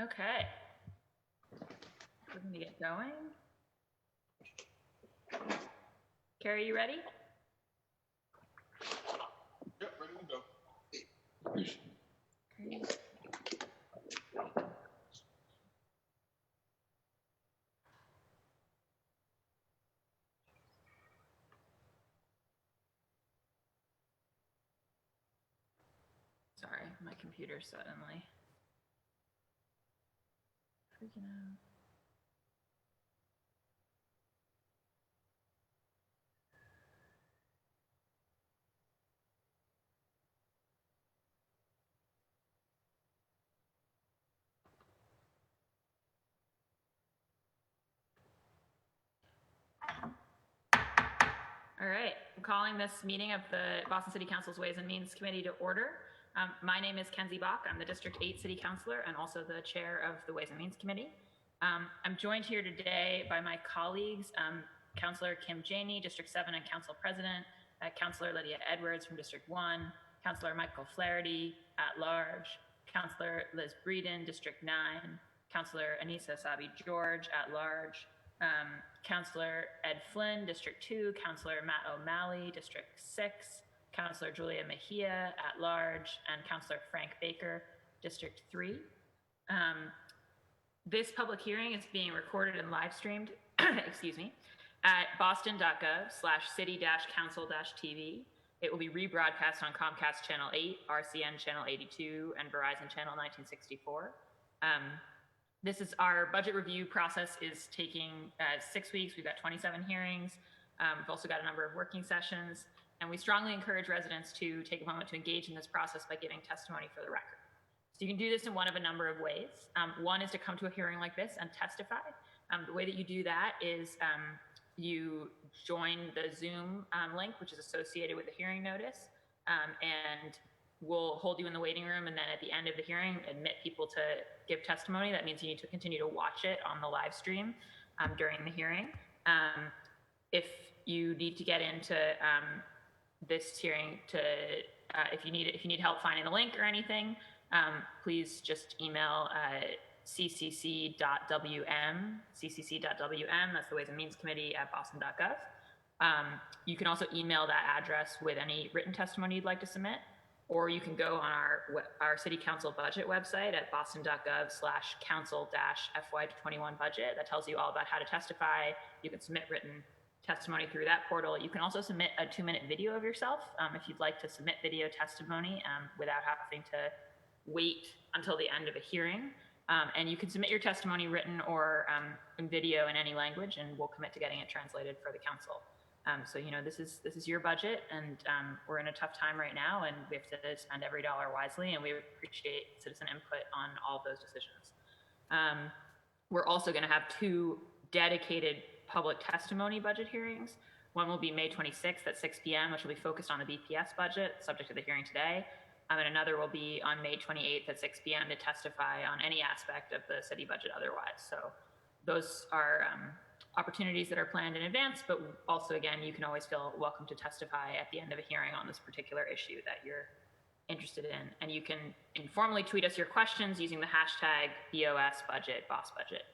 Okay, we're going to get going. Carrie, you ready? Yep, ready to go. Great. Sorry, my computer's suddenly freaking out. All right, I'm calling this meeting of the Boston City Council's Ways and Means Committee to order. My name is Kenzie Bach. I'm the District 8 City Councilor and also the chair of the Ways and Means Committee. I'm joined here today by my colleagues, Councilor Kim Janey, District 7 and Council President, Councilor Lydia Edwards from District 1, Councilor Michael Flaherty at large, Councilor Liz Breeden, District 9, Councilor Anissa Sabi George at large, Councilor Ed Flynn, District 2, Councilor Matt O'Malley, District 6, Councilor Julia Mejia at large, and Councilor Frank Baker, District 3. This public hearing is being recorded and live streamed, excuse me, at boston.gov/city-council-tv. It will be rebroadcast on Comcast Channel 8, RCN Channel 82, and Verizon Channel 1964. This is our budget review process is taking 6 weeks. We've got 27 hearings. We've also got a number of working sessions, and we strongly encourage residents to take a moment to engage in this process by giving testimony for the record. So you can do this in one of a number of ways. One is to come to a hearing like this and testify. The way that you do that is you join the Zoom link, which is associated with the hearing notice, and we'll hold you in the waiting room, and then at the end of the hearing, admit people to give testimony. That means you need to continue to watch it on the live stream during the hearing. If you need to get into this hearing, if you need help finding the link or anything, please just email ccc.wm, that's the Ways and Means Committee at boston.gov. You can also email that address with any written testimony you'd like to submit, or you can go on our City Council budget website at boston.gov/council-FY21Budget. That tells you all about how to testify. You can submit written testimony through that portal. You can also submit a 2-minute video of yourself if you'd like to submit video testimony without having to wait until the end of a hearing. And you can submit your testimony written or in video in any language, and we'll commit to getting it translated for the council. So, you know, this is your budget, and we're in a tough time right now, and we have to spend every dollar wisely, and we appreciate citizen input on all of those decisions. We're also going to have 2 dedicated public testimony budget hearings. One will be May 26th at 6 p.m., which will be focused on the BPS budget, subject to the hearing today. And another will be on May 28th at 6 p.m. to testify on any aspect of the city budget otherwise. So those are opportunities that are planned in advance, but also, again, you can always feel welcome to testify at the end of a hearing on this particular issue that you're interested in. And you can informally tweet us your questions using the hashtag BOSBudget, BossBudget.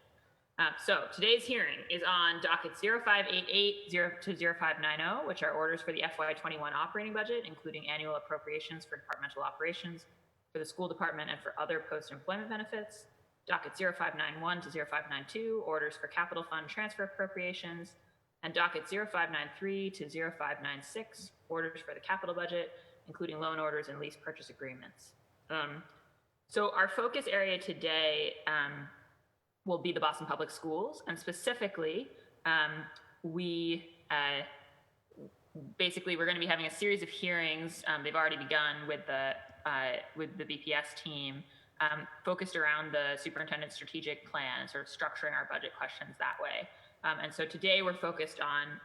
So today's hearing is on dockets 0588 to 0590, which are orders for the FY21 operating budget, including annual appropriations for departmental operations, for the school department, and for other post-employment benefits. Docket 0591 to 0592, orders for capital fund transfer appropriations, and docket 0593 to 0596, orders for the capital budget, including loan orders and lease purchase agreements. So our focus area today will be the Boston Public Schools, and specifically, we're going to be having a series of hearings. They've already begun with the BPS team, focused around the superintendent's strategic plan, sort of structuring our budget questions that way. And so today we're focused on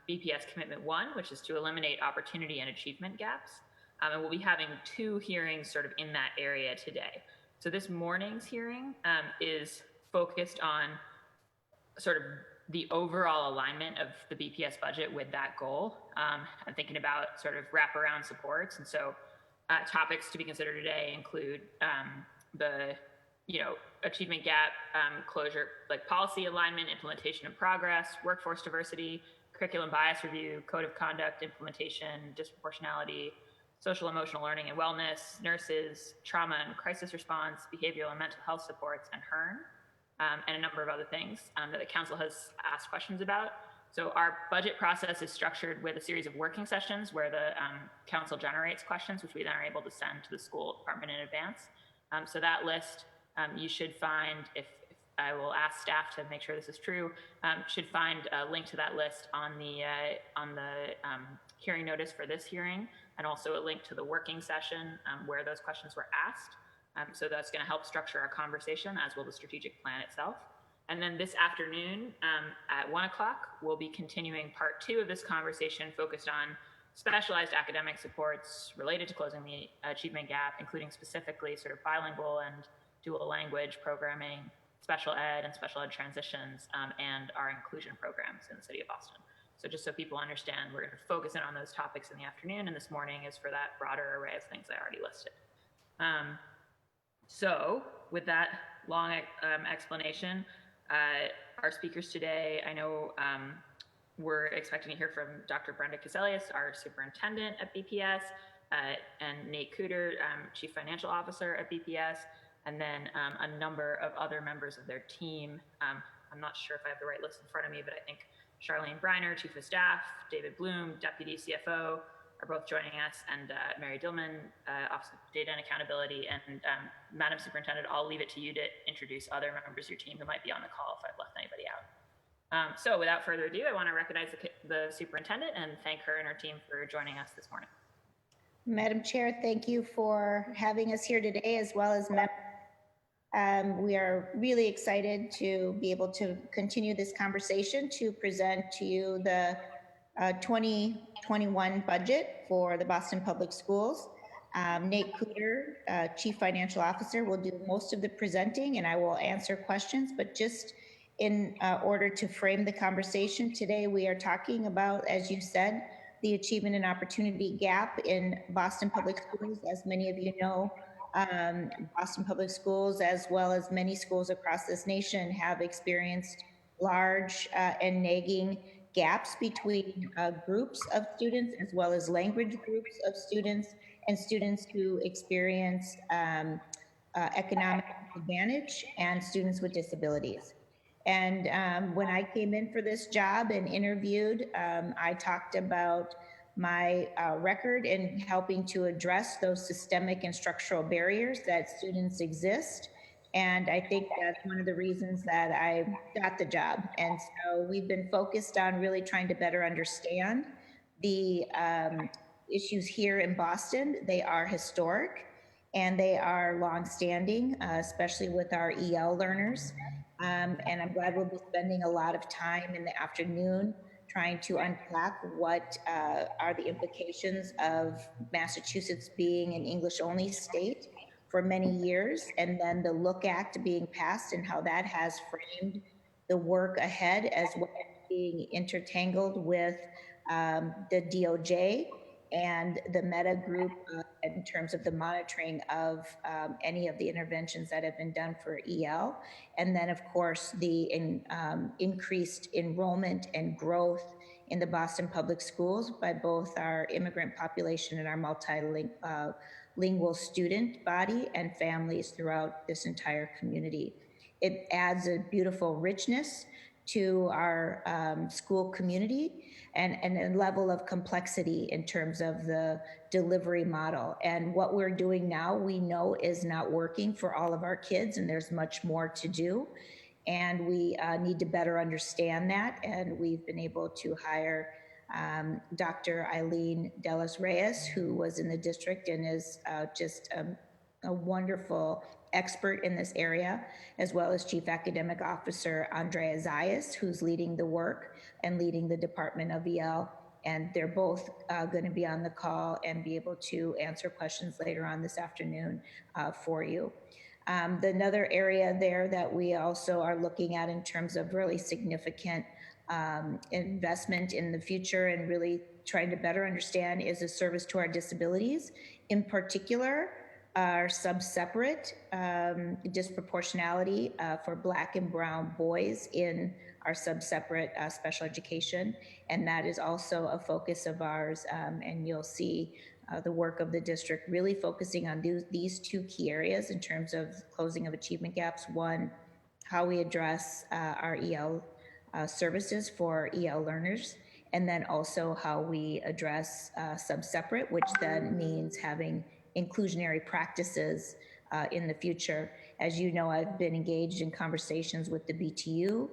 BPS Commitment 1, which is to eliminate opportunity and achievement gaps. And we'll be having 2 hearings sort of in that area today. So this morning's hearing is focused on sort of the overall alignment of the BPS budget with that goal, and thinking about sort of wraparound supports. And so topics to be considered today include achievement gap closure, like policy alignment, implementation and progress, workforce diversity, curriculum bias review, code of conduct implementation, disproportionality, social emotional learning and wellness, nurses, trauma and crisis response, behavioral and mental health supports, and HERN, and a number of other things that the council has asked questions about. So our budget process is structured with a series of working sessions where the council generates questions, which we then are able to send to the school department in advance. So that list you should find, if I will ask staff to make sure this is true, should find a link to that list on the hearing notice for this hearing, and also a link to the working session where those questions were asked. So that's going to help structure our conversation, as will the strategic plan itself. And then this afternoon at 1 o'clock, we'll be continuing part 2 of this conversation, focused on specialized academic supports related to closing the achievement gap, including specifically sort of bilingual and dual language programming, special ed and special ed transitions, and our inclusion programs in the city of Boston. So just so people understand, we're going to focus in on those topics in the afternoon, and this morning is for that broader array of things I already listed. So with that long explanation, our speakers today, I know we're expecting to hear from Dr. Brenda Caselius, our superintendent at BPS, and Nate Cooter, chief financial officer at BPS, and then a number of other members of their team. I'm not sure if I have the right list in front of me, but I think Charlene Briner, chief of staff, David Bloom, deputy CFO, are both joining us, and Mary Dillman, Office of Data and Accountability. And Madam Superintendent, I'll leave it to you to introduce other members of your team who might be on the call if I've left anybody out. So without further ado, I want to recognize the superintendent and thank her and her team for joining us this morning. Madam Chair, thank you for having us here today, as well as we are really excited to be able to continue this conversation to present to you the 2021 budget for the Boston Public Schools. Nate Cooter, Chief Financial Officer, will do most of the presenting, and I will answer questions, but just in order to frame the conversation today, we are talking about, as you said, the achievement and opportunity gap in Boston Public Schools. As many of you know, Boston Public Schools, as well as many schools across this nation, have experienced large and nagging gaps between groups of students, as well as language groups of students, and students who experience economic advantage, and students with disabilities. And when I came in for this job and interviewed, I talked about my record in helping to address those systemic and structural barriers that students exist. And I think that's one of the reasons that I got the job. And so we've been focused on really trying to better understand the issues here in Boston. They are historic and they are longstanding, especially with our EL learners. And I'm glad we'll be spending a lot of time in the afternoon trying to unpack what are the implications of Massachusetts being an English-only state for many years, and then the Look Act being passed and how that has framed the work ahead, as well as being intertangled with the DOJ and the Meta group in terms of the monitoring of any of the interventions that have been done for EL. And then, of course, the increased enrollment and growth in the Boston Public Schools by both our immigrant population and our multilingual student body and families throughout this entire community. It adds a beautiful richness to our school community and a level of complexity in terms of the delivery model. And what we're doing now, we know is not working for all of our kids, and there's much more to do. And we need to better understand that. And we've been able to hire Dr. Eileen Delos Reyes, who was in the district and is just a wonderful expert in this area, as well as Chief Academic Officer Andrea Zayas, who's leading the work and leading the Department of EL. And they're both going to be on the call and be able to answer questions later on this afternoon for you. Another area there that we also are looking at in terms of really significant investment in the future and really trying to better understand is a service to our disabilities. In particular, are sub-separate disproportionality for Black and Brown boys in our sub-separate special education. And that is also a focus of ours. And you'll see the work of the district really focusing on these two key areas in terms of closing of achievement gaps. One, how we address our EL services for EL learners, and then also how we address sub-separate, which then means having inclusionary practices in the future. As you know, I've been engaged in conversations with the BTU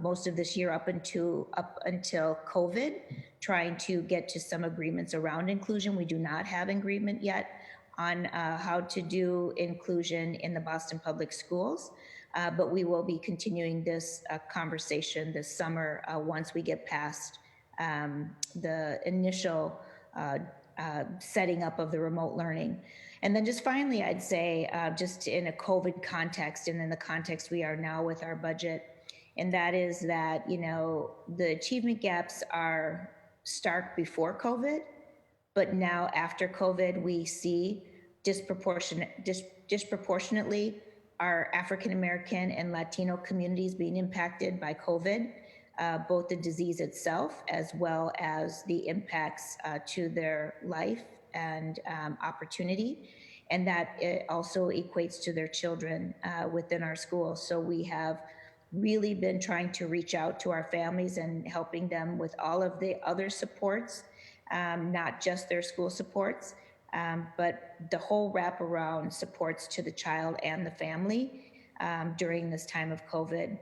most of this year up until COVID, trying to get to some agreements around inclusion. We do not have agreement yet on how to do inclusion in the Boston Public Schools, but we will be continuing this conversation this summer once we get past the initial setting up of the remote learning. And then just finally, I'd say just in a COVID context and in the context we are now with our budget, and that is that, you know, the achievement gaps are stark before COVID, but now after COVID, we see disproportionately our African American and Latino communities being impacted by COVID, both the disease itself as well as the impacts to their life and opportunity. And that it also equates to their children within our schools. So we have really been trying to reach out to our families and helping them with all of the other supports, not just their school supports, but the whole wraparound supports to the child and the family during this time of COVID.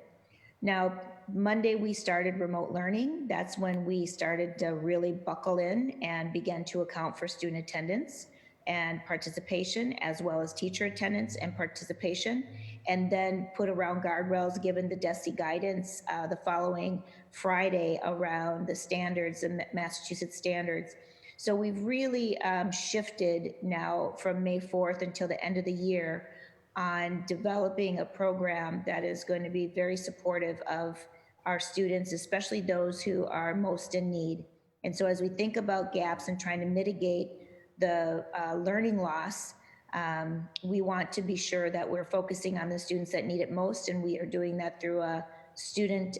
Now, Monday we started remote learning. That's when we started to really buckle in and begin to account for student attendance and participation, as well as teacher attendance and participation, and then put around guardrails given the DESE guidance the following Friday around the standards and Massachusetts standards. So we've really shifted now from May 4th until the end of the year on developing a program that is going to be very supportive of our students, especially those who are most in need. And so as we think about gaps and trying to mitigate the learning loss, we want to be sure that we're focusing on the students that need it most, and we are doing that through a student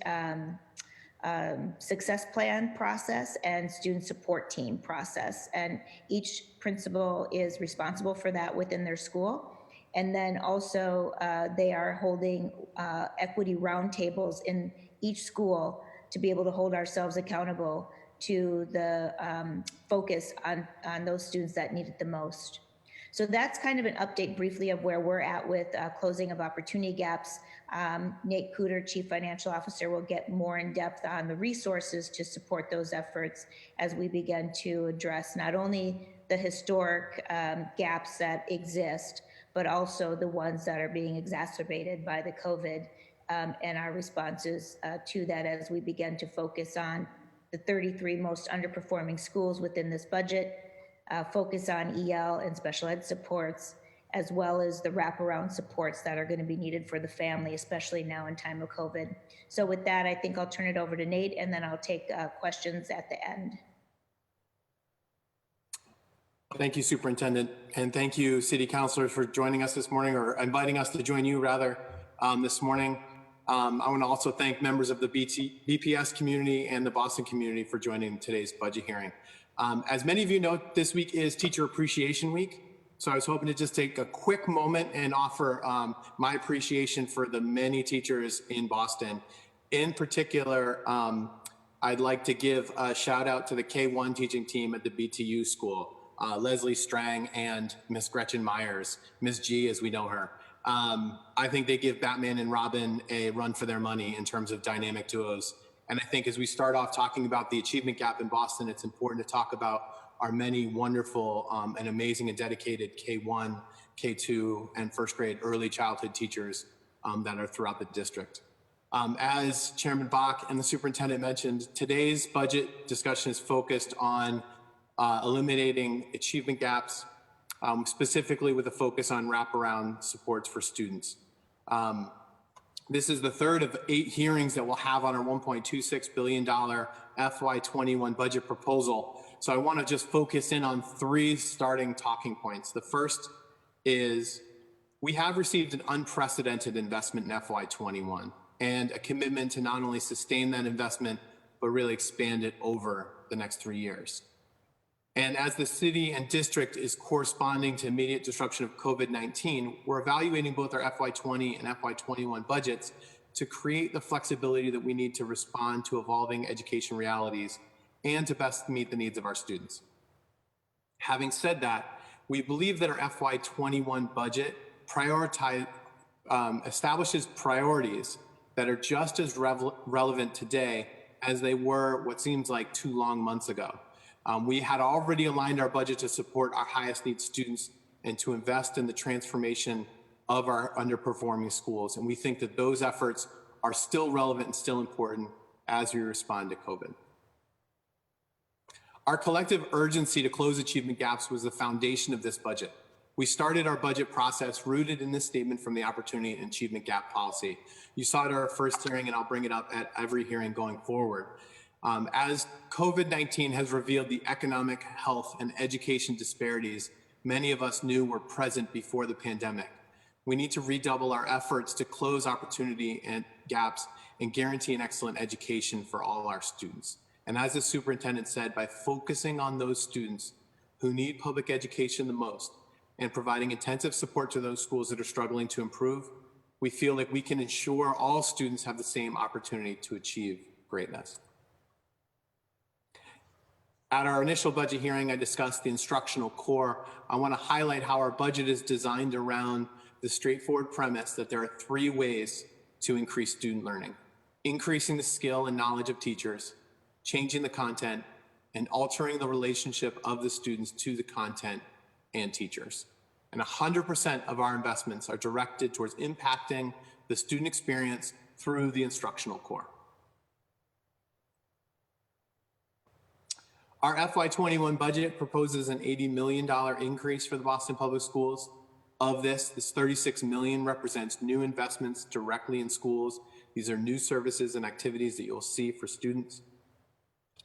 success plan process and student support team process. And each principal is responsible for that within their school. And then also they are holding equity roundtables in each school to be able to hold ourselves accountable to the focus on those students that need it the most. So that's kind of an update briefly of where we're at with closing of opportunity gaps. Nate Cooter, Chief Financial Officer, will get more in depth on the resources to support those efforts as we begin to address not only the historic gaps that exist, but also the ones that are being exacerbated by the COVID and our responses to that as we begin to focus on the 33 most underperforming schools within this budget, focus on EL and special ed supports, as well as the wraparound supports that are going to be needed for the family, especially now in time of COVID. So with that, I think I'll turn it over to Nate, and then I'll take questions at the end. Thank you, Superintendent, and thank you, City Councilors, for joining us this morning, or inviting us to join you, rather, this morning. I want to also thank members of the BPS community and the Boston community for joining today's budget hearing. As many of you know, this week is Teacher Appreciation Week, so I was hoping to just take a quick moment and offer my appreciation for the many teachers in Boston. In particular, I'd like to give a shout out to the K-1 teaching team at the BTU school. Leslie Strang and Miss Gretchen Myers, Miss G as we know her. I think they give Batman and Robin a run for their money in terms of dynamic duos. And I think as we start off talking about the achievement gap in Boston, it's important to talk about our many wonderful and amazing and dedicated K-1, K-2, and first grade early childhood teachers that are throughout the district. As Chairman Bach and the superintendent mentioned, today's budget discussion is focused on eliminating achievement gaps, specifically with a focus on wraparound supports for students. This is the third of 8 hearings that we'll have on our $1.26 billion FY21 budget proposal. So I want to just focus in on 3 starting talking points. The first is we have received an unprecedented investment in FY21 and a commitment to not only sustain that investment, but really expand it over the next 3 years. And as the city and district is corresponding to immediate disruption of COVID-19, we're evaluating both our FY20 and FY21 budgets to create the flexibility that we need to respond to evolving education realities and to best meet the needs of our students. Having said that, we believe that our FY21 budget establishes priorities that are just as relevant today as they were what seems like 2 long months ago. We had already aligned our budget to support our highest need students and to invest in the transformation of our underperforming schools. And we think that those efforts are still relevant and still important as we respond to COVID. Our collective urgency to close achievement gaps was the foundation of this budget. We started our budget process rooted in this statement from the Opportunity and Achievement Gap Policy. You saw it at our first hearing, and I'll bring it up at every hearing going forward. As COVID-19 has revealed the economic, health, and education disparities many of us knew were present before the pandemic, we need to redouble our efforts to close opportunity and gaps and guarantee an excellent education for all our students. And as the superintendent said, by focusing on those students who need public education the most and providing intensive support to those schools that are struggling to improve, we feel like we can ensure all students have the same opportunity to achieve greatness. At our initial budget hearing, I discussed the instructional core. I want to highlight how our budget is designed around the straightforward premise that there are 3 ways to increase student learning: increasing the skill and knowledge of teachers, changing the content, and altering the relationship of the students to the content and teachers. And 100% of our investments are directed towards impacting the student experience through the instructional core. Our FY21 budget proposes an $80 million increase for the Boston Public Schools. Of this $36 million represents new investments directly in schools. These are new services and activities that you'll see for students.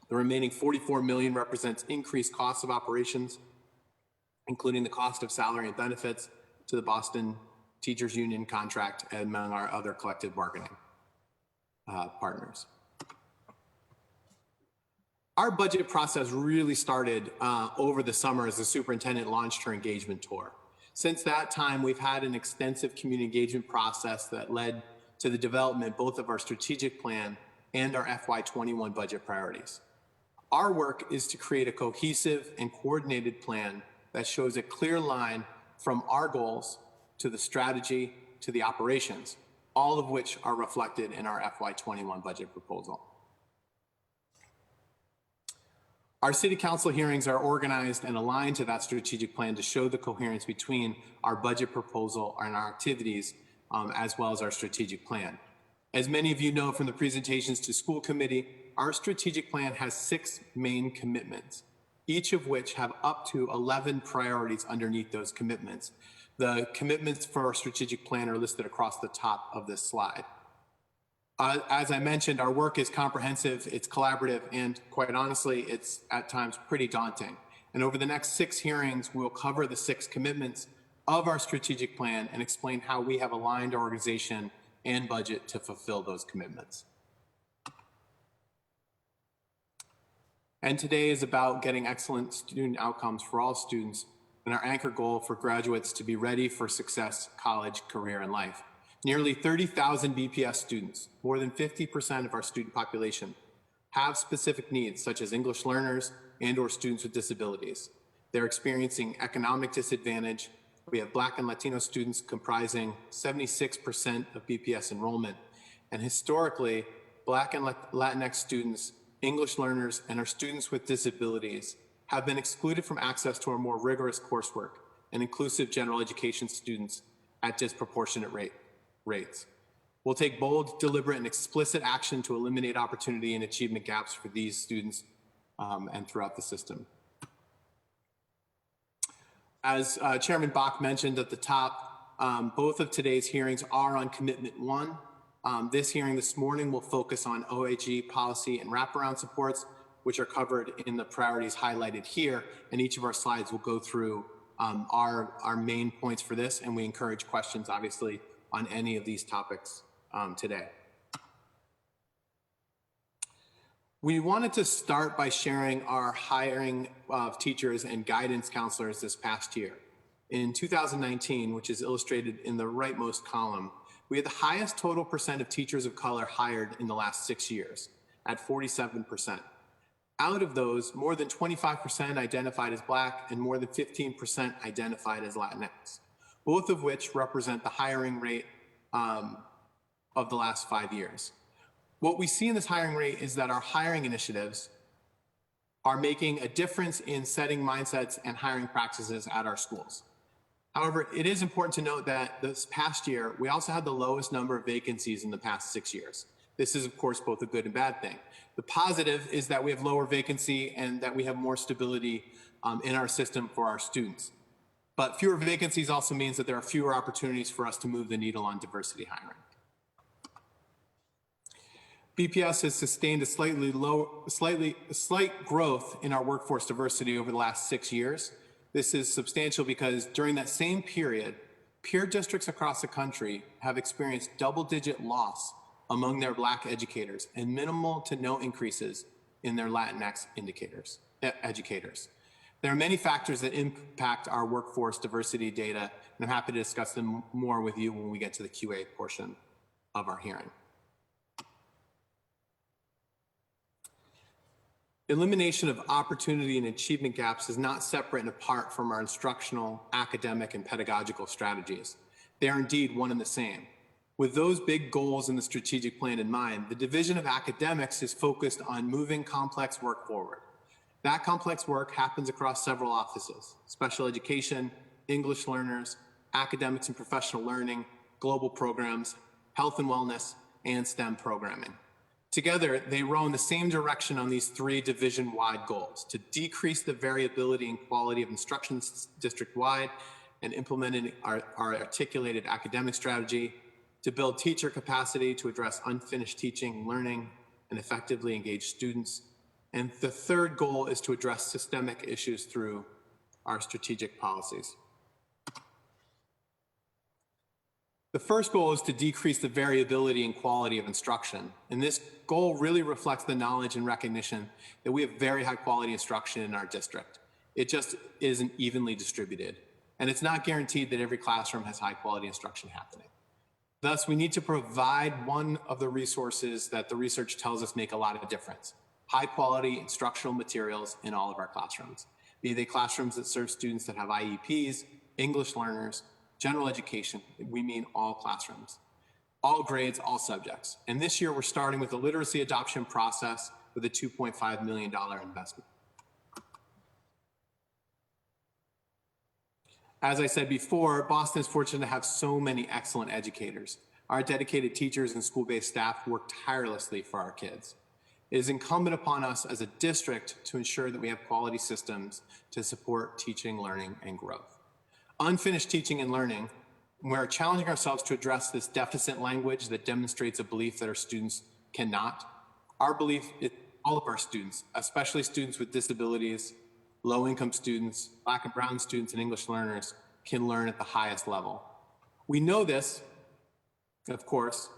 The remaining $44 million represents increased costs of operations, including the cost of salary and benefits to the Boston Teachers Union contract and among our other collective bargaining partners. Our budget process really started over the summer as the superintendent launched her engagement tour. Since that time, we've had an extensive community engagement process that led to the development both of our strategic plan and our FY21 budget priorities. Our work is to create a cohesive and coordinated plan that shows a clear line from our goals to the strategy to the operations, all of which are reflected in our FY21 budget proposal. Our City Council hearings are organized and aligned to that strategic plan to show the coherence between our budget proposal and our activities, as well as our strategic plan. As many of you know from the presentations to school committee, our strategic plan has 6 main commitments, each of which have up to 11 priorities underneath those commitments. The commitments for our strategic plan are listed across the top of this slide. As I mentioned, our work is comprehensive, it's collaborative, and quite honestly, it's at times pretty daunting. And over the next 6 hearings, we'll cover the 6 commitments of our strategic plan and explain how we have aligned our organization and budget to fulfill those commitments. And today is about getting excellent student outcomes for all students and our anchor goal for graduates to be ready for success, college, career, and life. Nearly 30,000 BPS students, more than 50% of our student population, have specific needs such as English learners and/or students with disabilities. They're experiencing economic disadvantage. We have Black and Latino students comprising 76% of BPS enrollment. And historically, Black and Latinx students, English learners, and our students with disabilities have been excluded from access to our more rigorous coursework and inclusive general education students at disproportionate rates. We'll take bold, deliberate, and explicit action to eliminate opportunity and achievement gaps for these students and throughout the system. As Chairman Bach mentioned at the top, both of today's hearings are on Commitment 1. This hearing this morning will focus on OAG policy and wraparound supports, which are covered in the priorities highlighted here, and each of our slides will go through our main points for this, and we encourage questions, obviously, on any of these topics today. We wanted to start by sharing our hiring of teachers and guidance counselors this past year. In 2019, which is illustrated in the rightmost column, we had the highest total percent of teachers of color hired in the last 6 years, at 47%. Out of those, more than 25% identified as Black and more than 15% identified as Latinx, both of which represent the hiring rate of the last 5 years. What we see in this hiring rate is that our hiring initiatives are making a difference in setting mindsets and hiring practices at our schools. However, it is important to note that this past year, we also had the lowest number of vacancies in the past 6 years. This is, of course, both a good and bad thing. The positive is that we have lower vacancy and that we have more stability in our system for our students. But fewer vacancies also means that there are fewer opportunities for us to move the needle on diversity hiring. BPS has sustained a slight growth in our workforce diversity over the last 6 years. This is substantial because during that same period, peer districts across the country have experienced double-digit loss among their Black educators and minimal to no increases in their Latinx educators. There are many factors that impact our workforce diversity data, and I'm happy to discuss them more with you when we get to the QA portion of our hearing. Elimination of opportunity and achievement gaps is not separate and apart from our instructional, academic, and pedagogical strategies. They are indeed one and the same. With those big goals in the strategic plan in mind, the Division of Academics is focused on moving complex work forward. That complex work happens across several offices: special education, English learners, academics and professional learning, global programs, health and wellness, and STEM programming. Together, they row in the same direction on these 3 division-wide goals: to decrease the variability and quality of instruction district-wide and implementing our articulated academic strategy, to build teacher capacity to address unfinished teaching and learning and effectively engage students. And the third goal is to address systemic issues through our strategic policies. The first goal is to decrease the variability and quality of instruction. And this goal really reflects the knowledge and recognition that we have very high quality instruction in our district. It just isn't evenly distributed. And it's not guaranteed that every classroom has high quality instruction happening. Thus, we need to provide one of the resources that the research tells us make a lot of difference: high quality instructional materials in all of our classrooms, be they classrooms that serve students that have IEPs, English learners, general education. We mean all classrooms, all grades, all subjects. And this year we're starting with the literacy adoption process with a $2.5 million investment. As I said before, Boston is fortunate to have so many excellent educators. Our dedicated teachers and school-based staff work tirelessly for our kids. It is incumbent upon us as a district to ensure that we have quality systems to support teaching, learning, and growth. Unfinished teaching and learning, we're challenging ourselves to address this deficit language that demonstrates a belief that our students cannot. Our belief is all of our students, especially students with disabilities, low-income students, Black and Brown students, and English learners, can learn at the highest level. We know this, of course.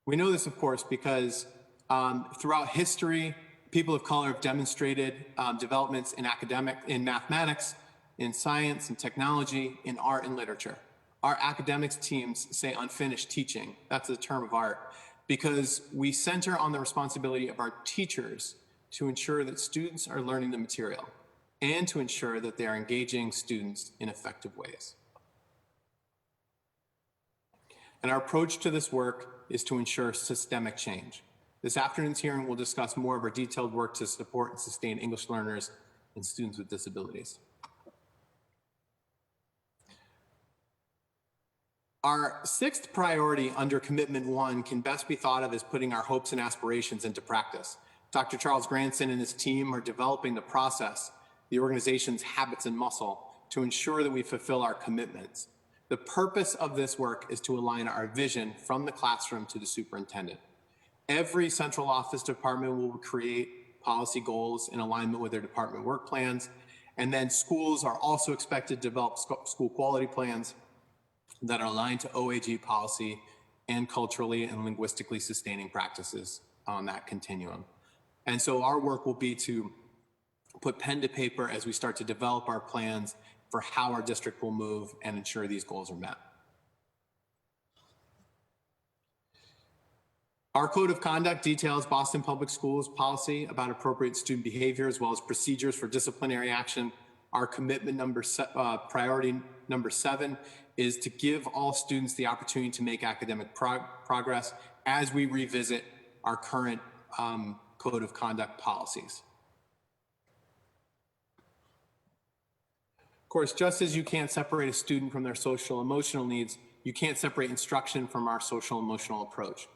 We know this, of course, because throughout history, people of color have demonstrated developments in mathematics, in science and technology, in art and literature. Our academics teams say unfinished teaching. That's a term of art, because we center on the responsibility of our teachers to ensure that students are learning the material and to ensure that they are engaging students in effective ways. And our approach to this work is to ensure systemic change. This afternoon's hearing will discuss more of our detailed work to support and sustain English learners and students with disabilities. Our 6th priority under Commitment 1 can best be thought of as putting our hopes and aspirations into practice. Dr. Charles Granson and his team are developing the process, the organization's habits and muscle, to ensure that we fulfill our commitments. The purpose of this work is to align our vision from the classroom to the superintendent. Every central office department will create policy goals in alignment with their department work plans. And then schools are also expected to develop school quality plans that are aligned to OAG policy and culturally and linguistically sustaining practices on that continuum. And so our work will be to put pen to paper as we start to develop our plans for how our district will move and ensure these goals are met. Our code of conduct details Boston Public Schools policy about appropriate student behavior as well as procedures for disciplinary action. Our commitment priority number 7 is to give all students the opportunity to make academic progress as we revisit our current code of conduct policies. Of course, just as you can't separate a student from their social emotional needs, you can't separate instruction from our social emotional approach.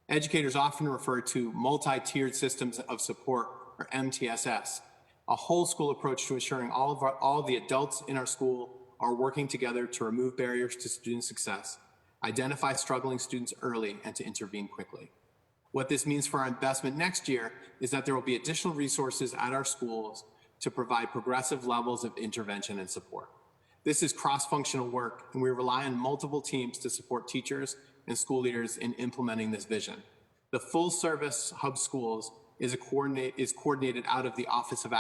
Educators often refer to multi-tiered systems of support, or MTSS, a whole school approach to ensuring all of the adults in our school are working together to remove barriers to student success, identify struggling students early, and to intervene quickly. What this means for our investment next year is that there will be additional resources at our schools to provide progressive levels of intervention and support. This is cross-functional work, and we rely on multiple teams to support teachers and school leaders in implementing this vision. The full service hub schools is coordinated out of the Office of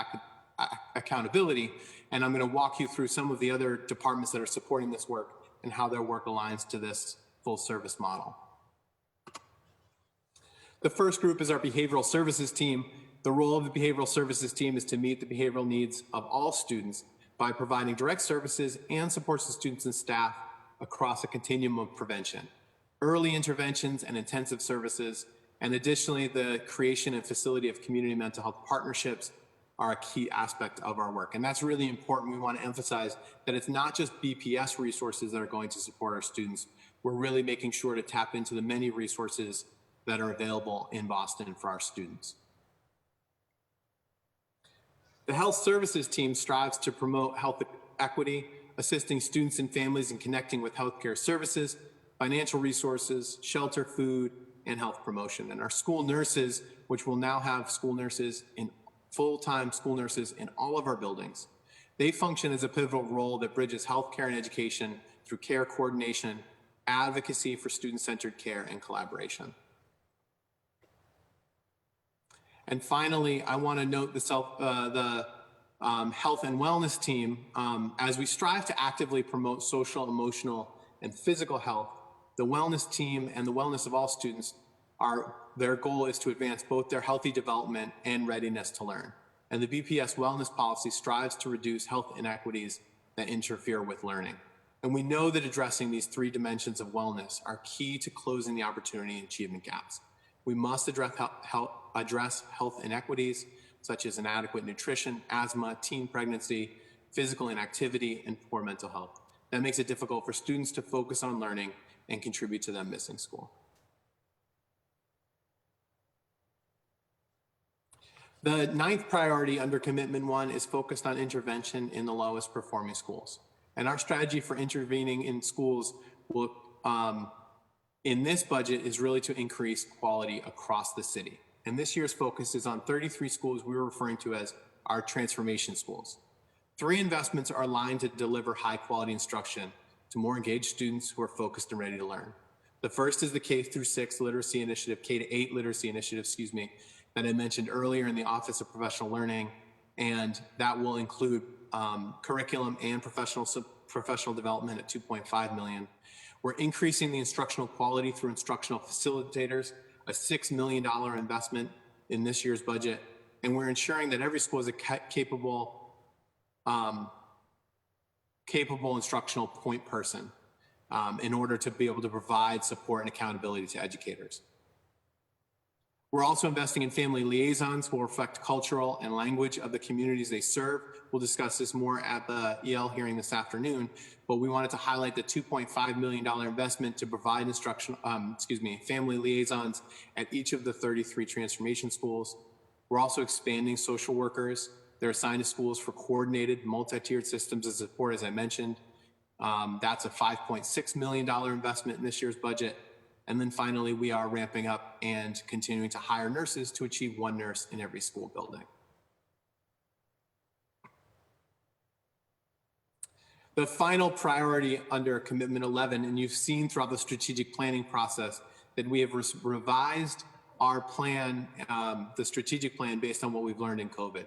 Accountability, and I'm going to walk you through some of the other departments that are supporting this work and how their work aligns to this full service model. The first group is our behavioral services team. The role of the behavioral services team is to meet the behavioral needs of all students by providing direct services and supports to students and staff across a continuum of prevention, early interventions and intensive services, and additionally, the creation and facility of community mental health partnerships are a key aspect of our work. And that's really important. We want to emphasize that it's not just BPS resources that are going to support our students. We're really making sure to tap into the many resources that are available in Boston for our students. The health services team strives to promote health equity, assisting students and families in connecting with healthcare services, financial resources, shelter, food, and health promotion. And our school nurses, which will now have school nurses in full-time school nurses in all of our buildings, they function as a pivotal role that bridges healthcare and education through care coordination, advocacy for student-centered care, and collaboration. And finally, I want to note the health and wellness team. As we strive to actively promote social, emotional, and physical health, the wellness team and the wellness of all students, their goal is to advance both their healthy development and readiness to learn. And the BPS wellness policy strives to reduce health inequities that interfere with learning. And we know that addressing these 3 dimensions of wellness are key to closing the opportunity and achievement gaps. We must address health inequities, such as inadequate nutrition, asthma, teen pregnancy, physical inactivity, and poor mental health. That makes it difficult for students to focus on learning and contribute to them missing school. The 9th priority under commitment 1 is focused on intervention in the lowest performing schools. And our strategy for intervening in schools will, in this budget, is really to increase quality across the city. And this year's focus is on 33 schools we're referring to as our transformation schools. 3 investments are aligned to deliver high quality instruction to more engaged students who are focused and ready to learn. The first is the K-6 literacy initiative, K-8 literacy initiative, that I mentioned earlier in the Office of Professional Learning, and that will include curriculum and professional development at $2.5 million. We're increasing the instructional quality through instructional facilitators, a $6 million investment in this year's budget, and we're ensuring that every school is a capable instructional point person in order to be able to provide support and accountability to educators. We're also investing in family liaisons who will reflect cultural and language of the communities they serve. We'll discuss this more at the EL hearing this afternoon, but we wanted to highlight the $2.5 million investment to provide family liaisons at each of the 33 transformation schools. We're also expanding social workers. They're assigned to schools for coordinated multi-tiered systems of support, as I mentioned. That's a $5.6 million investment in this year's budget. And then finally, we are ramping up and continuing to hire nurses to achieve 1 nurse in every school building. The final priority under Commitment 11, and you've seen throughout the strategic planning process that we have revised our plan, the strategic plan, based on what we've learned in COVID.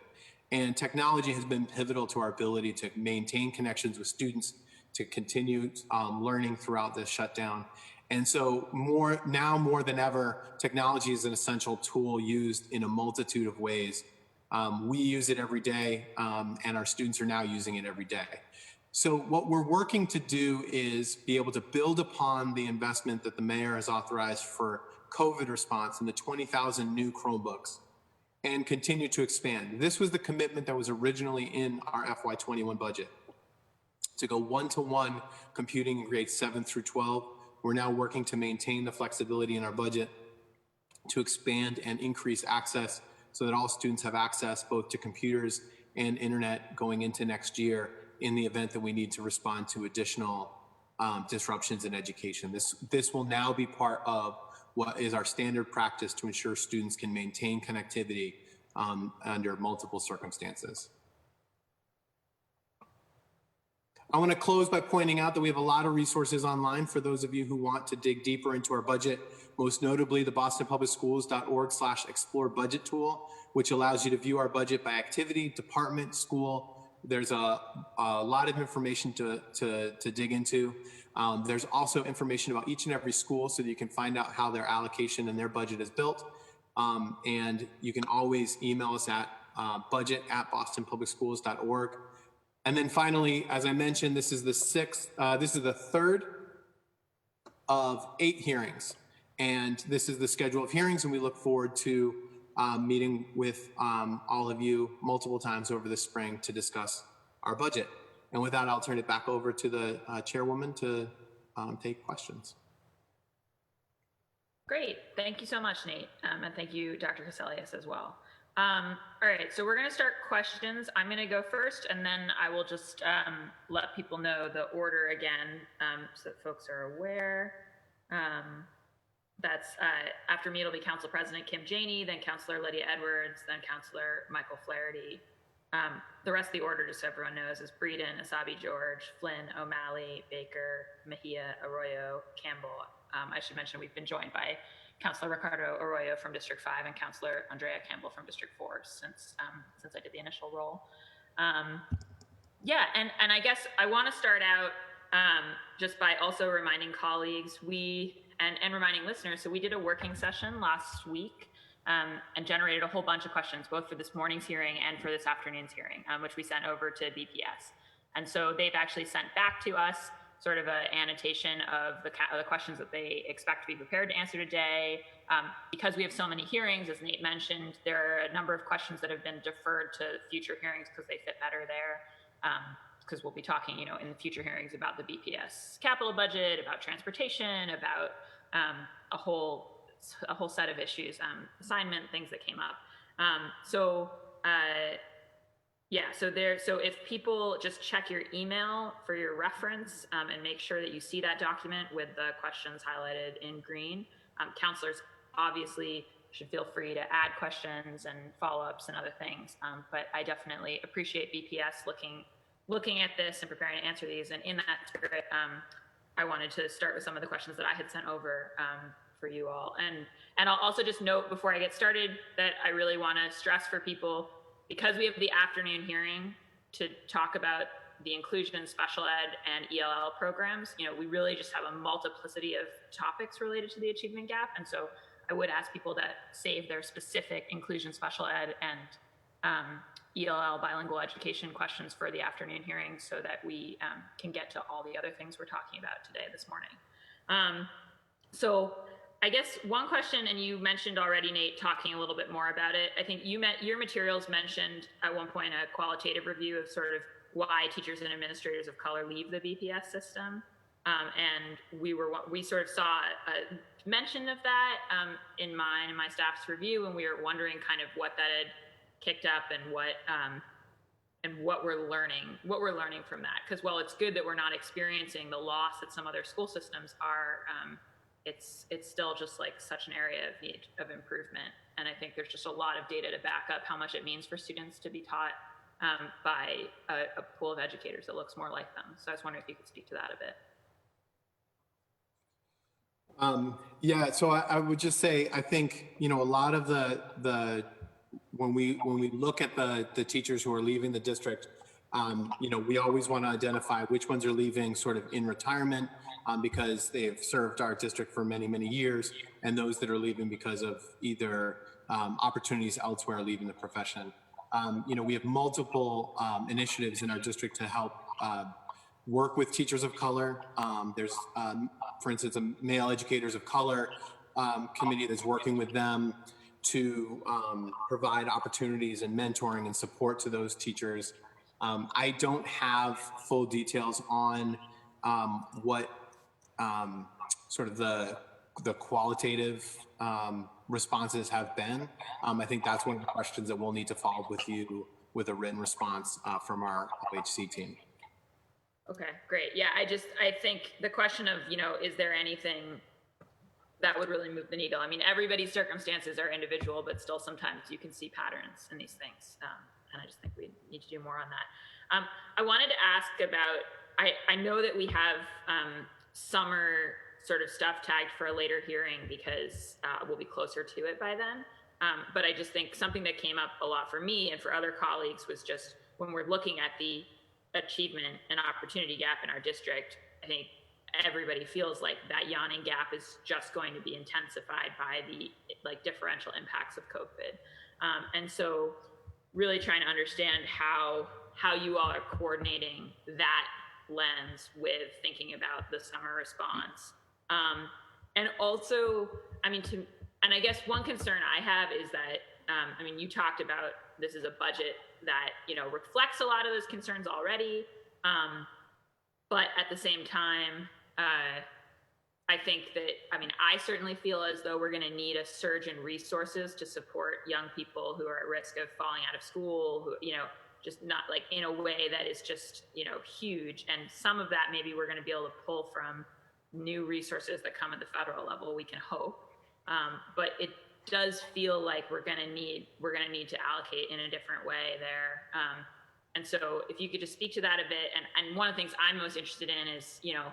And technology has been pivotal to our ability to maintain connections with students, to continue learning throughout this shutdown. And so now more than ever, technology is an essential tool used in a multitude of ways. We use it every day, and our students are now using it every day. So what we're working to do is be able to build upon the investment that the mayor has authorized for COVID response in the 20,000 new Chromebooks and continue to expand. This was the commitment that was originally in our FY21 budget, to go 1-to-1 computing in grades 7 through 12. We're now working to maintain the flexibility in our budget to expand and increase access so that all students have access both to computers and internet going into next year in the event that we need to respond to additional disruptions in education. This will now be part of what is our standard practice to ensure students can maintain connectivity under multiple circumstances. I want to close by pointing out that we have a lot of resources online for those of you who want to dig deeper into our budget, most notably the bostonpublicschools.org/explore budget tool, which allows you to view our budget by activity, department, school. There's a lot of information to dig into. There's also information about each and every school so that you can find out how their allocation and their budget is built. And you can always email us at budget@bostonpublicschools.org. And then finally, as I mentioned, this is the third of 8 hearings. And this is the schedule of hearings, and we look forward to meeting with all of you multiple times over the spring to discuss our budget. And with that, I'll turn it back over to the chairwoman to take questions. Great. Thank you so much, Nate. And thank you, Dr. Caselius, as well. All right, so we're going to start questions. I'm going to go first, and then I will just let people know the order again so that folks are aware. That's after me, it'll be Council President Kim Janey, then Councilor Lydia Edwards, then Councilor Michael Flaherty. The rest of the order, just so everyone knows, is Breeden, Asabi George, Flynn, O'Malley, Baker, Mejia, Arroyo, Campbell. I should mention we've been joined by Councilor Ricardo Arroyo from District 5 and Councilor Andrea Campbell from District 4 since I did the initial roll. Yeah, and I guess I want to start out just by also reminding colleagues and reminding listeners, so we did a working session last week and generated a whole bunch of questions, both for this morning's hearing and for this afternoon's hearing, which we sent over to BPS. And so they've actually sent back to us sort of an annotation of the questions that they expect to be prepared to answer today. Because we have so many hearings, as Nate mentioned, there are a number of questions that have been deferred to future hearings because they fit better there. Because we'll be talking, in the future hearings about the BPS capital budget, about transportation, about a whole set of issues, assignment, things that came up. So if people just check your email for your reference and make sure that you see that document with the questions highlighted in green. Counselors obviously should feel free to add questions and follow-ups and other things. But I definitely appreciate BPS looking at this and preparing to answer these. And in that spirit, I wanted to start with some of the questions that I had sent over for you all. And I'll also just note before I get started that I really want to stress for people, because we have the afternoon hearing to talk about the inclusion, special ed, and ELL programs, we really just have a multiplicity of topics related to the achievement gap. And so I would ask people to save their specific inclusion, special ed, and ELL bilingual education questions for the afternoon hearing so that we can get to all the other things we're talking about today this morning. So I guess one question, and you mentioned already, Nate, talking a little bit more about it. I think your materials mentioned at one point a qualitative review of sort of why teachers and administrators of color leave the BPS system. And we sort of saw a mention of that in mine and my staff's review, and we were wondering kind of what that had kicked up and what we're learning from that. Because while it's good that we're not experiencing the loss that some other school systems are it's still just like such an area of need of improvement. And I think there's just a lot of data to back up how much it means for students to be taught by a pool of educators that looks more like them. So I was wondering if you could speak to that a bit. Yeah, so I would just say, I think, you know, a lot of the when we look at the teachers who are leaving the district, you know, we always want to identify which ones are leaving sort of in retirement because they've served our district for many, many years, and those that are leaving because of either opportunities elsewhere, leaving the profession. You know, we have multiple initiatives in our district to help work with teachers of color. There's, for instance, a male educators of color committee that's working with them to provide opportunities and mentoring and support to those teachers. I don't have full details on what sort of the qualitative responses have been. I think that's one of the questions that we'll need to follow up with you with a written response from our OHC team. Okay, great. Yeah, I think the question of, you know, is there anything that would really move the needle? I mean, everybody's circumstances are individual, but still sometimes you can see patterns in these things. And I just think we need to do more on that. I wanted to ask about, I know that we have summer sort of stuff tagged for a later hearing because we'll be closer to it by then. But I just think something that came up a lot for me and for other colleagues was just when we're looking at the achievement and opportunity gap in our district, I think everybody feels like that yawning gap is just going to be intensified by the like differential impacts of COVID. And so really trying to understand how you all are coordinating that lens with thinking about the summer response. And also, I mean, and I guess one concern I have is that, I mean, you talked about this is a budget that, you know, reflects a lot of those concerns already. But at the same time, I think that, I mean, I certainly feel as though we're going to need a surge in resources to support young people who are at risk of falling out of school, who, you know, just not like in a way that is just, you know, huge. And some of that maybe we're going to be able to pull from new resources that come at the federal level, we can hope. But it does feel like we're going to need to allocate in a different way there. And so if you could just speak to that a bit. And one of the things I'm most interested in is, you know,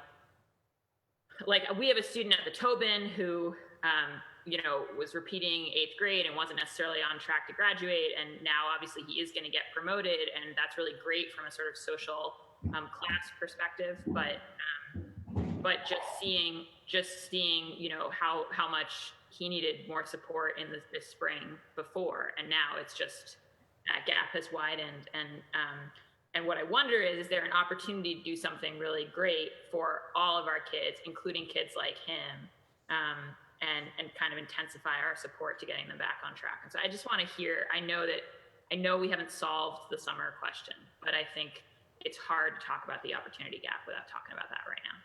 like we have a student at the Tobin who, you know, was repeating 8th grade and wasn't necessarily on track to graduate. And now obviously he is going to get promoted, and that's really great from a sort of social class perspective. But just seeing, you know, how much he needed more support in this spring before, and now it's just that gap has widened. And what I wonder is there an opportunity to do something really great for all of our kids, including kids like him, and kind of intensify our support to getting them back on track? And so I just want to hear, I know we haven't solved the summer question, but I think it's hard to talk about the opportunity gap without talking about that right now.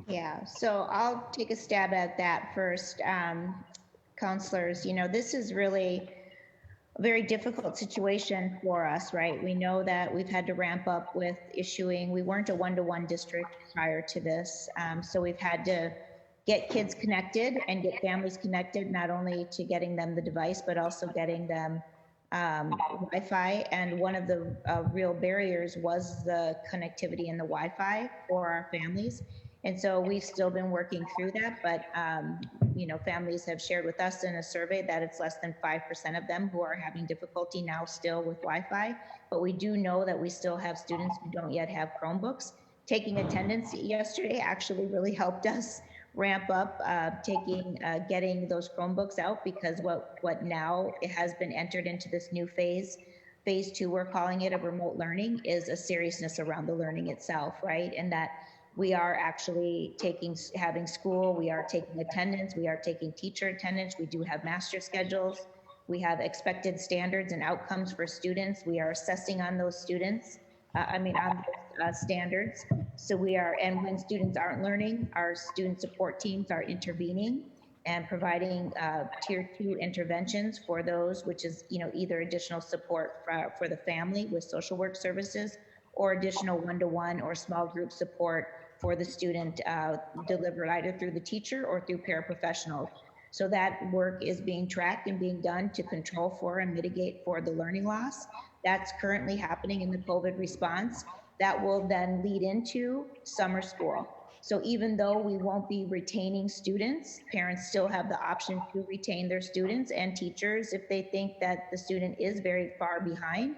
Yeah, so I'll take a stab at that first. Counselors, you know, this is really a very difficult situation for us, right? We know that we've had to ramp up with issuing, we weren't a one-to-one district prior to this. So we've had to get kids connected and get families connected, not only to getting them the device, but also getting them Wi-Fi. And one of the real barriers was the connectivity and the Wi-Fi for our families. And so we've still been working through that, but you know, families have shared with us in a survey that it's less than 5% of them who are having difficulty now still with Wi-Fi. But we do know that we still have students who don't yet have Chromebooks. Taking attendance yesterday actually really helped us ramp up getting those Chromebooks out, because what now it has been entered into this new phase 2, we're calling it, of remote learning, is a seriousness around the learning itself, right? And that we are actually having school, we are taking attendance, we are taking teacher attendance, we do have master schedules, we have expected standards and outcomes for students, we are assessing on those students, on those standards. So we are, and when students aren't learning, our student support teams are intervening and providing tier 2 interventions for those, which is, you know, either additional support for the family with social work services, or additional one-to-one or small group support for the student delivered either through the teacher or through paraprofessionals. So that work is being tracked and being done to control for and mitigate for the learning loss. That's currently happening in the COVID response. That will then lead into summer school. So even though we won't be retaining students, parents still have the option to retain their students and teachers if they think that the student is very far behind.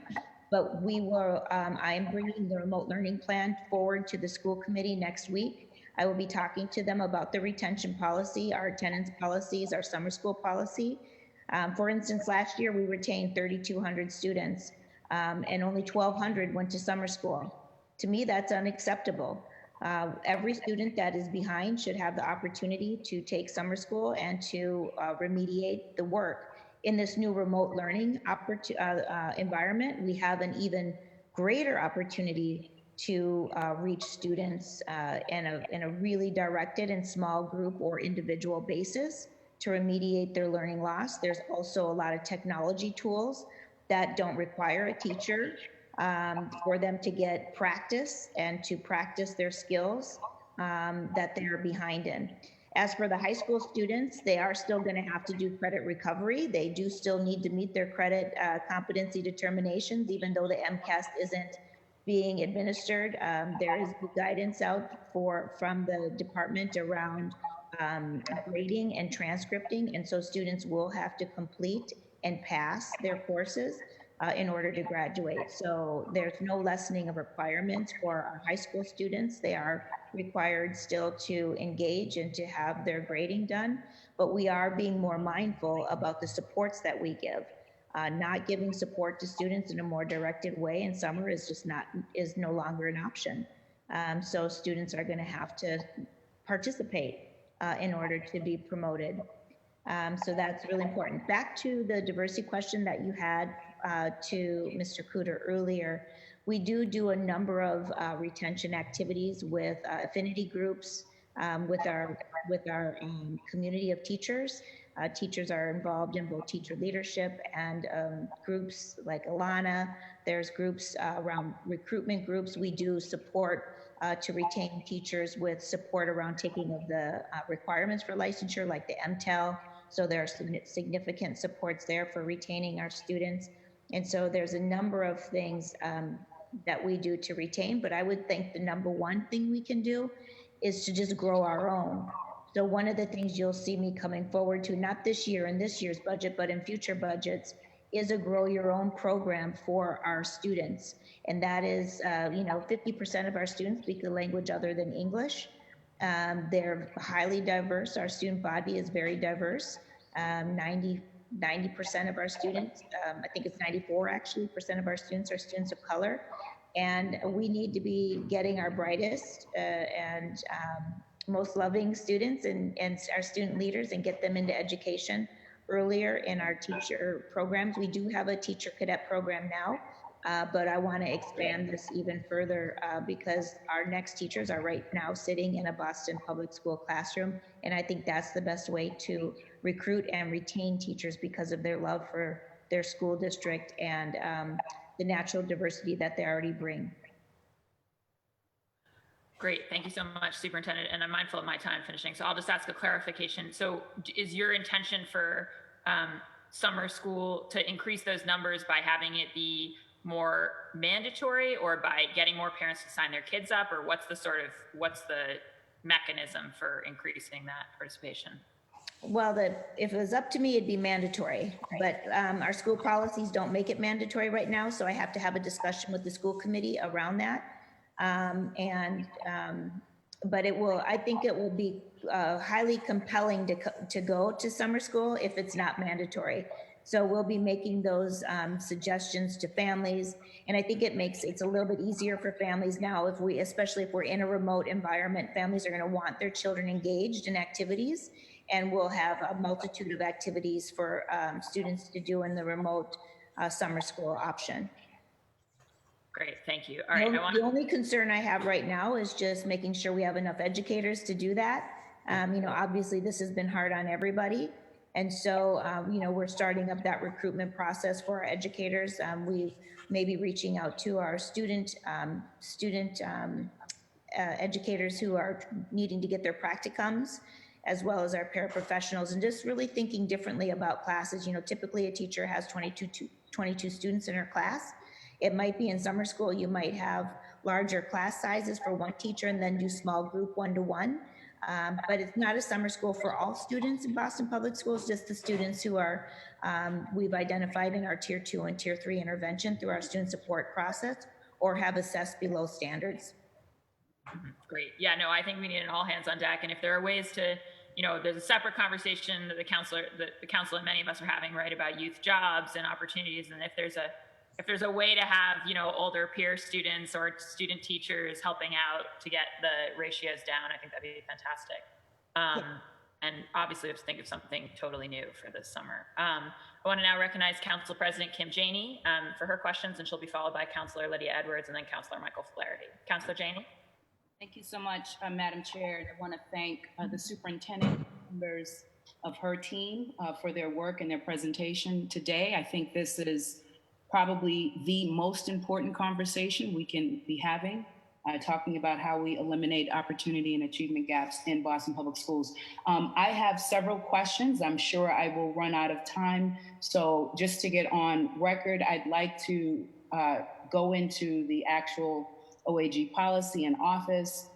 But we will, I am bringing the remote learning plan forward to the school committee next week. I will be talking to them about the retention policy, our attendance policies, our summer school policy. For instance, last year we retained 3,200 students and only 1,200 went to summer school. To me, that's unacceptable. Every student that is behind should have the opportunity to take summer school and to remediate the work. In this new remote learning environment, we have an even greater opportunity to reach students in a really directed and small group or individual basis to remediate their learning loss. There's also a lot of technology tools that don't require a teacher for them to get practice and to practice their skills that they're behind in. As for the high school students, they are still going to have to do credit recovery. They do still need to meet their credit competency determinations, even though the MCAS isn't being administered. There is guidance out from the department around grading and transcripting, and so students will have to complete and pass their courses in order to graduate. So there's no lessening of requirements for our high school students. They are required still to engage and to have their grading done, but we are being more mindful about the supports that we give. Not giving support to students in a more directed way in summer is no longer an option. So students are going to have to participate in order to be promoted. So that's really important. Back to the diversity question that you had to Mr. Cooter earlier, we do a number of retention activities with affinity groups, with our community of teachers. Teachers are involved in both teacher leadership and groups like Alana. There's groups around recruitment groups. We do support to retain teachers with support around taking of the requirements for licensure, like the MTEL. So there are significant supports there for retaining our students. And so there's a number of things that we do to retain, but I would think the number one thing we can do is to just grow our own. So one of the things you'll see me coming forward to, not this year in this year's budget, but in future budgets, is a grow your own program for our students. And that is, 50% of our students speak a language other than English. They're highly diverse. Our student body is very diverse. 90% of our students, I think it's 94 actually, percent of our students are students of color. And we need to be getting our brightest and most loving students and our student leaders and get them into education earlier in our teacher programs. We do have a teacher cadet program now, but I want to expand this even further because our next teachers are right now sitting in a Boston public school classroom. And I think that's the best way to recruit and retain teachers because of their love for their school district and the natural diversity that they already bring. Great, thank you so much, Superintendent. And I'm mindful of my time finishing, so I'll just ask a clarification. So is your intention for summer school to increase those numbers by having it be more mandatory or by getting more parents to sign their kids up, or what's the mechanism for increasing that participation? Well, if it was up to me, it'd be mandatory, but our school policies don't make it mandatory right now, so I have to have a discussion with the school committee around that. But I think it will be highly compelling to go to summer school if it's not mandatory. So we'll be making those suggestions to families, and I think it's a little bit easier for families now especially if we're in a remote environment. Families are going to want their children engaged in activities, and we'll have a multitude of activities for students to do in the remote summer school option. Great, thank you. All right. The only concern I have right now is just making sure we have enough educators to do that. Obviously this has been hard on everybody. And so, we're starting up that recruitment process for our educators. We may be reaching out to our student educators who are needing to get their practicums, as well as our paraprofessionals, and just really thinking differently about classes. You know, typically a teacher has 22 students in her class. It might be in summer school, you might have larger class sizes for one teacher and then do small group one-to-one. But it's not a summer school for all students in Boston Public Schools, just the students who are, we've identified in our Tier 2 and Tier 3 intervention through our student support process, or have assessed below standards. Great. Yeah, no, I think we need an all hands on deck. And if there are ways to, you know, there's a separate conversation that the council and many of us are having, right, about youth jobs and opportunities. And if there's a way to have, you know, older peer students or student teachers helping out to get the ratios down, I think that'd be fantastic. And obviously, let's think of something totally new for this summer. I want to now recognize Council President Kim Janey for her questions, and she'll be followed by Councilor Lydia Edwards and then Councilor Michael Flaherty. Councilor Janey. Thank you so much, Madam Chair. I want to thank the superintendent, members of her team for their work and their presentation today. I think this is probably the most important conversation we can be having, talking about how we eliminate opportunity and achievement gaps in Boston Public Schools. I have several questions. I'm sure I will run out of time. So just to get on record, I'd like to go into the actual OAG policy and office.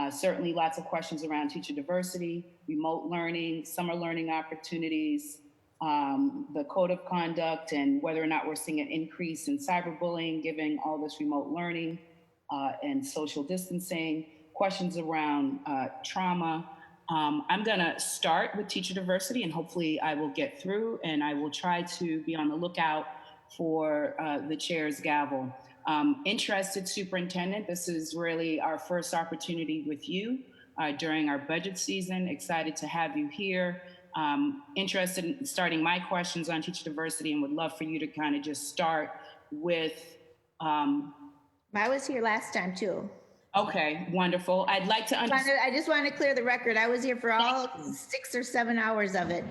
Certainly lots of questions around teacher diversity, remote learning, summer learning opportunities, the code of conduct, and whether or not we're seeing an increase in cyberbullying given all this remote learning and social distancing, questions around trauma. I'm gonna start with teacher diversity, and hopefully I will get through, and I will try to be on the lookout for the chair's gavel. Interested superintendent, this is really our first opportunity with you during our budget season. Excited to have you here. Interested in starting my questions on teacher diversity, and would love for you to kind of just start with. I was here last time too. Okay, wonderful. I'd like to understand. I just want to clear the record. I was here for all 6 or 7 hours of it.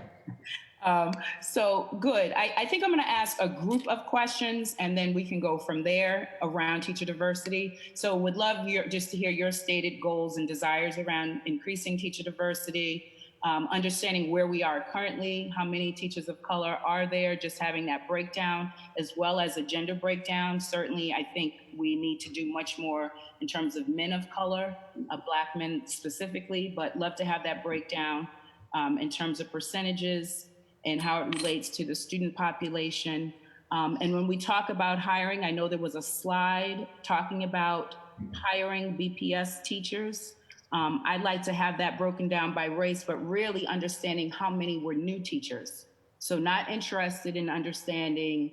So good. I think I'm going to ask a group of questions, and then we can go from there around teacher diversity. So would love just to hear your stated goals and desires around increasing teacher diversity, understanding where we are currently, how many teachers of color are there, just having that breakdown, as well as a gender breakdown. Certainly, I think we need to do much more in terms of men of color, Black men specifically, but love to have that breakdown in terms of percentages and how it relates to the student population. And when we talk about hiring, I know there was a slide talking about hiring BPS teachers. I'd like to have that broken down by race, but really understanding how many were new teachers. So not interested in understanding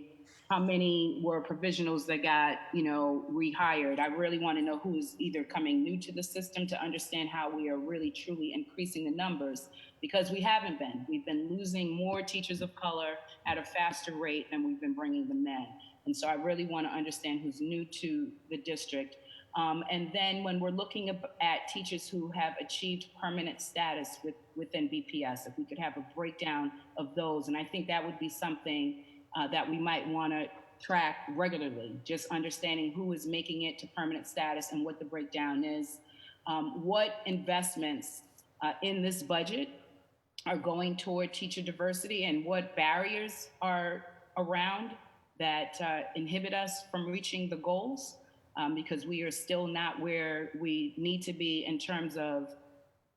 how many were provisionals that got, rehired. I really want to know who's either coming new to the system to understand how we are really truly increasing the numbers, because we haven't been. We've been losing more teachers of color at a faster rate than we've been bringing them in. And so I really want to understand who's new to the district. And then when we're looking at teachers who have achieved permanent status within BPS, if we could have a breakdown of those. And I think that would be something that we might want to track regularly, just understanding who is making it to permanent status and what the breakdown is. What investments in this budget are going toward teacher diversity, and what barriers are around that inhibit us from reaching the goals, because we are still not where we need to be in terms of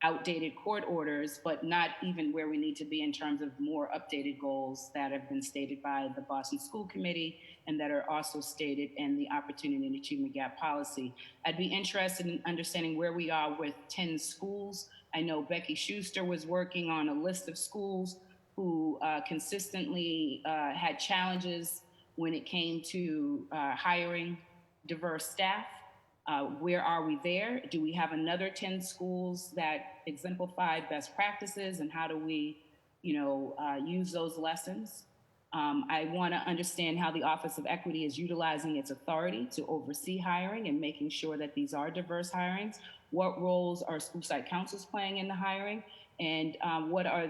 outdated court orders, but not even where we need to be in terms of more updated goals that have been stated by the Boston School Committee and that are also stated in the Opportunity and Achievement Gap Policy. I'd be interested in understanding where we are with 10 schools. I know Becky Schuster was working on a list of schools who consistently had challenges when it came to hiring diverse staff. Where are we there? Do we have another 10 schools that exemplify best practices, and how do we, use those lessons? I want to understand how the Office of Equity is utilizing its authority to oversee hiring and making sure that these are diverse hirings. What roles are school site councils playing in the hiring? And what are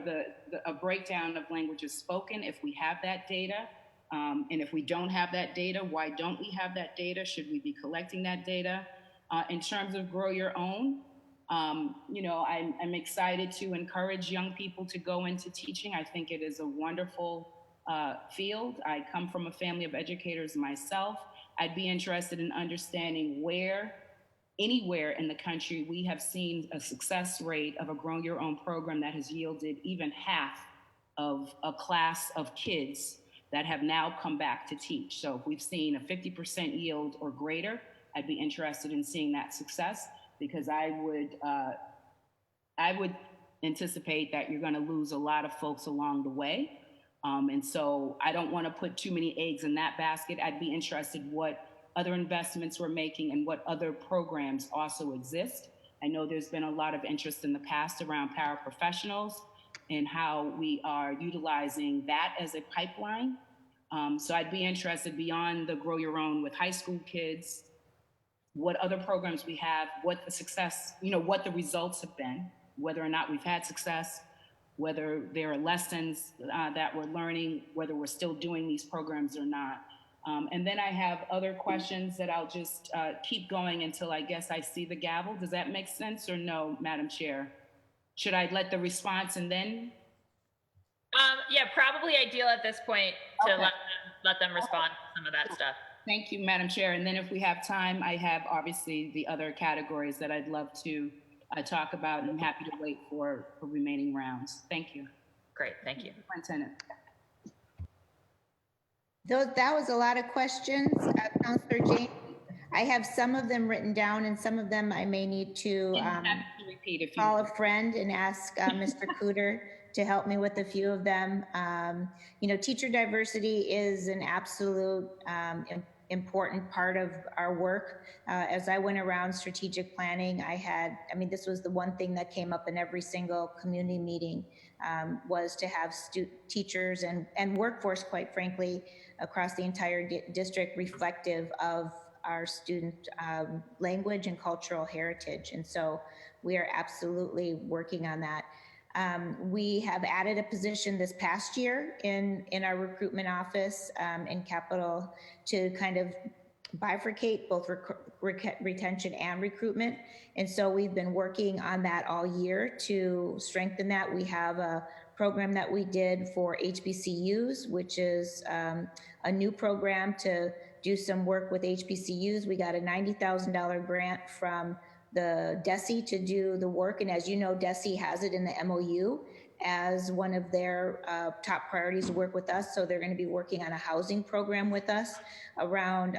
a breakdown of languages spoken if we have that data? And if we don't have that data, why don't we have that data? Should we be collecting that data? In terms of grow your own, I'm excited to encourage young people to go into teaching. I think it is a wonderful field. I come from a family of educators myself. I'd be interested in understanding where, anywhere in the country, we have seen a success rate of a grow your own program that has yielded even half of a class of kids that have now come back to teach. So if we've seen a 50% yield or greater, I'd be interested in seeing that success, because I would anticipate that you're going to lose a lot of folks along the way. And so I don't want to put too many eggs in that basket. I'd be interested what other investments we're making and what other programs also exist. I know there's been a lot of interest in the past around paraprofessionals and how we are utilizing that as a pipeline. So I'd be interested beyond the Grow Your Own with high school kids, what other programs we have, what the success, what the results have been, whether or not we've had success, whether there are lessons that we're learning, whether we're still doing these programs or not. And then I have other questions that I'll just keep going until I guess I see the gavel. Does that make sense or no, Madam Chair? Should I let the response and then? Yeah, probably ideal at this point to Okay. let them respond to some of that stuff. Thank you, Madam Chair. And then if we have time, I have obviously the other categories that I'd love to talk about, and I'm happy to wait for remaining rounds. Thank you. Great, thank you. Superintendent. That was a lot of questions, Counselor Jane. I have some of them written down, and some of them I may need to Happy to repeat if you call a friend and ask Mr. Cooter to help me with a few of them. Teacher diversity is an absolute important part of our work. As I went around strategic planning, this was the one thing that came up in every single community meeting, was to have teachers and workforce, quite frankly, across the entire district reflective of our student language and cultural heritage. And so we are absolutely working on that. We have added a position this past year in our recruitment office in Capital to kind of bifurcate both retention and recruitment. And so we've been working on that all year to strengthen that. We have a program that we did for HBCUs, which is a new program to do some work with HBCUs. We got a $90,000 grant from the DESE to do the work. And as you know, DESE has it in the MOU as one of their top priorities to work with us. So they're going to be working on a housing program with us around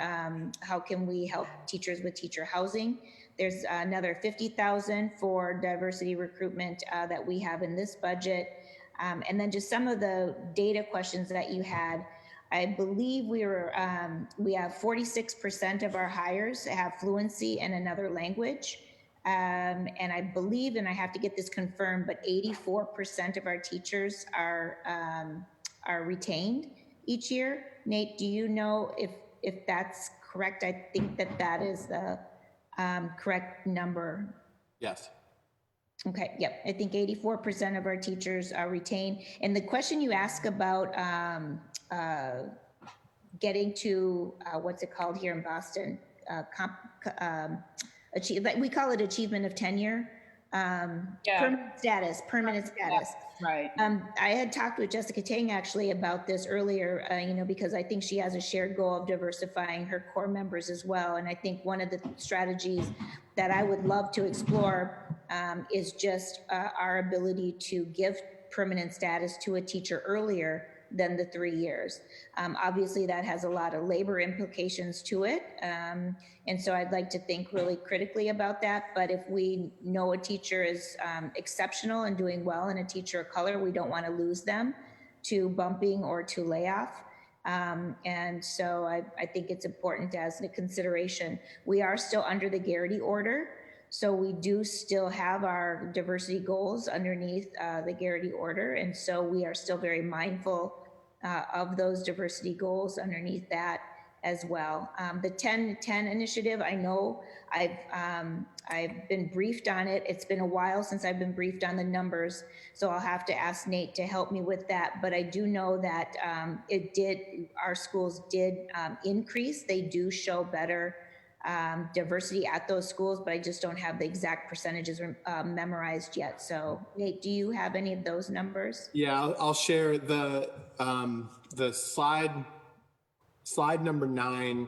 how can we help teachers with teacher housing. There's another $50,000 for diversity recruitment that we have in this budget. And then just some of the data questions that you had. I believe we have 46% of our hires have fluency in another language. And I believe, and I have to get this confirmed, but 84% of our teachers are retained each year. Nate, do you know if that's correct? I think that is the correct number. Yes. Okay, yep. I think 84% of our teachers are retained. And the question you ask about getting to, what's it called here in Boston? We call it achievement of tenure. Permanent status. Right. I had talked with Jessica Tang actually about this earlier, because I think she has a shared goal of diversifying her core members as well. And I think one of the strategies that I would love to explore is just our ability to give permanent status to a teacher earlier than the 3 years. Obviously, that has a lot of labor implications to it. And so I'd like to think really critically about that. But if we know a teacher is exceptional and doing well and a teacher of color, we don't want to lose them to bumping or to layoff. And so I think it's important as a consideration. We are still under the Garrity order. So we do still have our diversity goals underneath the Garrity order. And so we are still very mindful of those diversity goals underneath that as well. The 10-10 initiative, I know I've been briefed on it. It's been a while since I've been briefed on the numbers. So I'll have to ask Nate to help me with that. But I do know that our schools did increase. They do show better diversity at those schools, but I just don't have the exact percentages memorized yet. So Nate, do you have any of those numbers? Yeah, I'll share the slide number 9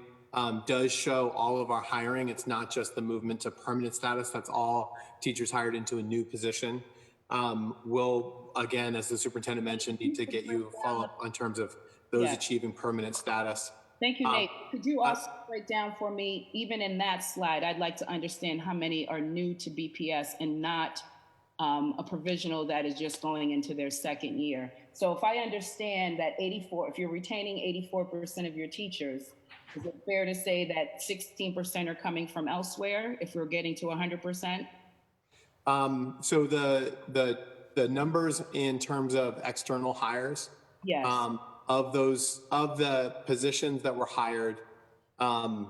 does show all of our hiring. It's not just the movement to permanent status. That's all teachers hired into a new position. We'll, again, as the superintendent mentioned, need to get you follow up in terms of those achieving permanent status. Thank you, Nate. Could you also break down for me, even in that slide, I'd like to understand how many are new to BPS and not a provisional that is just going into their second year. So if I understand that if you're retaining 84% of your teachers, is it fair to say that 16% are coming from elsewhere if we're getting to 100%? So the numbers in terms of external hires, yes. Of the positions that were hired, and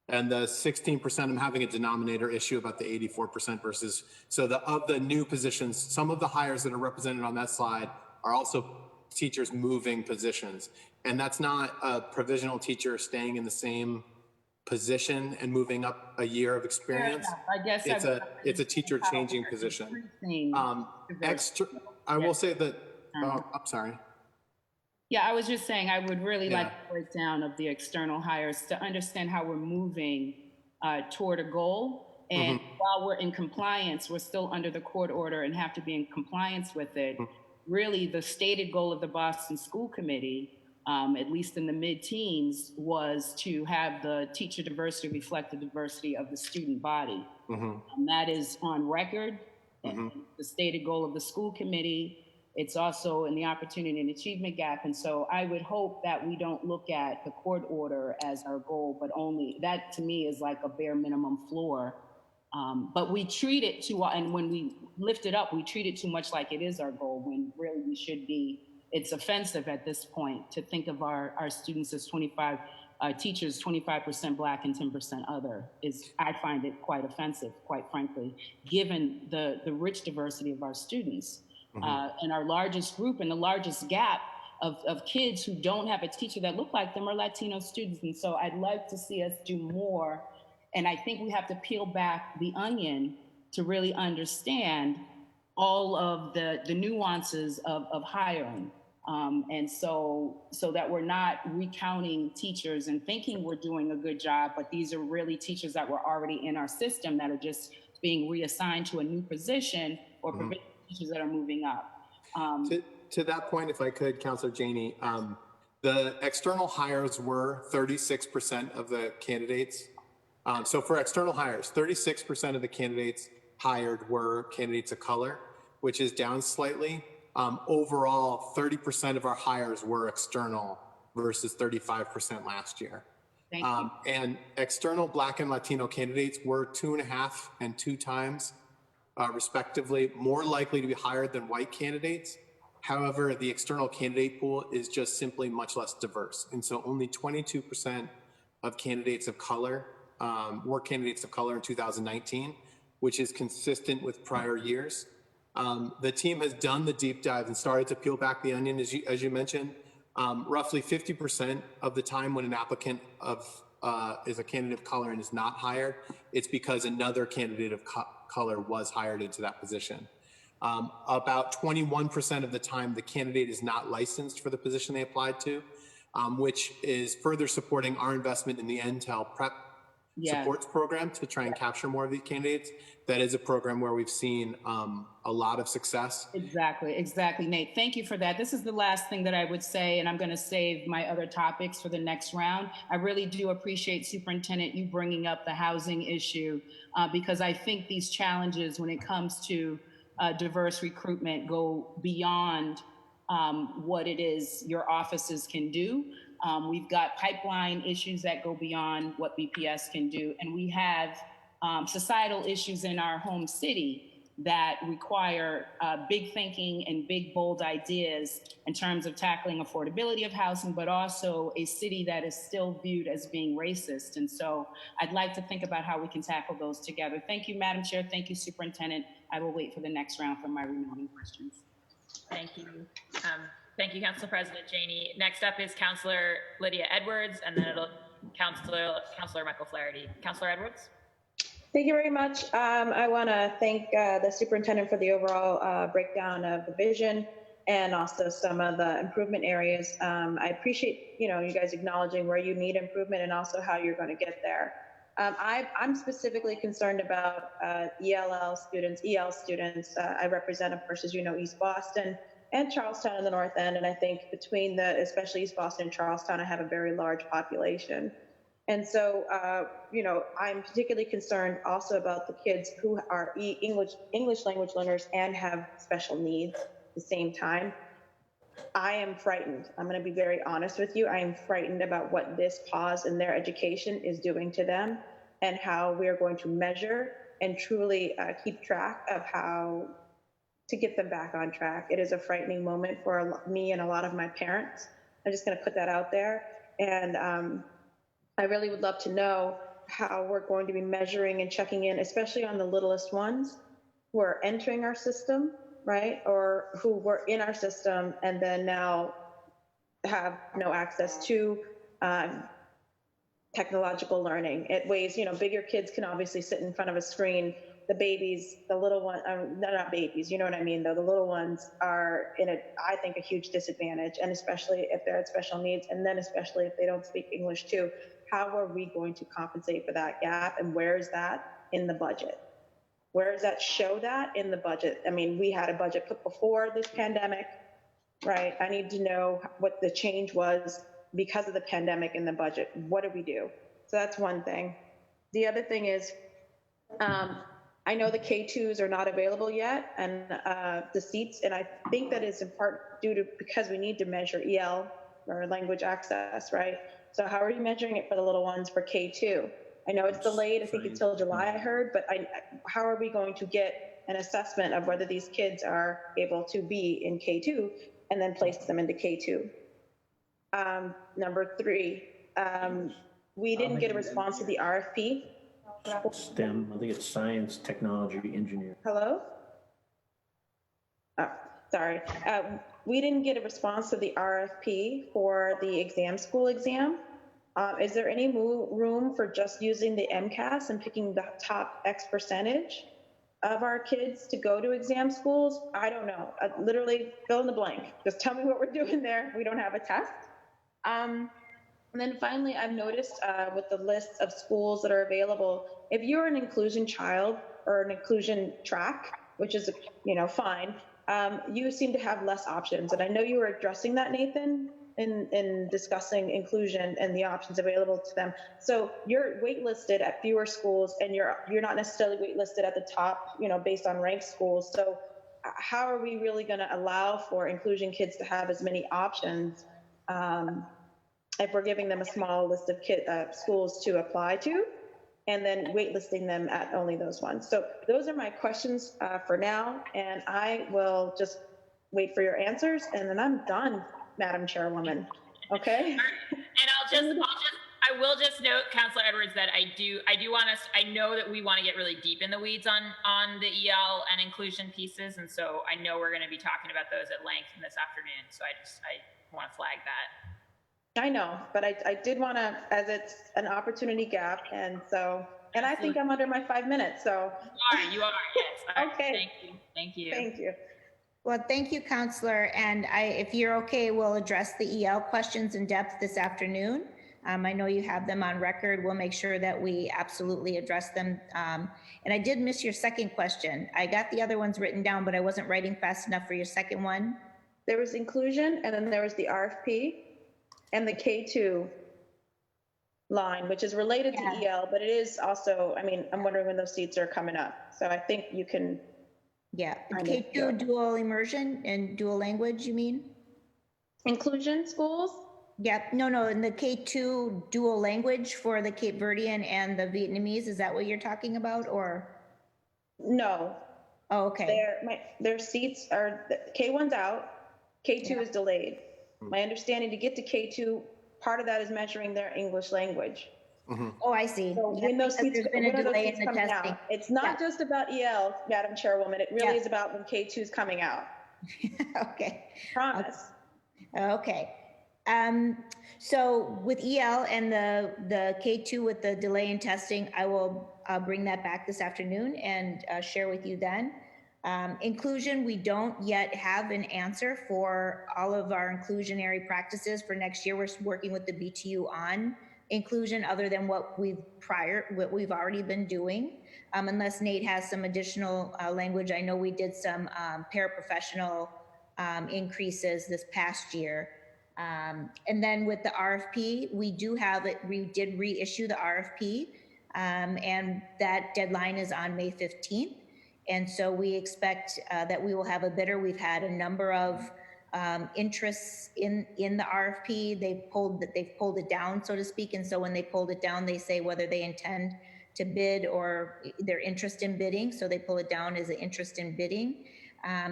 the 16%, I'm having a denominator issue about the 84% versus, so of the new positions, some of the hires that are represented on that slide are also teachers moving positions. And that's not a provisional teacher staying in the same position and moving up a year of experience. I guess it's a teacher changing position. I will say that, I'm sorry. Yeah, I was just saying I would really like a breakdown of the external hires to understand how we're moving toward a goal. And while we're in compliance, we're still under the court order and have to be in compliance with it. Really, the stated goal of the Boston School Committee, at least in the mid-teens, was to have the teacher diversity reflect the diversity of the student body. That is on record. The stated goal of the school committee. It's also in the opportunity and achievement gap. And so I would hope that we don't look at the court order as our goal, but only that to me is like a bare minimum floor. But we treat it too, and when we lift it up, we treat it too much like it is our goal when really we should be. It's offensive at this point to think of our students as 25 teachers, 25% Black and 10% other. I find it quite offensive, quite frankly, given the rich diversity of our students. And our largest group and the largest gap of kids who don't have a teacher that look like them are Latino students. And so I'd like to see us do more. And I think we have to peel back the onion to really understand all of the nuances of hiring. And so that we're not recounting teachers and thinking we're doing a good job, but these are really teachers that were already in our system that are just being reassigned to a new position or teachers that are moving up. To that point, if I could, Counselor Janey, the external hires were 36% of the candidates. So for external hires, 36% of the candidates hired were candidates of color, which is down slightly. Overall, 30% of our hires were external versus 35% last year. Thank you. And external Black and Latino candidates were 2.5 and 2 times respectively, more likely to be hired than white candidates. However, the external candidate pool is just simply much less diverse. And so only 22% of candidates of color were candidates of color in 2019, which is consistent with prior years. The team has done the deep dive and started to peel back the onion, as you mentioned. Roughly 50% of the time when an applicant is a candidate of color and is not hired, it's because another candidate of color was hired into that position. About 21% of the time, the candidate is not licensed for the position they applied to, which is further supporting our investment in the Intel Prep Supports program to try and capture more of these candidates. That is a program where we've seen a lot of success. Exactly, Nate. Thank you for that. This is the last thing that I would say, and I'm going to save my other topics for the next round. I really do appreciate, Superintendent, you bringing up the housing issue, because I think these challenges when it comes to diverse recruitment go beyond what it is your offices can do. We've got pipeline issues that go beyond what BPS can do, and we have societal issues in our home city that require big thinking and big, bold ideas in terms of tackling affordability of housing, but also a city that is still viewed as being racist. And so I'd like to think about how we can tackle those together. Thank you, Madam Chair. Thank you, Superintendent. I will wait for the next round for my remaining questions. Thank you. Thank you, Council President Janey. Next up is Councillor Lydia Edwards, and then it'll Counselor Michael Flaherty. Counselor Edwards? Thank you very much. I want to thank the superintendent for the overall breakdown of the vision and also some of the improvement areas. I appreciate, you guys acknowledging where you need improvement and also how you're going to get there. I'm specifically concerned about EL students. I represent, of course, as you know, East Boston and Charlestown in the North End. And I think between especially East Boston and Charlestown, I have a very large population. And so, I'm particularly concerned also about the kids who are English language learners and have special needs at the same time. I am frightened. I'm going to be very honest with you. I am frightened about what this pause in their education is doing to them and how we are going to measure and truly keep track of how to get them back on track. It is a frightening moment for me and a lot of my parents. I'm just going to put that out there. And I really would love to know how we're going to be measuring and checking in, especially on the littlest ones who are entering our system, right? Or who were in our system and then now have no access to technological learning. It weighs, bigger kids can obviously sit in front of a screen. The babies, the little ones, they're not babies, you know what I mean, though. The little ones are I think, a huge disadvantage, and especially if they're at special needs, and then especially if they don't speak English too. How are we going to compensate for that gap, and where is that in the budget? Where does that show that in the budget? I mean, we had a budget put before this pandemic, right? I need to know what the change was because of the pandemic in the budget. What did we do? So that's one thing. The other thing is, I know the K2s are not available yet, and the seats, and I think that is in part because we need to measure EL, or language access, right? So how are you measuring it for the little ones for K2? I know it's delayed, I think until July, I heard, but how are we going to get an assessment of whether these kids are able to be in K2 and then place them into K2? Number 3, we didn't get a response to the RFP. STEM, I think it's science, technology, engineering. Hello? Oh, sorry. We didn't get a response to the RFP for the school exam. Is there any room for just using the MCAS and picking the top X percentage of our kids to go to exam schools? I don't know. Literally fill in the blank. Just tell me what we're doing there. We don't have a test. And then finally, I've noticed with the list of schools that are available, if you're an inclusion child or an inclusion track, which is, fine, you seem to have less options. And I know you were addressing that, Nathan, in discussing inclusion and the options available to them. So you're waitlisted at fewer schools, and you're not necessarily waitlisted at the top, based on ranked schools. So how are we really going to allow for inclusion kids to have as many options if we're giving them a small list of schools to apply to, and then waitlisting them at only those ones? So those are my questions for now, and I will just wait for your answers, and then I'm done, Madam Chairwoman. Okay. And I will just note, Councilor Edwards, that I do want us. I know that we want to get really deep in the weeds on the EL and inclusion pieces, and so I know we're going to be talking about those at length this afternoon. So I want to flag that. I know, but I did want to, as it's an opportunity gap, and I think I'm under my 5 minutes, so. You are, yes. Okay. Thank you. Thank you. Well, thank you, Counselor. And if you're okay, we'll address the EL questions in depth this afternoon. I know you have them on record. We'll make sure that we absolutely address them. And I did miss your second question. I got the other ones written down, but I wasn't writing fast enough for your second one. There was inclusion, and then there was the RFP and the K2 line, which is related to EL, but it is also, I'm wondering when those seats are coming up. So I think you can. Yeah, K2 dual immersion and dual language, you mean? Inclusion schools? Yeah, no, in the K2 dual language for the Cape Verdean and the Vietnamese, is that what you're talking about, or? No. Oh, okay. Their seats are, K1's out, K2 is delayed. My understanding, to get to K2, part of that is measuring their English language. Mm-hmm. Oh, I see. So when those seats, there's been a delay in the testing. Out, it's not just about EL, Madam Chairwoman. It really is about when K2 is coming out. Okay. Promise. Okay. So with EL and the K2 with the delay in testing, I will bring that back this afternoon and share with you then. Inclusion, we don't yet have an answer for all of our inclusionary practices for next year. We're working with the BTU on inclusion other than what we've already been doing. Unless Nate has some additional language. I know we did some paraprofessional increases this past year. And then with the RFP, we did reissue the RFP, and that deadline is on May 15th. And so we expect that we will have a bidder. We've had a number of interests in the RFP. They've pulled it down, so to speak. And so when they pulled it down, they say whether they intend to bid or their interest in bidding. So they pull it down as an interest in bidding.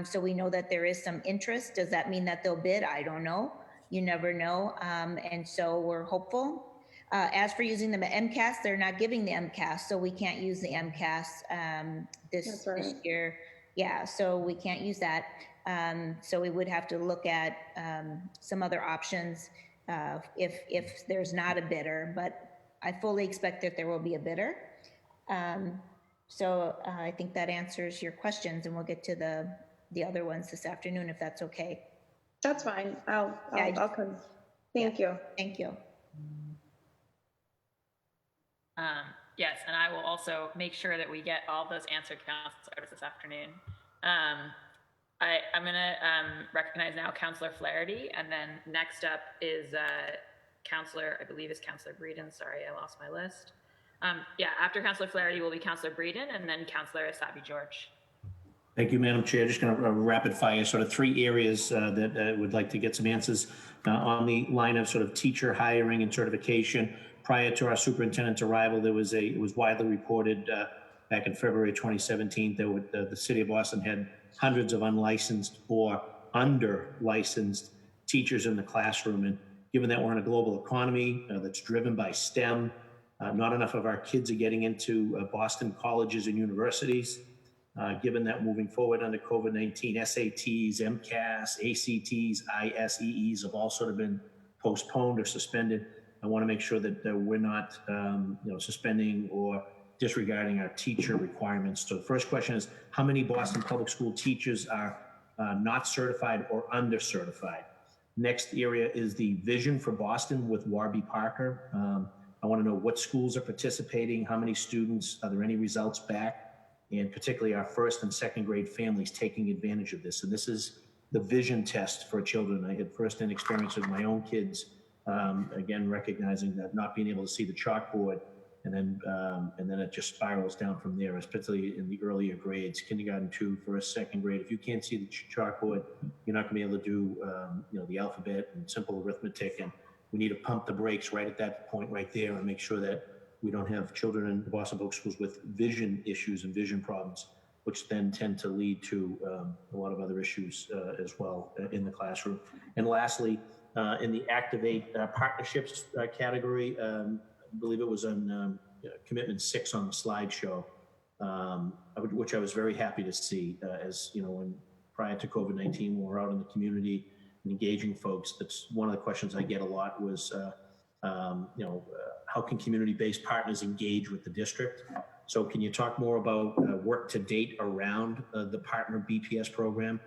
So we know that there is some interest. Does that mean that they'll bid? I don't know. You never know. And so we're hopeful. As for using the MCAS, they're not giving the MCAS, so we can't use the MCAS this year. Yeah, so we can't use that. So we would have to look at some other options if there's not a bidder, but I fully expect that there will be a bidder. So I think that answers your questions, and we'll get to the other ones this afternoon if that's okay. That's fine. I'll come. Thank you. Thank you. Yes, and I will also make sure that we get all those answered counselors this afternoon. I'm going to recognize now Counselor Flaherty, and then next up is Counselor, I believe is Counselor Breeden. Sorry, I lost my list. Yeah, after Counselor Flaherty will be Counselor Breeden, and then Counselor Asabi George. Thank you, Madam Chair. Just going to rapid fire sort of three areas that I would like to get some answers on the line of sort of teacher hiring and certification. Prior to our superintendent's arrival, it was widely reported back in February 2017 that the city of Boston had hundreds of unlicensed or under-licensed teachers in the classroom. And given that we're in a global economy that's driven by STEM, not enough of our kids are getting into Boston colleges and universities. Given that moving forward under COVID-19, SATs, MCAS, ACTs, ISEEs have all sort of been postponed or suspended. I want to make sure that we're not suspending or disregarding our teacher requirements. So the first question is, how many Boston Public School teachers are not certified or under-certified? Next area is the vision for Boston with Warby Parker. I want to know what schools are participating, how many students, are there any results back? And particularly our first and second grade families taking advantage of this. And this is the vision test for children. I had firsthand experience with my own kids, again, recognizing that not being able to see the chalkboard, and then it just spirals down from there, particularly in the earlier grades, kindergarten 2, first, second grade. If you can't see the chalkboard, you're not gonna be able to do the alphabet and simple arithmetic. And we need to pump the brakes right at that point right there and make sure that we don't have children in the Boston Public Schools with vision issues and vision problems, which then tend to lead to a lot of other issues as well in the classroom. And lastly, in the Activate Partnerships category, I believe it was on commitment 6 on the slideshow, which I was very happy to see as, when prior to COVID-19, when we're out in the community and engaging folks. That's one of the questions I get a lot was, how can community-based partners engage with the district? So can you talk more about work to date around the partner BPS program?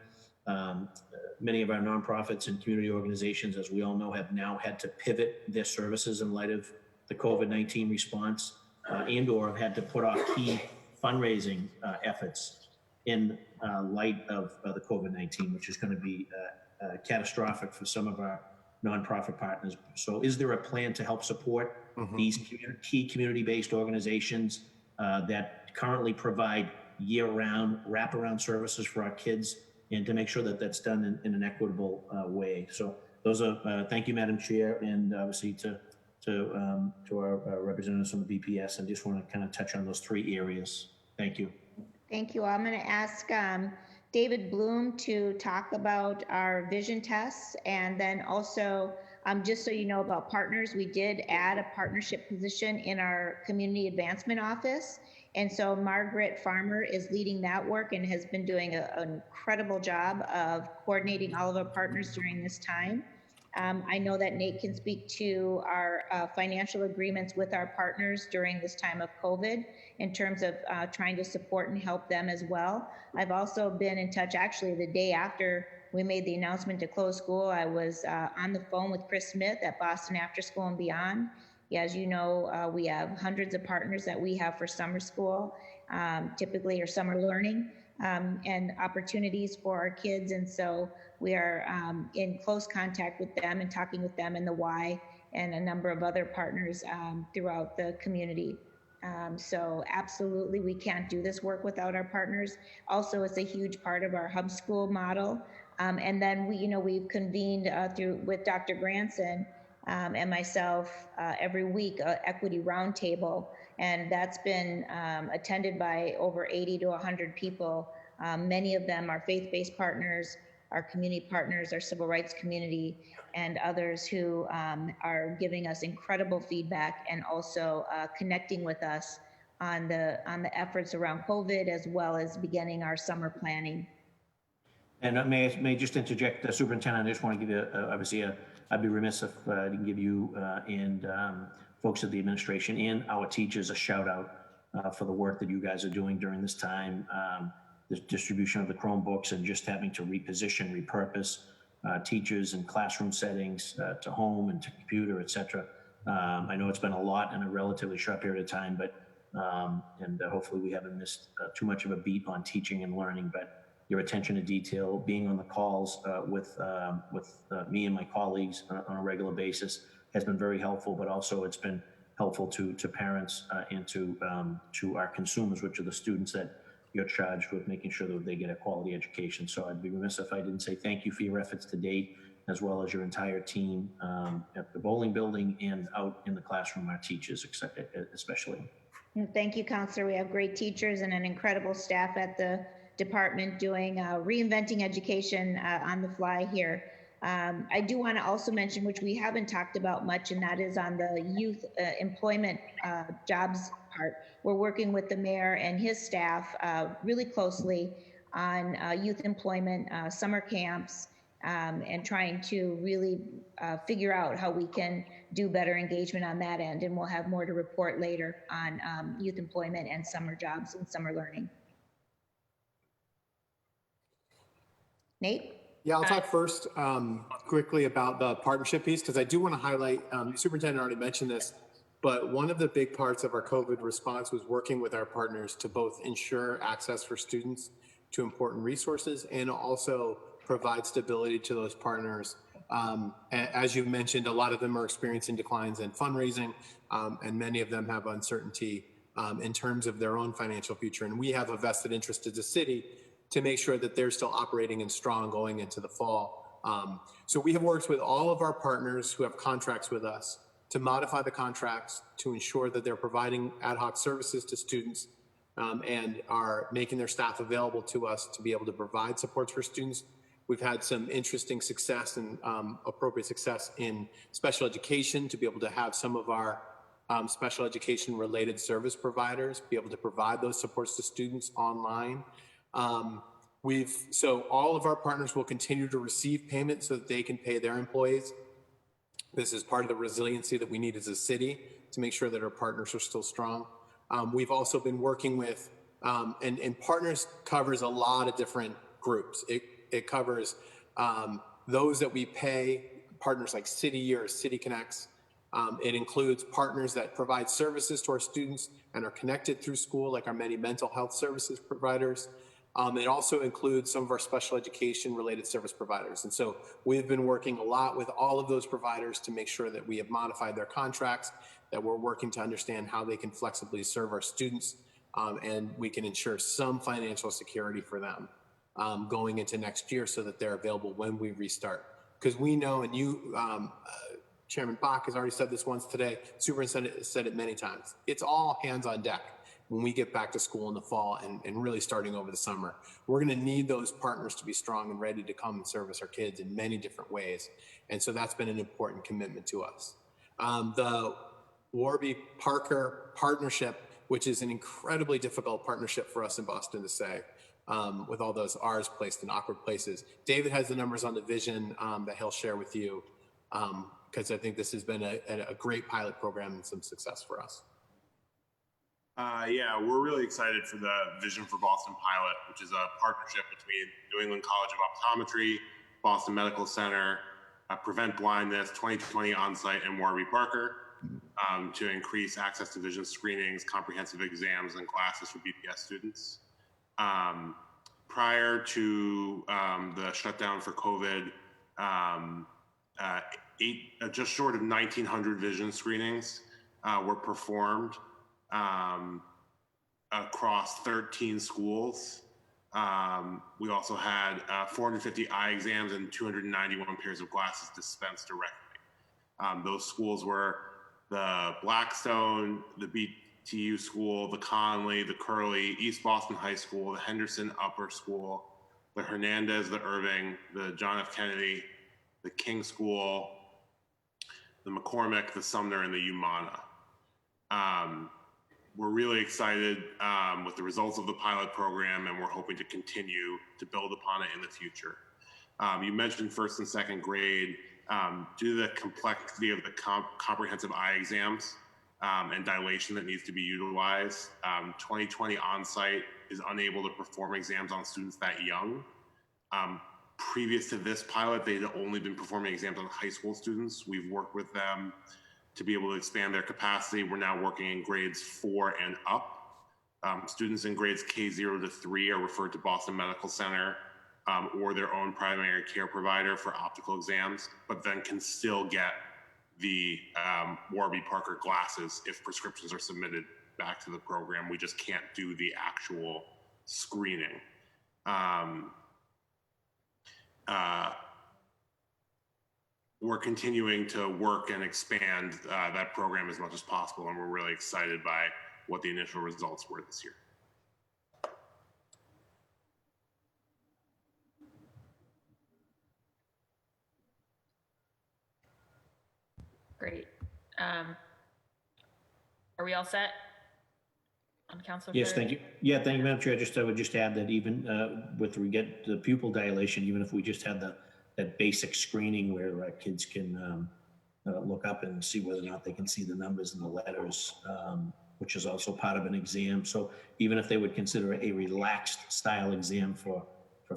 Many of our nonprofits and community organizations, as we all know, have now had to pivot their services in light of the COVID-19 response and or have had to put off key fundraising efforts in light of the COVID-19, which is going to be catastrophic for some of our nonprofit partners. So is there a plan to help support these key community-based organizations that currently provide year-round wraparound services for our kids, and to make sure that that's done in an equitable way? So those are, thank you, Madam Chair, and obviously to our representatives from the BPS, and just want to kind of touch on those 3 areas. Thank you. Thank you. I'm going to ask David Bloom to talk about our vision tests, and then also just so you know about partners, we did add a partnership position in our community advancement office, and so Margaret Farmer is leading that work and has been doing an incredible job of coordinating all of our partners during this time. I know that Nate can speak to our financial agreements with our partners during this time of COVID in terms of trying to support and help them as well. I've also been in touch, actually, the day after we made the announcement to close school. I was on the phone with Chris Smith at Boston After School and Beyond. Yeah, as you know, we have hundreds of partners that we have for summer school, typically, or summer learning, and opportunities for our kids. And so we are in close contact with them and talking with them and the Y and a number of other partners throughout the community. So absolutely, we can't do this work without our partners. Also, it's a huge part of our hub school model. And then we've convened with Dr. Granson and myself every week, equity roundtable, and that's been attended by over 80 to 100 people. Many of them are faith-based partners, our community partners, our civil rights community, and others who are giving us incredible feedback and also connecting with us on the efforts around COVID, as well as beginning our summer planning. And may I just interject, Superintendent, I just want to give you, obviously, I'd be remiss if I didn't give you and folks at the administration and our teachers a shout out for the work that you guys are doing during this time, the distribution of the Chromebooks and just having to reposition, repurpose teachers and classroom settings to home and to computer, et cetera. I know it's been a lot in a relatively short period of time, but and hopefully we haven't missed too much of a beat on teaching and learning, but your attention to detail, being on the calls with me and my colleagues on a regular basis has been very helpful, but also it's been helpful to parents and to our consumers, which are the students that you're charged with making sure that they get a quality education. So I'd be remiss if I didn't say thank you for your efforts to date, as well as your entire team at the bowling building and out in the classroom, our teachers, especially. Thank you, Counselor. We have great teachers and an incredible staff at the department doing reinventing education on the fly here. I do want to also mention, which we haven't talked about much, and that is on the youth employment jobs part. We're working with the mayor and his staff really closely on youth employment, summer camps, and trying to really figure out how we can do better engagement on that end. And we'll have more to report later on youth employment and summer jobs and summer learning. Nate? Yeah, I'll talk first quickly about the partnership piece, because I do want to highlight, the superintendent already mentioned this, but one of the big parts of our COVID response was working with our partners to both ensure access for students to important resources and also provide stability to those partners. As you mentioned, a lot of them are experiencing declines in fundraising, and many of them have uncertainty in terms of their own financial future. And we have a vested interest as a city to make sure that they're still operating and strong going into the fall. So we have worked with all of our partners who have contracts with us to modify the contracts to ensure that they're providing ad hoc services to students and are making their staff available to us to be able to provide supports for students. We've had some interesting success and appropriate success in special education to be able to have some of our special education related service providers be able to provide those supports to students online. So all of our partners will continue to receive payment so that they can pay their employees. This is part of the resiliency that we need as a city to make sure that our partners are still strong. We've also been working with, and partners covers a lot of different groups. It covers those that we pay, partners like City Year, City Connects. It includes partners that provide services to our students and are connected through school, like our many mental health services providers. It also includes some of our special education related service providers. And so we've been working a lot with all of those providers to make sure that we have modified their contracts, that we're working to understand how they can flexibly serve our students, and we can ensure some financial security for them going into next year so that they're available when we restart. Because we know, and you, Chairman Bach has already said this once today, Superintendent has said it many times, it's all hands on deck when we get back to school in the fall and really starting over the summer. We're gonna need those partners to be strong and ready to come and service our kids in many different ways. And so that's been an important commitment to us. The Warby-Parker partnership, which is an incredibly difficult partnership for us in Boston to say, with all those R's placed in awkward places. David has the numbers on the vision that he'll share with you. because I think this has been a great pilot program and some success for us. Yeah, we're really excited for the Vision for Boston pilot, which is a partnership between New England College of Optometry, Boston Medical Center, Prevent Blindness, 2020 Onsite, and Warby Parker to increase access to vision screenings, comprehensive exams, and classes for BPS students. Prior to the shutdown for COVID, just short of 1,900 vision screenings were performed across 13 schools. We also had 450 eye exams and 291 pairs of glasses dispensed directly. Those schools were the Blackstone, the BTU School, the Conley, the Curley, East Boston High School, the Henderson Upper School, the Hernandez, the Irving, the John F. Kennedy, the King School, the McCormick, the Sumner, and the UMANA. We're really excited with the results of the pilot program, and we're hoping to continue to build upon it in the future. You mentioned first and second grade. Due to the complexity of the comprehensive eye exams and dilation that needs to be utilized, 2020 Onsite is unable to perform exams on students that young. Previous to this pilot, they had only been performing exams on high school students. We've worked with them to be able to expand their capacity. We're now working in grades 4 and up. Students in grades K0 to 3 are referred to Boston Medical Center or their own primary care provider for optical exams, but then can still get the Warby Parker glasses if prescriptions are submitted back to the program. We just can't do the actual screening. We're continuing to work and expand that program as much as possible, and we're really excited by what the initial results were this year. Great. Are we all set on Councilor? Yes, thank you. Yeah, thank you, Madam Chair. I would just add that even with we get the pupil dilation, even if we just had that basic screening where kids can look up and see whether or not they can see the numbers and the letters, which is also part of an exam. So even if they would consider a relaxed style exam for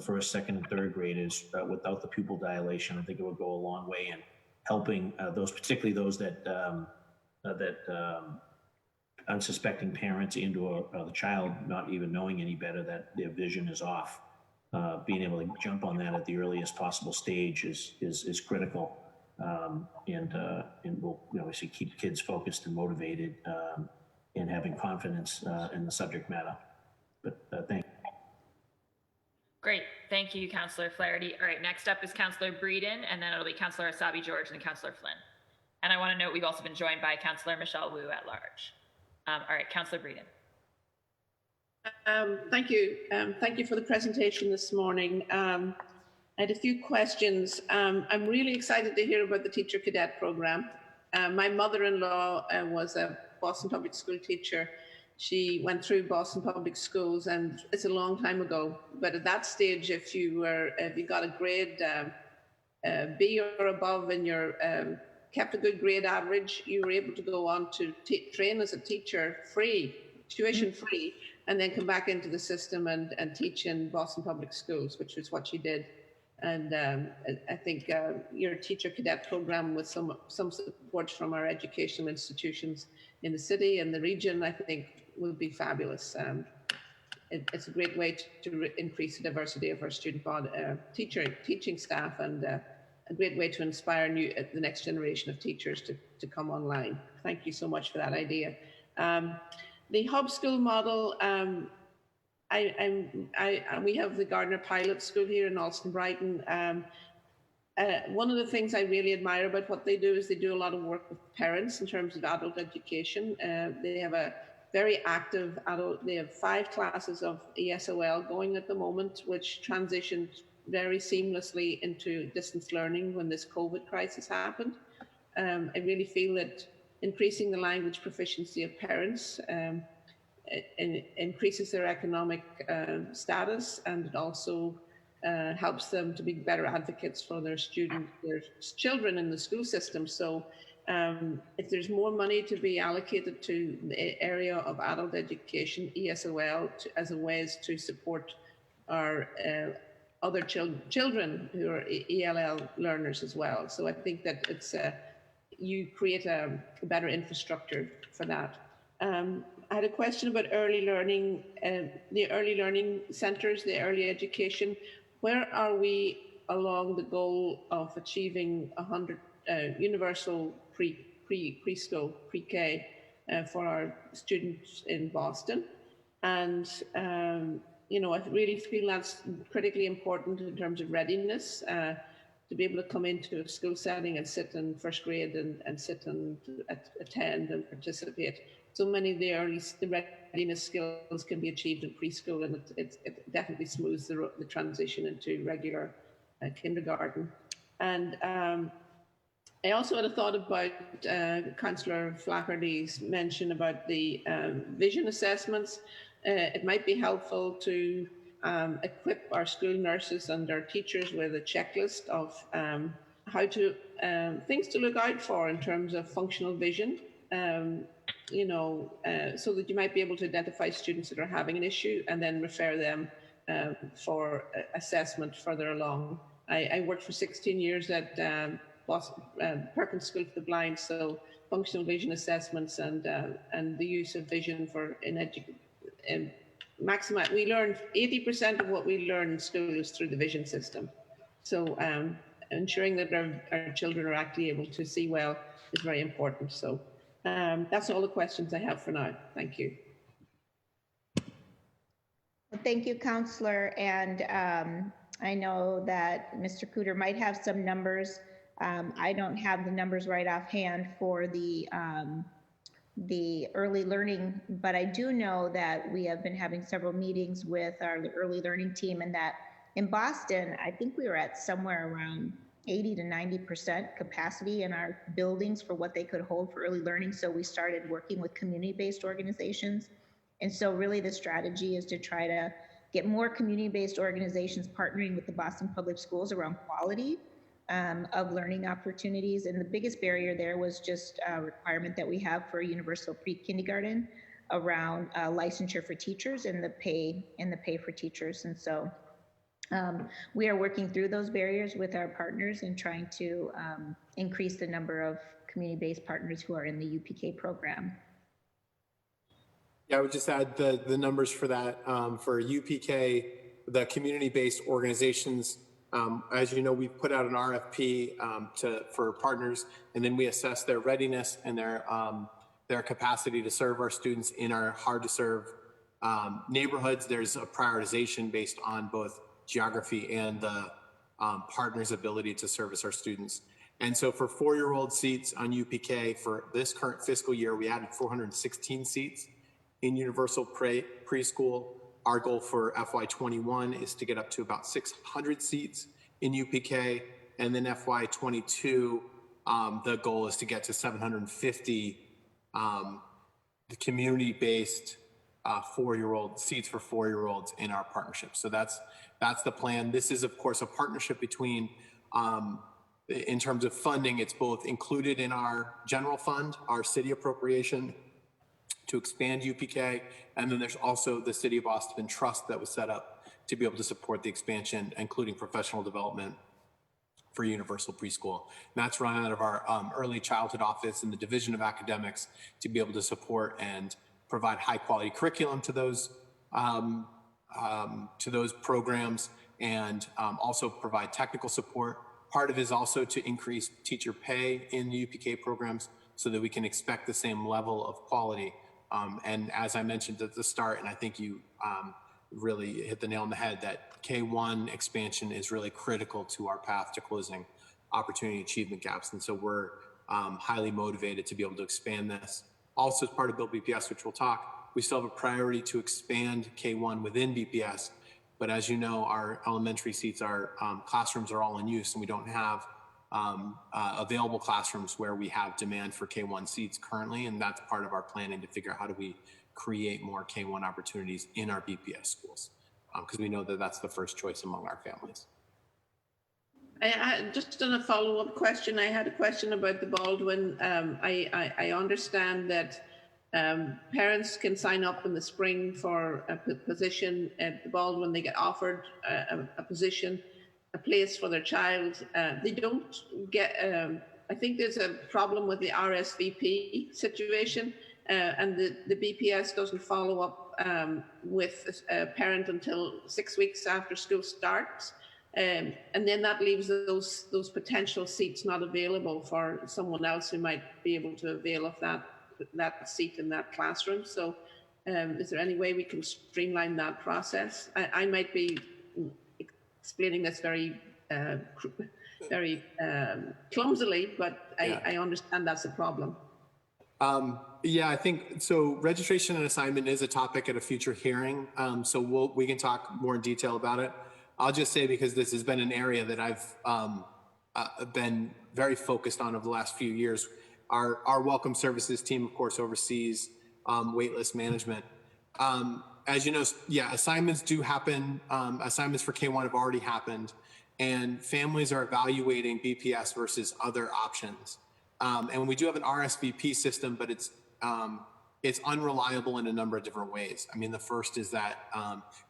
first, second, and third graders without the pupil dilation, I think it would go a long way in helping those, particularly those that unsuspecting parents and/or the child not even knowing any better that their vision is off. Being able to jump on that at the earliest possible stage is critical, and will obviously keep kids focused and motivated and having confidence in the subject matter. But thank you. Great. Thank you, Councilor Flaherty. All right, next up is Councilor Breeden, and then it'll be Councilor Asabi George and Councilor Flynn. And I want to note we've also been joined by Councilor Michelle Wu at large. All right, Councilor Breeden. Thank you. Thank you for the presentation this morning. I had a few questions. I'm really excited to hear about the teacher cadet program. My mother-in-law was a Boston Public School teacher. She went through Boston Public Schools, and it's a long time ago. But at that stage, if you got a grade B or above and you kept a good grade average, you were able to go on to train as a teacher free, tuition free, and then come back into the system and teach in Boston Public Schools, which is what she did. And I think your teacher cadet program with some support from our educational institutions in the city and the region, I think would be fabulous. It's a great way to increase the diversity of our student body, teaching staff, and a great way to inspire the next generation of teachers to come online. Thank you so much for that idea. The hub school model, we have the Gardner Pilot School here in Alston Brighton. One of the things I really admire about what they do is they do a lot of work with parents in terms of adult education. They have a very active adult, they have 5 classes of ESOL going at the moment, which transitioned very seamlessly into distance learning when this COVID crisis happened. I really feel that increasing the language proficiency of parents increases their economic status, and it also helps them to be better advocates for their children in the school system. So if there's more money to be allocated to the area of adult education, ESOL, as a ways to support our other children who are ELL learners as well. So I think that it's you create a better infrastructure for that. I had a question about early learning, the early learning centres, the early education. Where are we along the goal of achieving 100 universal preschool, pre-K for our students in Boston? And you know, I really feel that's critically important in terms of readiness, to be able to come into a school setting and sit in first grade and sit and attend and participate. So many of the readiness skills can be achieved in preschool, and it definitely smooths the transition into regular kindergarten. And I also had a thought about Councillor Flaherty's mention about the vision assessments. It might be helpful to equip our school nurses and our teachers with a checklist of how to things to look out for in terms of functional vision. You know, so that you might be able to identify students that are having an issue and then refer them for assessment further along. I worked for 16 years at Perkins School for the Blind, so functional vision assessments and the use of vision for maximize. We learn 80% of what we learn in school is through the vision system. So ensuring that our children are actually able to see well is very important. So that's all the questions I have for now. Thank you. Thank you, Councillor. And I know that Mr. Cooter might have some numbers. I don't have the numbers right offhand for the early learning, but I do know that we have been having several meetings with our early learning team, and that in Boston, I think we were at somewhere around 80 to 90% capacity in our buildings for what they could hold for early learning. So we started working with community-based organizations. And so really the strategy is to try to get more community-based organizations partnering with the Boston Public Schools around quality of learning opportunities. And the biggest barrier there was just a requirement that we have for universal pre-kindergarten around licensure for teachers and the pay for teachers. And so we are working through those barriers with our partners and trying to increase the number of community-based partners who are in the UPK program. Yeah, I would just add the numbers for that. For UPK, the community-based organizations, as you know, we've put out an RFP for partners, and then we assess their readiness and their capacity to serve our students in our hard-to-serve neighborhoods. There's a prioritization based on both geography and the partner's ability to service our students. And so for 4-year-old seats on UPK for this current fiscal year, we added 416 seats in universal preschool. Our goal for FY21 is to get up to about 600 seats in UPK. And then FY22, the goal is to get to 750 the community-based 4-year-old seats for 4-year-olds in our partnership. So that's the plan. This is, of course, a partnership between, in terms of funding, it's both included in our general fund, our city appropriation to expand UPK, and then there's also the City of Boston Trust that was set up to be able to support the expansion, including professional development for universal preschool. And that's run out of our early childhood office in the Division of Academics to be able to support and provide high quality curriculum to those programs, and also provide technical support. Part of it is also to increase teacher pay in the UPK programs so that we can expect the same level of quality. And as I mentioned at the start, and I think you really hit the nail on the head, that K1 expansion is really critical to our path to closing opportunity achievement gaps. And so we're highly motivated to be able to expand this. Also, as part of Build BPS, which we'll talk, we still have a priority to expand K1 within BPS. But as you know, our elementary seats, our classrooms are all in use, and we don't have available classrooms where we have demand for K1 seats currently. And that's part of our planning to figure out how do we create more K1 opportunities in our BPS schools. because we know that that's the first choice among our families. I just on a follow-up question, I had a question about the Baldwin. I understand that parents can sign up in the spring for a position at the Baldwin. They get offered a position, a place for their child. They don't get, I think there's a problem with the RSVP situation, and the BPS doesn't follow up with a parent until 6 weeks after school starts. And then that leaves those potential seats not available for someone else who might be able to avail of that seat in that classroom. So is there any way we can streamline that process? I might be explaining this very clumsily, but I understand that's a problem. Yeah, I think so. Registration and assignment is a topic at a future hearing, so we can talk more in detail about it. I'll just say, because this has been an area that I've been very focused on over the last few years, our welcome services team, of course, oversees waitlist management. As you know, assignments do happen. Assignments for K1 have already happened, and families are evaluating BPS versus other options. And we do have an RSVP system, but it's unreliable in a number of different ways. I mean, the first is that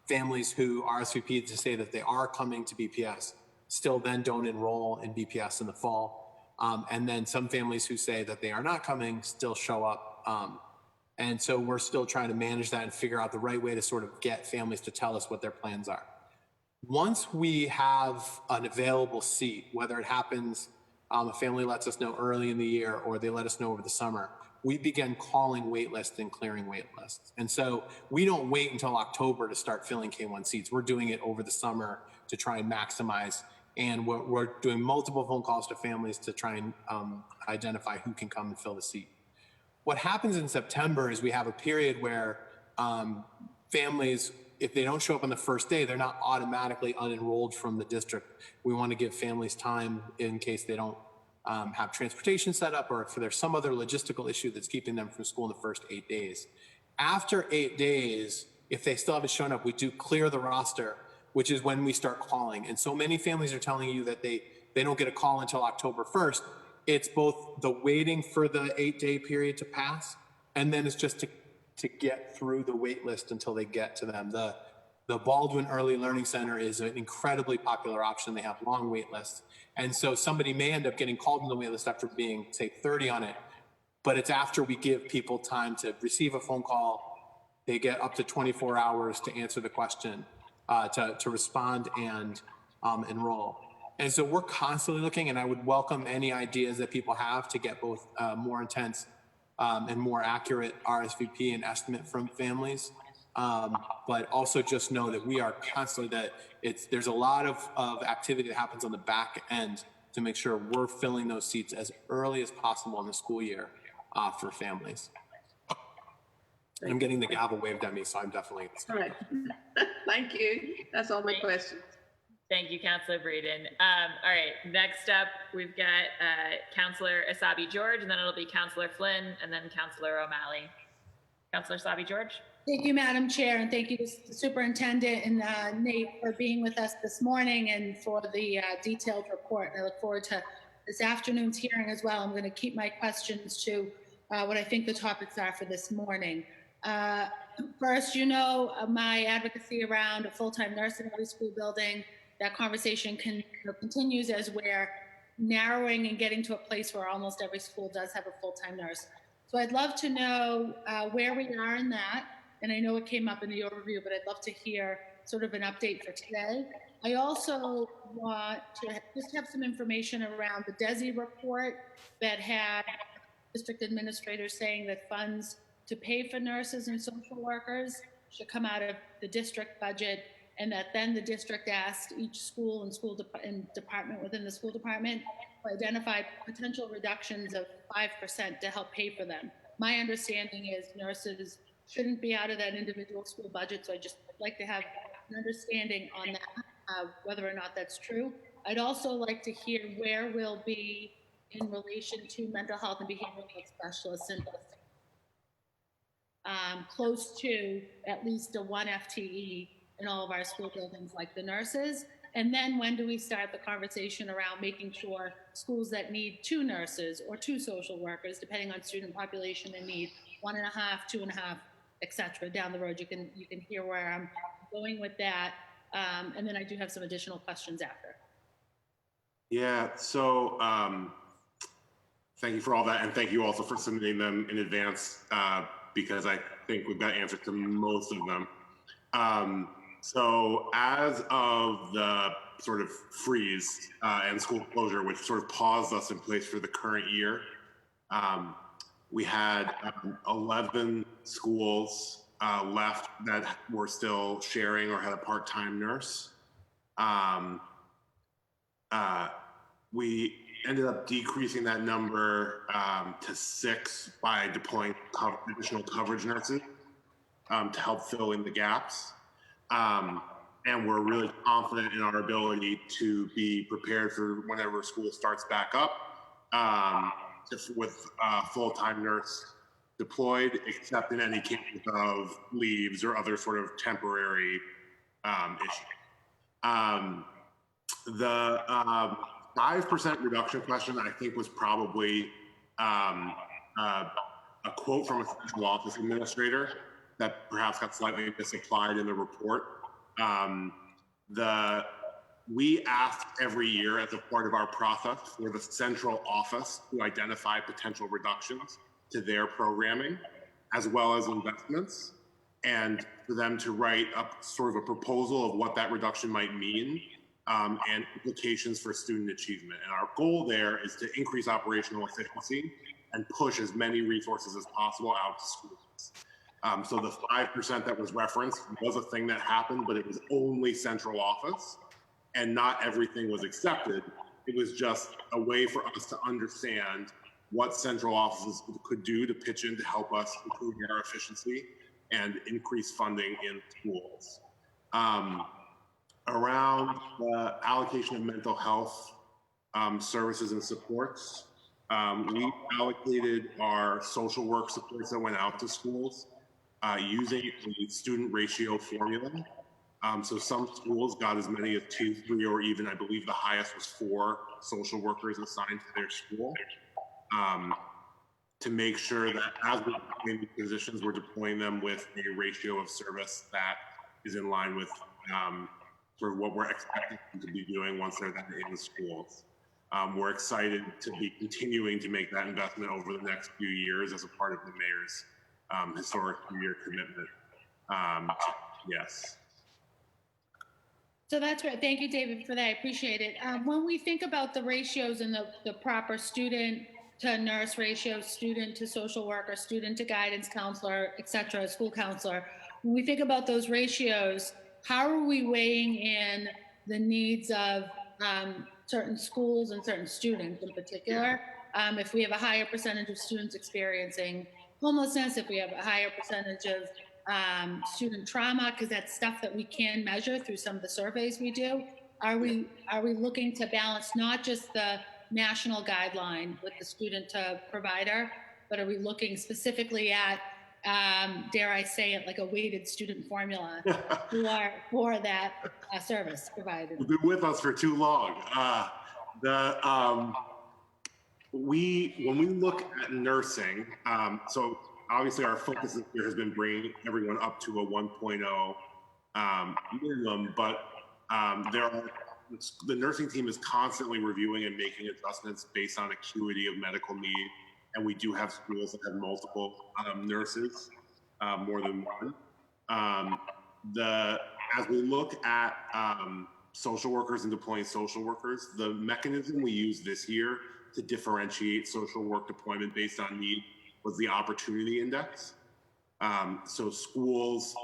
families who RSVP to say that they are coming to BPS still then don't enroll in BPS in the fall. And then some families who say that they are not coming still show up. And so we're still trying to manage that and figure out the right way to sort of get families to tell us what their plans are. Once we have an available seat, whether it happens, a family lets us know early in the year or they let us know over the summer, we begin calling wait lists and clearing wait lists. And so we don't wait until October to start filling K1 seats. We're doing it over the summer to try and maximize. And we're doing multiple phone calls to families to try and identify who can come and fill the seat. What happens in September is we have a period where families, if they don't show up on the first day, they're not automatically unenrolled from the district. We want to give families time in case they don't have transportation set up, or if there's some other logistical issue that's keeping them from school in the first 8 days. After 8 days, if they still haven't shown up, we do clear the roster, which is when we start calling. And so many families are telling you that they don't get a call until October 1st. It's both the waiting for the 8-day period to pass, and then it's just to get through the wait list until they get to them. The Baldwin Early Learning Center is an incredibly popular option. They have long wait lists. And so somebody may end up getting called in the wait list after being, say, 30 on it, but it's after we give people time to receive a phone call. They get up to 24 hours to answer the question, to respond and enroll. And so we're constantly looking, and I would welcome any ideas that people have to get both more intense and more accurate RSVP and estimate from families. But also just know that we are constantly, there's a lot of activity that happens on the back end to make sure we're filling those seats as early as possible in the school year for families. I'm getting the gavel waved at me, so I'm definitely. All right. Thank you. That's all my questions. Thank you, Councillor Breeden. All right, next up, we've got Councillor Asabi George, and then it'll be Councillor Flynn, and then Councillor O'Malley. Councillor Asabi George. Thank you, Madam Chair, and thank you to the Superintendent and Nate for being with us this morning and for the detailed report. And I look forward to this afternoon's hearing as well. I'm going to keep my questions to what I think the topics are for this morning. First, my advocacy around a full-time nurse in every school building. That conversation continues as we're narrowing and getting to a place where almost every school does have a full-time nurse. So I'd love to know where we are in that. And I know it came up in the overview, but I'd love to hear sort of an update for today. I also want to just have some information around the DESI report that had district administrators saying that funds to pay for nurses and social workers should come out of the district budget, and that then the district asked each school and department within the school department to identify potential reductions of 5% to help pay for them. My understanding is nurses shouldn't be out of that individual school budget, so I just like to have an understanding on that, whether or not that's true. I'd also like to hear where we'll be in relation to mental health and behavioral health specialists and close to at least a 1 FTE in all of our school buildings, like the nurses? And then when do we start the conversation around making sure schools that need 2 nurses or 2 social workers, depending on student population and need, 1.5, 2.5, et cetera, down the road? You can hear where I'm going with that. And then I do have some additional questions after. Yeah, so thank you for all that, and thank you also for submitting them in advance, because I think we've got answers to most of them. So as of the sort of freeze and school closure, which sort of paused us in place for the current year, we had 11 schools left that were still sharing or had a part-time nurse. We ended up decreasing that number to 6 by deploying additional coverage nurses to help fill in the gaps. And we're really confident in our ability to be prepared for whenever school starts back up, with a full-time nurse deployed, except in any cases of leaves or other sort of temporary issues. The 5% reduction question, I think, was probably a quote from a central office administrator that perhaps got slightly misapplied in the report. We ask every year as a part of our process for the central office to identify potential reductions to their programming, as well as investments, and for them to write up sort of a proposal of what that reduction might mean, and implications for student achievement. And our goal there is to increase operational efficiency and push as many resources as possible out to schools. So the 5% that was referenced was a thing that happened, but it was only central office, and not everything was accepted. It was just a way for us to understand what central offices could do to pitch in to help us improve our efficiency and increase funding in schools. Around the allocation of mental health services and supports, we allocated our social work supports that went out to schools using the student ratio formula. So some schools got as many as 2, 3, or even, I believe the highest was 4 social workers assigned to their school, to make sure that as we're deploying these positions, we're deploying them with a ratio of service that is in line with sort of what we're expecting them to be doing once they're in the schools. We're excited to be continuing to make that investment over the next few years as a part of the mayor's historic 2-year commitment. Yes. So that's great. Thank you, David, for that. I appreciate it. When we think about the ratios and the proper student to nurse ratio, student to social worker, student to guidance counselor, et cetera, school counselor, when we think about those ratios, how are we weighing in the needs of certain schools and certain students in particular? If we have a higher percentage of students experiencing homelessness, if we have a higher percentage of student trauma, because that's stuff that we can measure through some of the surveys we do. Are we looking to balance not just the national guideline with the student to provider, but are we looking specifically at, dare I say it, like a weighted student formula for that service provided? You've been with us for too long. When we look at nursing, so obviously our focus this year has been bringing everyone up to a 1.0 minimum, but the nursing team is constantly reviewing and making adjustments based on acuity of medical need. And we do have schools that have multiple nurses, more than one. As we look at social workers and deploying social workers, the mechanism we used this year to differentiate social work deployment based on need was the opportunity index. So schools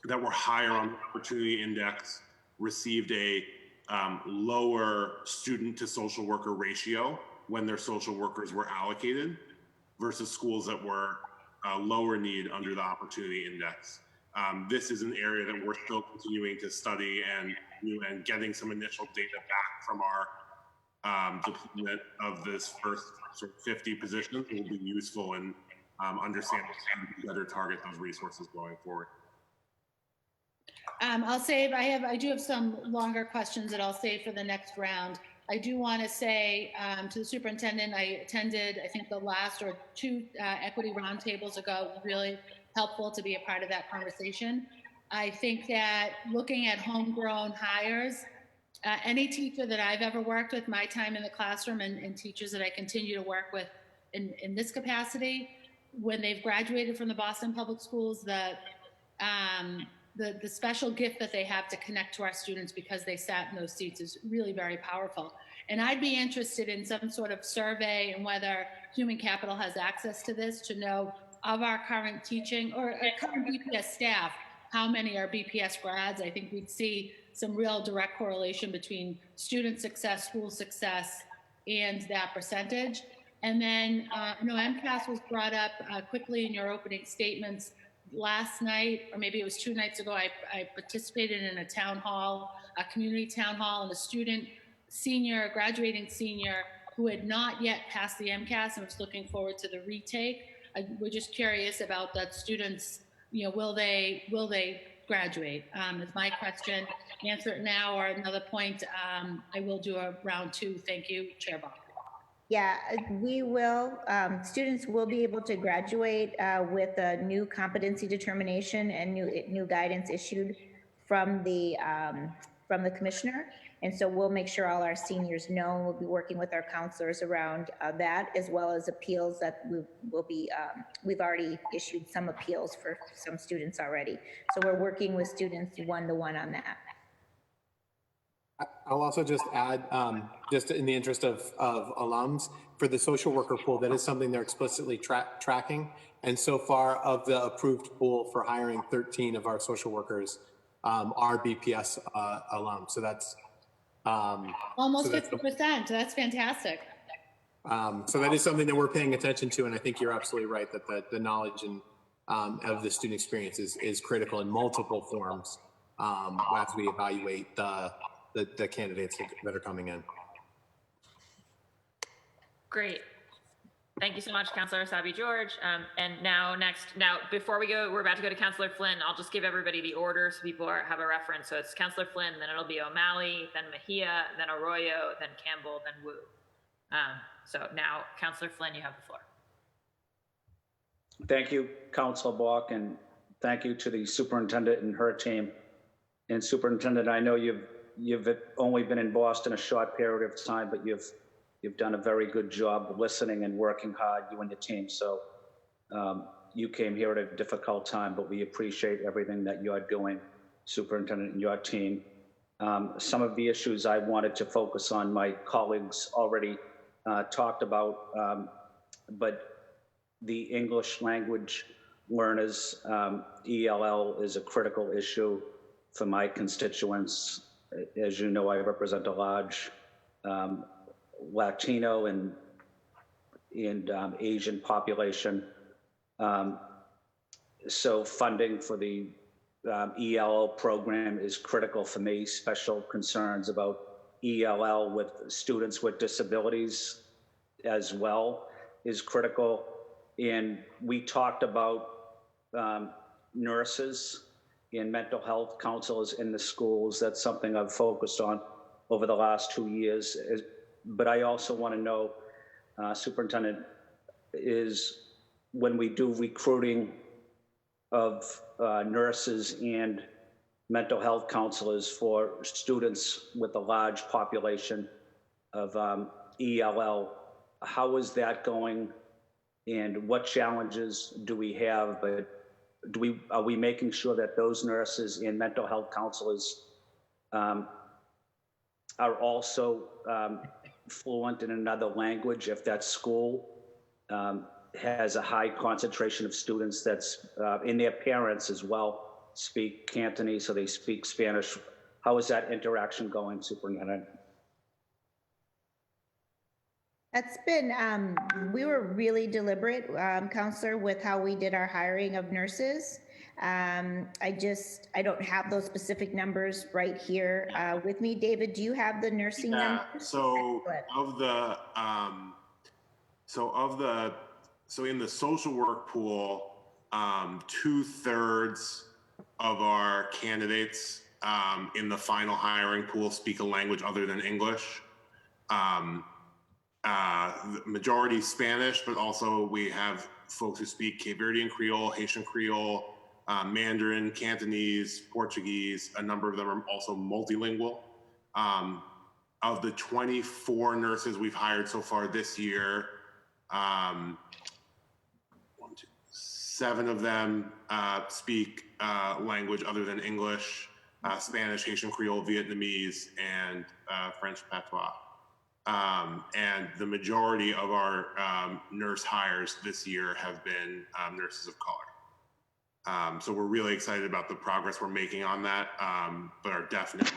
that were higher on the opportunity index received a lower student to social worker ratio when their social workers were allocated, versus schools that were lower need under the opportunity index. This is an area that we're still continuing to study and getting some initial data back from our deployment of this first sort of 50 positions will be useful in understanding how to better target those resources going forward. I'll save, I do have some longer questions that I'll save for the next round. I do want to say to the superintendent, I attended, I think the last or two equity roundtables ago, really helpful to be a part of that conversation. I think that looking at homegrown hires, any teacher that I've ever worked with, my time in the classroom and teachers that I continue to work with in this capacity, when they've graduated from the Boston Public Schools, the special gift that they have to connect to our students because they sat in those seats is really very powerful. And I'd be interested in some sort of survey and whether human capital has access to this to know of our current teaching or current BPS staff, how many are BPS grads. I think we'd see some real direct correlation between student success, school success, and that percentage. And then, MCAS was brought up quickly in your opening statements. Last night, or maybe it was 2 nights ago, I participated in a town hall, a community town hall, and a graduating senior who had not yet passed the MCAS and was looking forward to the retake. We're just curious about that students, will they graduate? Is my question. Answer it now, or another point, I will do a round 2. Thank you, Chair Bach. Yeah, we will. Students will be able to graduate with a new competency determination and new guidance issued from the commissioner. And so we'll make sure all our seniors know. We'll be working with our counselors around that, as well as appeals that we've already issued some appeals for some students already. So we're working with students one-to-one on that. I'll also just add, just in the interest of alums, for the social worker pool, that is something they're explicitly tracking. And so far, of the approved pool for hiring, 13 of our social workers are BPS alums. So that's almost 50%. That's fantastic. So that is something that we're paying attention to, and I think you're absolutely right that the knowledge and of the student experience is critical in multiple forms as we evaluate the candidates that are coming in. Great. Thank you so much, Councilor Sabi George. And now before we go, we're about to go to Councilor Flynn. I'll just give everybody the order so people have a reference. So it's Councilor Flynn, then it'll be O'Malley, then Mejia, then Arroyo, then Campbell, then Wu. So now, Councilor Flynn, you have the floor. Thank you, Councilor Bach, and thank you to the superintendent and her team. And Superintendent, I know you've only been in Boston a short period of time, but you've done a very good job listening and working hard, you and your team. So you came here at a difficult time, but we appreciate everything that you're doing, Superintendent, and your team. Some of the issues I wanted to focus on, my colleagues already talked about, but the English language learners, ELL, is a critical issue for my constituents. As you know, I represent a large Latino and Asian population. So funding for the ELL program is critical for me. Special concerns about ELL with students with disabilities as well is critical. And we talked about nurses and mental health counselors in the schools. That's something I've focused on over the last 2 years. But I also want to know, Superintendent, is when we do recruiting of nurses and mental health counselors for students with a large population of ELL, how is that going, and what challenges do we have? But are we making sure that those nurses and mental health counselors are also fluent in another language if that school has a high concentration of students that's in their parents as well speak Cantonese, so they speak Spanish? How is that interaction going, Superintendent? That's been, we were really deliberate, Counselor, with how we did our hiring of nurses. I don't have those specific numbers right here with me. David, do you have the nursing numbers? So in the social work pool, 2/3 of our candidates in the final hiring pool speak a language other than English. The majority Spanish, but also we have folks who speak Cape Verdean Creole, Haitian Creole, Mandarin, Cantonese, Portuguese. A number of them are also multilingual. Of the 24 nurses we've hired so far this year, 7 of them speak language other than English, Spanish, Haitian Creole, Vietnamese, and French patois. And the majority of our nurse hires this year have been nurses of color. So we're really excited about the progress we're making on that, but are definitely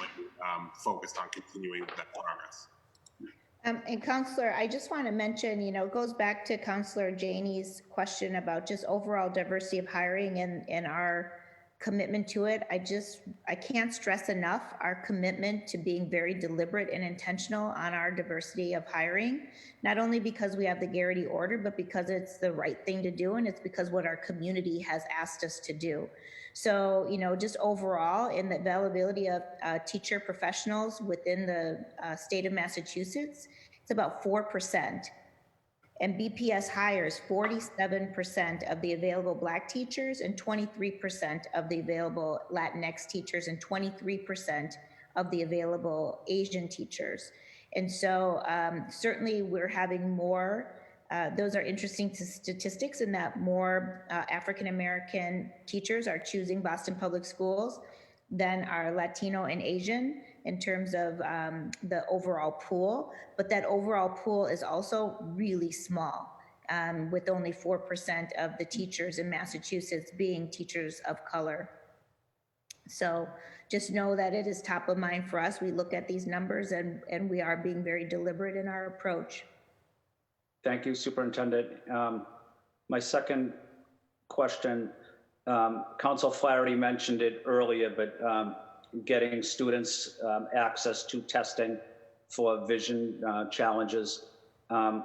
focused on continuing that progress. And Counselor, I just want to mention, it goes back to Counselor Janey's question about just overall diversity of hiring and our commitment to it. I can't stress enough our commitment to being very deliberate and intentional on our diversity of hiring, not only because we have the Garrity order, but because it's the right thing to do, and it's because what our community has asked us to do. So, just overall in the availability of teacher professionals within the state of Massachusetts, it's about 4%. And BPS hires 47% of the available Black teachers and 23% of the available Latinx teachers and 23% of the available Asian teachers. And so certainly we're having more, those are interesting statistics in that more African-American teachers are choosing Boston Public Schools than are Latino and Asian in terms of the overall pool, but that overall pool is also really small, with only 4% of the teachers in Massachusetts being teachers of color. So just know that it is top of mind for us. We look at these numbers and we are being very deliberate in our approach. Thank you, Superintendent. My second question, Council Flaherty mentioned it earlier, but getting students access to testing for vision challenges. I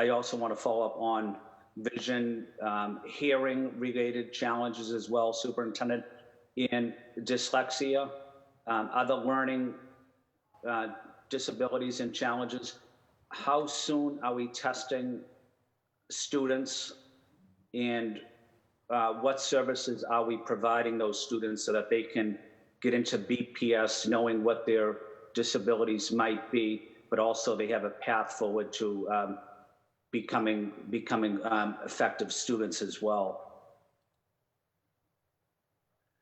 also want to follow up on vision, hearing related challenges as well, Superintendent, and dyslexia, other learning disabilities and challenges. How soon are we testing students, and what services are we providing those students so that they can get into BPS knowing what their disabilities might be, but also they have a path forward to becoming effective students as well?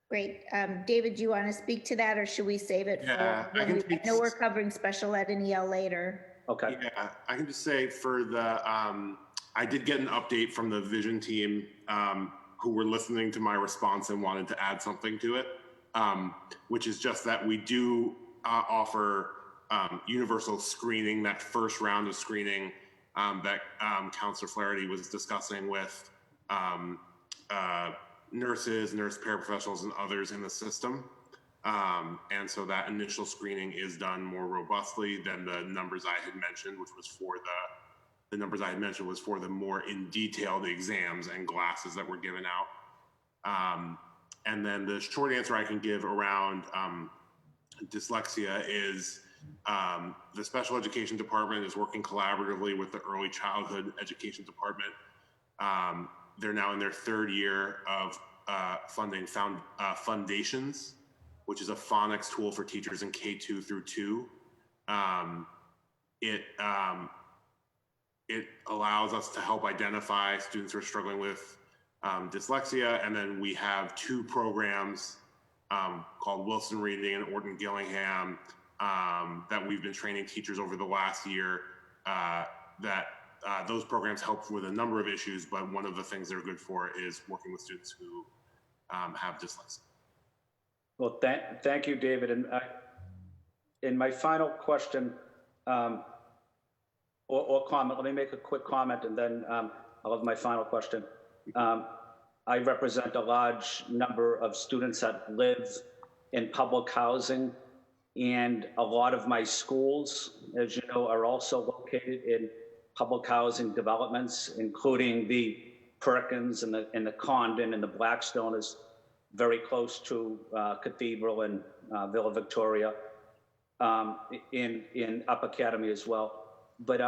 Great. David, do you want to speak to that, or should we save it for when I know we're covering special ed and EL later? Okay. Yeah, I can just say for the, I did get an update from the vision team who were listening to my response and wanted to add something to it, which is just that we do offer universal screening, that first round of screening that Counselor Flaherty was discussing with nurses, nurse paraprofessionals, and others in the system. And so that initial screening is done more robustly than the numbers I had mentioned, which was for the numbers I had mentioned was for the more in detail, the exams and glasses that were given out. And then the short answer I can give around dyslexia is the special education department is working collaboratively with the early childhood education department. They're now in their 3rd year of funding Foundations, which is a phonics tool for teachers in K2 through 2. It allows us to help identify students who are struggling with dyslexia, and then we have 2 programs called Wilson Reading and Orton Gillingham that we've been training teachers over the last year. Those programs help with a number of issues, but one of the things they're good for is working with students who have dyslexia. Well, thank you, David. And in my final question, or comment, let me make a quick comment and then I'll have my final question. I represent a large number of students that live in public housing, and a lot of my schools, as you know, are also located in public housing developments, including the Perkins and the Condon and the Blackstone is very close to Cathedral and Villa Victoria, in Up Academy as well. But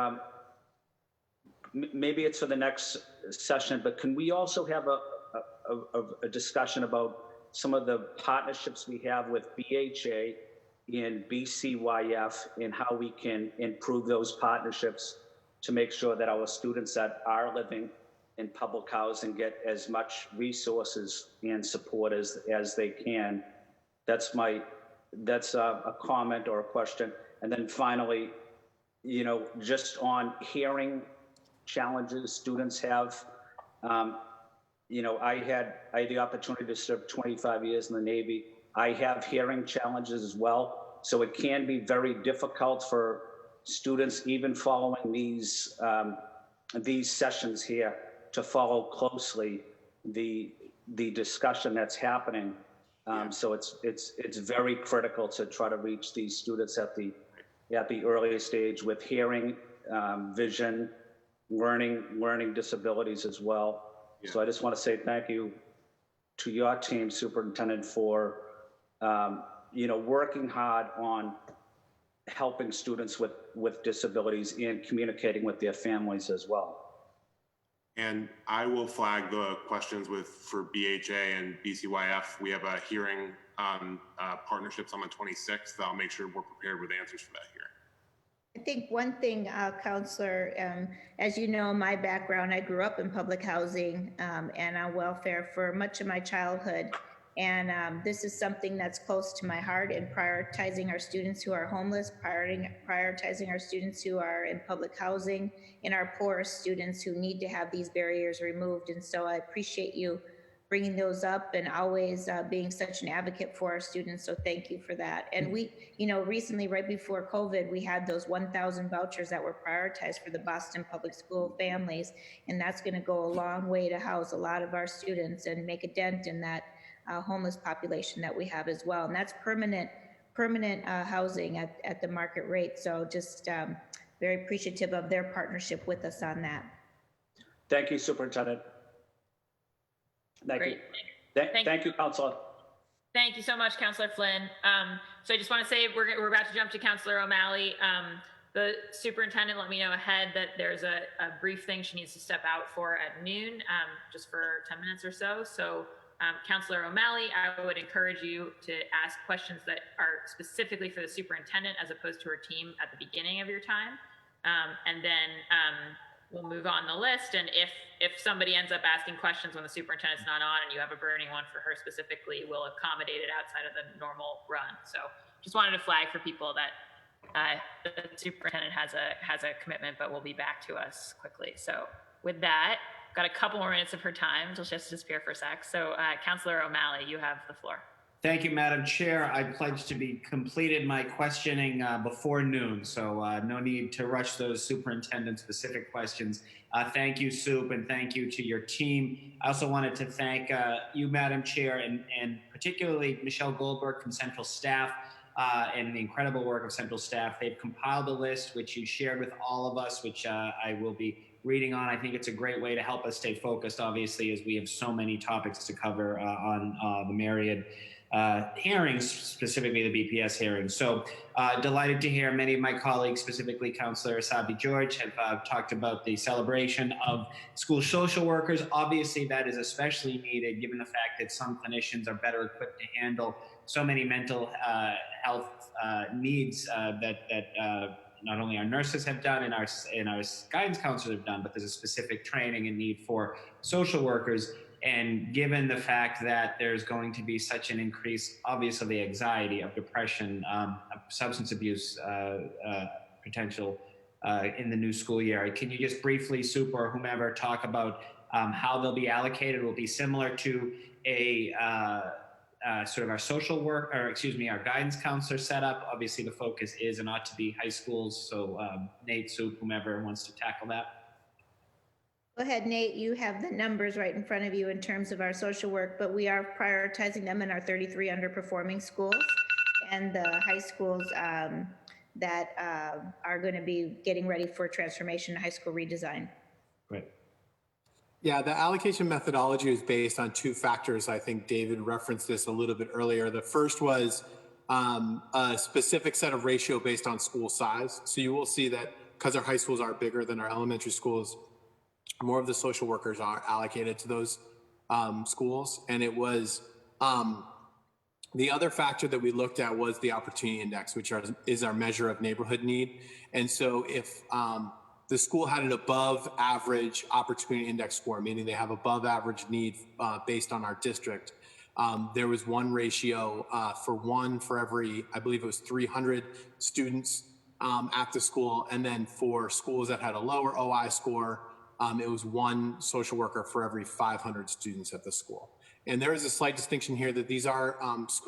maybe it's for the next session, but can we also have a discussion about some of the partnerships we have with BHA and BCYF and how we can improve those partnerships to make sure that our students that are living in public housing get as much resources and support as they can. That's a comment or a question. And then finally, you know, just on hearing challenges students have, you know, I had the opportunity to serve 25 years in the Navy. I have hearing challenges as well. So it can be very difficult for students, even following these sessions here, to follow closely the discussion that's happening. So it's very critical to try to reach these students at the earliest stage with hearing, vision, learning disabilities as well. Yeah. So I just want to say thank you to your team, Superintendent, for you know, working hard on helping students with disabilities and communicating with their families as well. And I will flag the questions for BHA and BCYF. We have a hearing on partnerships on the 26th. I'll make sure we're prepared with answers for that here. I think one thing, Counselor, as you know, my background, I grew up in public housing and on welfare for much of my childhood. And this is something that's close to my heart, in prioritizing our students who are homeless, prioritizing our students who are in public housing, and our poorest students who need to have these barriers removed. And so I appreciate you bringing those up and always being such an advocate for our students. So thank you for that. And we, you know, recently, right before COVID, we had those 1,000 vouchers that were prioritized for the Boston Public School families. And that's going to go a long way to house a lot of our students and make a dent in that homeless population that we have as well. And that's permanent housing at the market rate. So just very appreciative of their partnership with us on that. Thank you, Superintendent. Thank Great. you. Thank you, Counselor. Thank you so much, Counselor Flynn. So I just want to say we're about to jump to Counselor O'Malley. The superintendent let me know ahead that there's a brief thing she needs to step out for at noon, just for 10 minutes or so. So Counselor O'Malley, I would encourage you to ask questions that are specifically for the superintendent as opposed to her team at the beginning of your time. And then we'll move on the list. And if somebody ends up asking questions when the superintendent's not on and you have a burning one for her specifically, we'll accommodate it outside of the normal run. So just wanted to flag for people that the superintendent has a commitment, but will be back to us quickly. So with that, got a couple more minutes of her time until she has to disappear for a sec. So Counselor O'Malley, you have the floor. Thank you, Madam Chair. I pledge to be completed my questioning before noon, so no need to rush those superintendent-specific questions. Thank you, Soup, and thank you to your team. I also wanted to thank you, Madam Chair, and particularly Michelle Goldberg from Central Staff and the incredible work of Central Staff. They've compiled a list, which you shared with all of us, which I will be reading on. I think it's a great way to help us stay focused, obviously, as we have so many topics to cover on the myriad hearings, specifically the BPS hearings. So delighted to hear many of my colleagues, specifically Councillor Asabi George, have talked about the celebration of school social workers. Obviously, that is especially needed given the fact that some clinicians are better equipped to handle so many mental health needs that not only our nurses have done and our guidance counselors have done, but there's a specific training and need for social workers. And given the fact that there's going to be such an increase, obviously, anxiety, of depression, of substance abuse potential in the new school year, can you just briefly, Soup or whomever, talk about how they'll be allocated? Will it be similar to a sort of our social work, or excuse me, our guidance counselor setup? Obviously, the focus is and ought to be high schools. So Nate, Soup, whomever wants to tackle that. Go ahead, Nate. You have the numbers right in front of you in terms of our social work, but we are prioritizing them in our 33 underperforming schools and the high schools that are going to be getting ready for transformation, high school redesign. Great. Yeah, the allocation methodology is based on two factors. I think David referenced this a little bit earlier. The first was a specific set of ratio based on school size. So you will see that because our high schools are bigger than our elementary schools, more of the social workers are allocated to those schools. And it was the other factor that we looked at was the opportunity index, which is our measure of neighborhood need. And so if the school had an above average opportunity index score, meaning they have above average need based on our district, there was one ratio for every, I believe it was 300 students at the school. And then for schools that had a lower OI score, it was one social worker for every 500 students at the school. And there is a slight distinction here that these are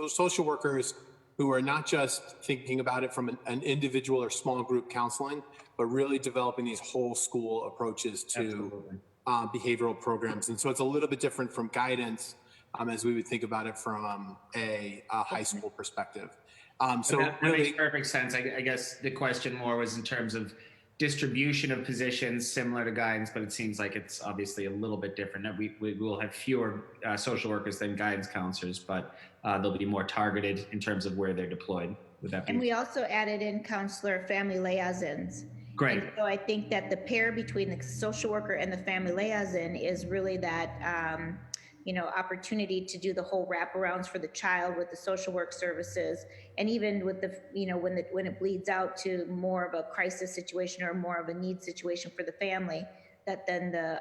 social workers who are not just thinking about it from an individual or small group counseling, but really developing these whole school approaches to behavioral programs. And so it's a little bit different from guidance as we would think about it from a high school perspective. So that makes perfect sense. I guess the question more was in terms of distribution of positions similar to guidance, but it seems like it's obviously a little bit different. We will have fewer social workers than guidance counselors, but they'll be more targeted in terms of where they're deployed. Would that be? And we also added in counselor family liaisons. Great. And so I think that the pair between the social worker and the family liaison is really that opportunity to do the whole wraparounds for the child with the social work services, and even with the when it bleeds out to more of a crisis situation or more of a need situation for the family, that then the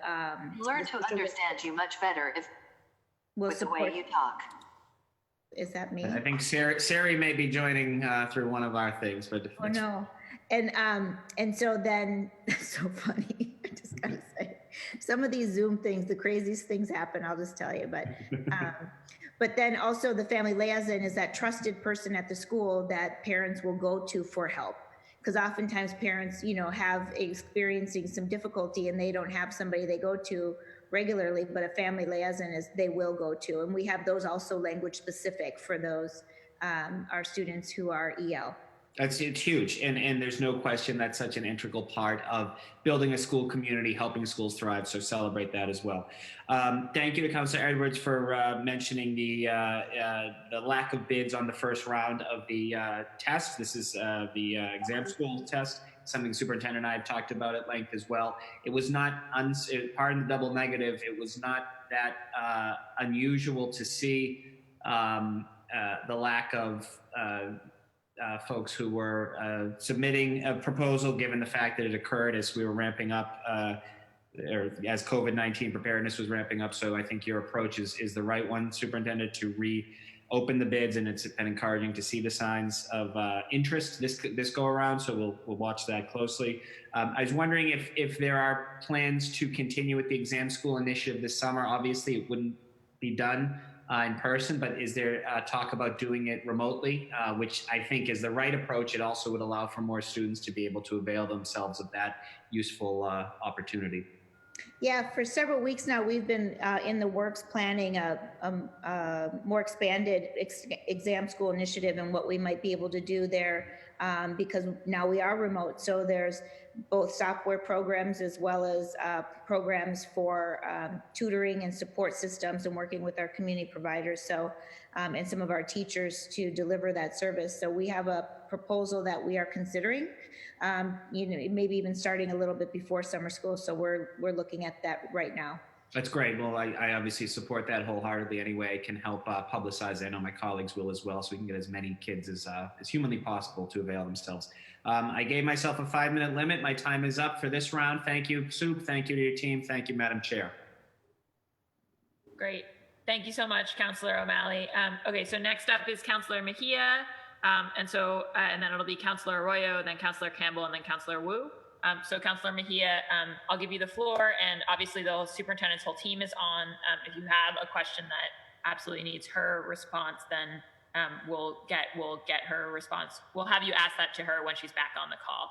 learn to understand you much better with the way you talk. Is that me? I think Sari may be joining through one of our things, but oh no. And so then that's so funny. I just gotta say, some of these Zoom things, the craziest things happen, I'll just tell you. But then also the family liaison is that trusted person at the school that parents will go to for help. Because oftentimes parents, have experiencing some difficulty and they don't have somebody they go to regularly, but a family liaison they will go to. And we have those also language specific for those, our students who are EL. It's huge. And there's no question that's such an integral part of building a school community, helping schools thrive. So celebrate that as well. Thank you to Councillor Edwards for mentioning the lack of bids on the first round of the test. This is the exam school test, something Superintendent and I have talked about at length as well. It was not, pardon the double negative, it was not that unusual to see the lack of folks who were submitting a proposal, given the fact that it occurred as we were ramping up, or as COVID-19 preparedness was ramping up. So I think your approach is the right one, Superintendent, to reopen the bids, and it's been encouraging to see the signs of interest this go around. So we'll watch that closely. I was wondering if there are plans to continue with the exam school initiative this summer. Obviously, it wouldn't be done in person, but is there talk about doing it remotely, which I think is the right approach. It also would allow for more students to be able to avail themselves of that useful opportunity. Yeah, for several weeks now, we've been in the works planning a more expanded exam school initiative and what we might be able to do there, because now we are remote. So there's both software programs as well as programs for tutoring and support systems, and working with our community providers, so and some of our teachers to deliver that service. So we have a proposal that we are considering, maybe even starting a little bit before summer school. So we're looking at that right now. That's great. Well, I obviously support that wholeheartedly anyway. It can help publicize. I know my colleagues will as well, so we can get as many kids as humanly possible to avail themselves. I gave myself a 5-minute limit. My time is up for this round. Thank you, Soup. Thank you to your team. Thank you, Madam Chair. Great. Thank you so much, Councillor O'Malley. Okay, so next up is Councillor Mejia, and then it'll be Councillor Arroyo, then Councillor Campbell, and then Councillor Wu. So Councillor Mejia, I'll give you the floor, and obviously the superintendent's whole team is on. If you have a question that absolutely needs her response, then we'll get her response. We'll have you ask that to her when she's back on the call,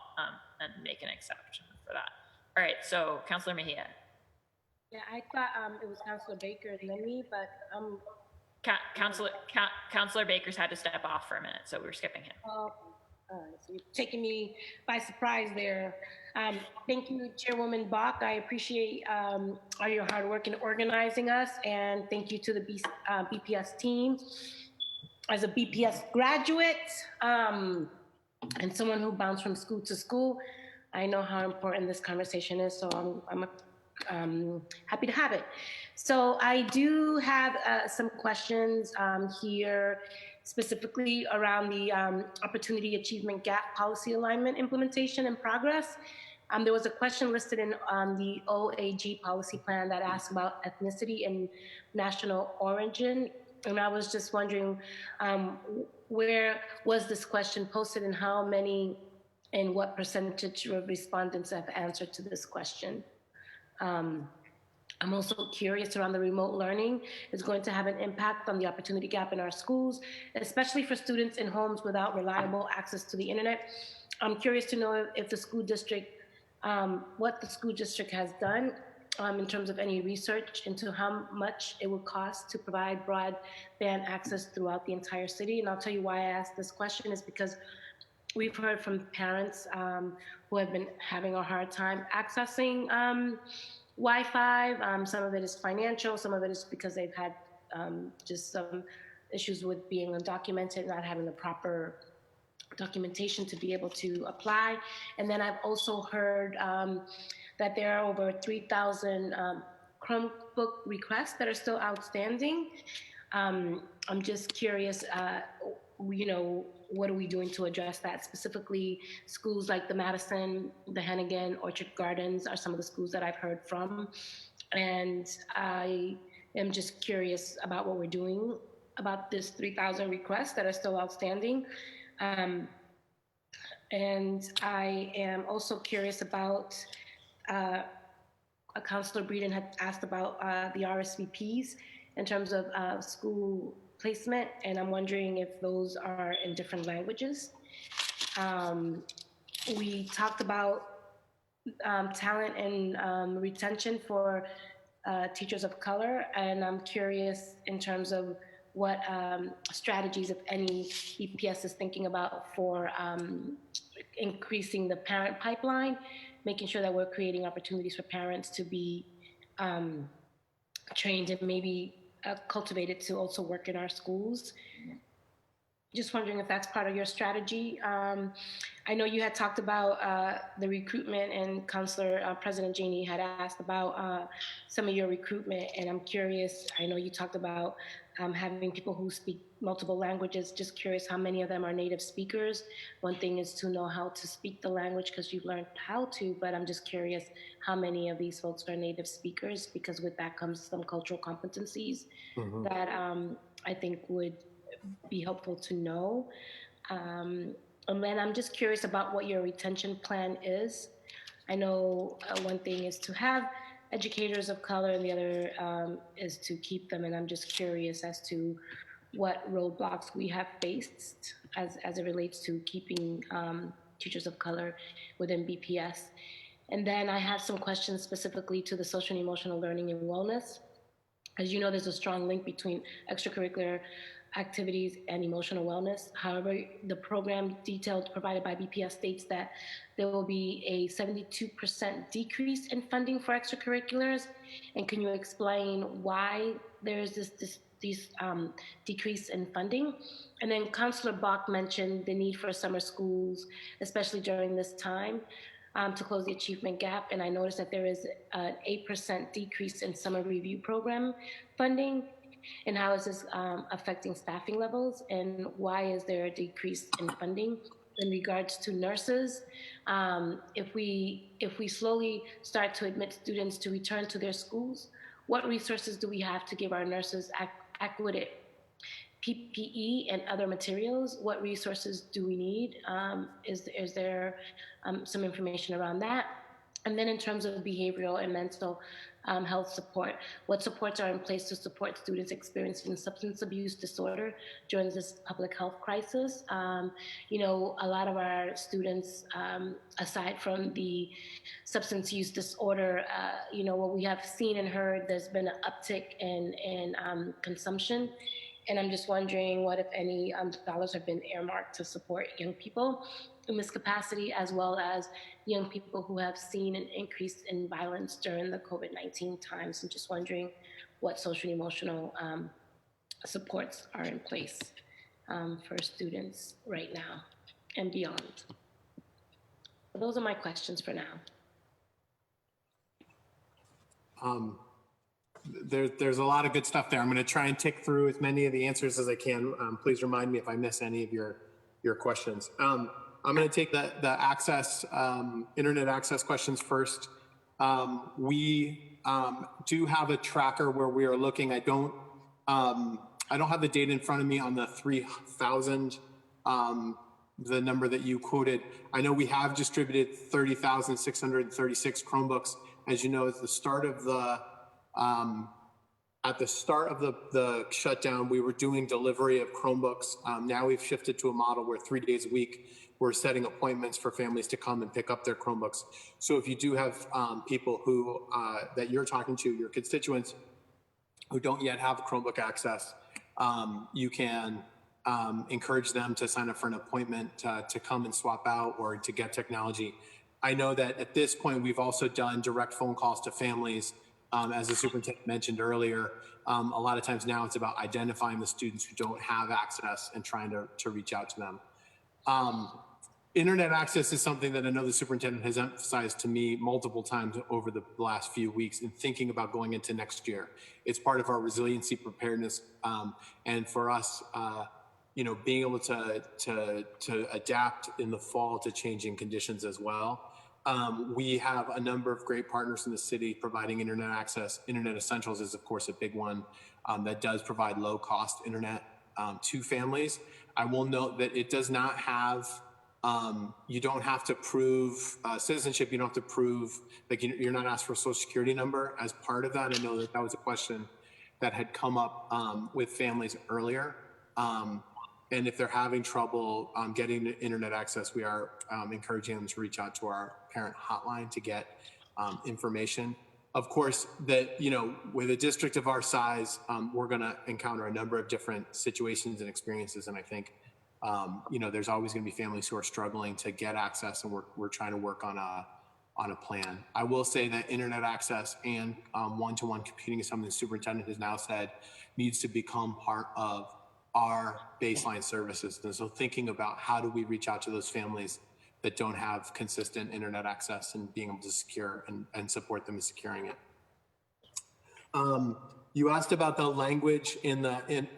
and make an exception for that. All right, so Councillor Mejia. Yeah, I thought it was Councillor Baker and then me, but Councillor Baker's had to step off for a minute, so we're skipping him. All right, so you're taking me by surprise there. Thank you, Chairwoman Bach. I appreciate all your hard work in organizing us, and thank you to the BPS team. As a BPS graduate and someone who bounced from school to school, I know how important this conversation is, so I'm happy to have it. So I do have some questions here, specifically around the Opportunity Achievement Gap Policy Alignment Implementation and Progress. There was a question listed in the OAG policy plan that asked about ethnicity and national origin. And I was just wondering, where was this question posted and how many and what percentage of respondents have answered to this question? I'm also curious around the remote learning is going to have an impact on the opportunity gap in our schools, especially for students in homes without reliable access to the internet. I'm curious to know if the school district, what the school district has done in terms of any research into how much it would cost to provide broadband access throughout the entire city. And I'll tell you why I asked this question is because we've heard from parents who have been having a hard time accessing Wi-Fi. Some of it is financial, some of it is because they've had just some issues with being undocumented, not having the proper documentation to be able to apply. And then I've also heard that there are over 3,000 Chromebook requests that are still outstanding. I'm just curious, you know, what are we doing to address that? Specifically, schools like the Madison, the Hennigan, Orchard Gardens are some of the schools that I've heard from. And I am just curious about what we're doing about this 3,000 requests that are still outstanding. And I am also curious about, Councilor Breeden had asked about the RSVPs in terms of school placement, and I'm wondering if those are in different languages. We talked about talent and retention for teachers of color, and I'm curious in terms of what strategies, if any, BPS is thinking about for increasing the parent pipeline, making sure that we're creating opportunities for parents to be trained and maybe cultivated to also work in our schools. Just wondering if that's part of your strategy. I know you had talked about the recruitment, and Councilor President Janey had asked about some of your recruitment, and I'm curious, I know you talked about having people who speak multiple languages. Just curious how many of them are native speakers. One thing is to know how to speak the language because you've learned how to, but I'm just curious how many of these folks are native speakers, because with that comes some cultural competencies that I think would be helpful to know. And then I'm just curious about what your retention plan is. I know one thing is to have educators of color and the other is to keep them, and I'm just curious as to what roadblocks we have faced as it relates to keeping teachers of color within BPS. And then I have some questions specifically to the social and emotional learning and wellness. As you know, there's a strong link between extracurricular activities and emotional wellness. However, the program detailed provided by BPS states that there will be a 72% decrease in funding for extracurriculars. And can you explain why there's this decrease in funding? And then Councilor Bach mentioned the need for summer schools, especially during this time, to close the achievement gap. And I noticed that there is an 8% decrease in summer review program funding. And how is this affecting staffing levels? And why is there a decrease in funding in regards to nurses? If we slowly start to admit students to return to their schools, what resources do we have to give our nurses adequate PPE and other materials? What resources do we need? Is there some information around that? And then in terms of behavioral and mental health support, what supports are in place to support students experiencing substance abuse disorder during this public health crisis? You know, a lot of our students, aside from the substance use disorder, you know, what we have seen and heard, there's been an uptick in consumption. And I'm just wondering what, if any, dollars have been earmarked to support young people in this capacity, as well as young people who have seen an increase in violence during the COVID-19 times. I'm just wondering what social and emotional supports are in place for students right now and beyond. Those are my questions for now. There's a lot of good stuff there. I'm going to try and tick through as many of the answers as I can. Please remind me if I miss any of your questions. I'm going to take the access, internet access questions first. We do have a tracker where we are looking. I don't have the data in front of me on the 3,000, the number that you quoted. I know we have distributed 30,636 Chromebooks. As you know, at the start of the shutdown, we were doing delivery of Chromebooks. Now we've shifted to a model where 3 days a week, we're setting appointments for families to come and pick up their Chromebooks. So if you do have people who that you're talking to, your constituents who don't yet have Chromebook access, you can encourage them to sign up for an appointment to come and swap out or to get technology. I know that at this point, we've also done direct phone calls to families. As the superintendent mentioned earlier, a lot of times now it's about identifying the students who don't have access and trying to reach out to them. Internet access is something that I know the superintendent has emphasized to me multiple times over the last few weeks in thinking about going into next year. It's part of our resiliency preparedness, and for us, being able to adapt in the fall to changing conditions as well. We have a number of great partners in the city providing internet access. Internet Essentials is, of course, a big one that does provide low-cost internet to families. I will note that it does not have, you don't have to prove citizenship. You don't have to prove, like you're not asked for a social security number as part of that. I know that was a question that had come up with families earlier. And if they're having trouble getting internet access, we are encouraging them to reach out to our parent hotline to get information. Of course, with a district of our size, we're going to encounter a number of different situations and experiences. And I think, there's always going to be families who are struggling to get access, and we're trying to work on a plan. I will say that internet access and one-to-one computing is something the superintendent has now said needs to become part of our baseline services. And so thinking about how do we reach out to those families that don't have consistent internet access and being able to secure and support them in securing it. You asked about the language in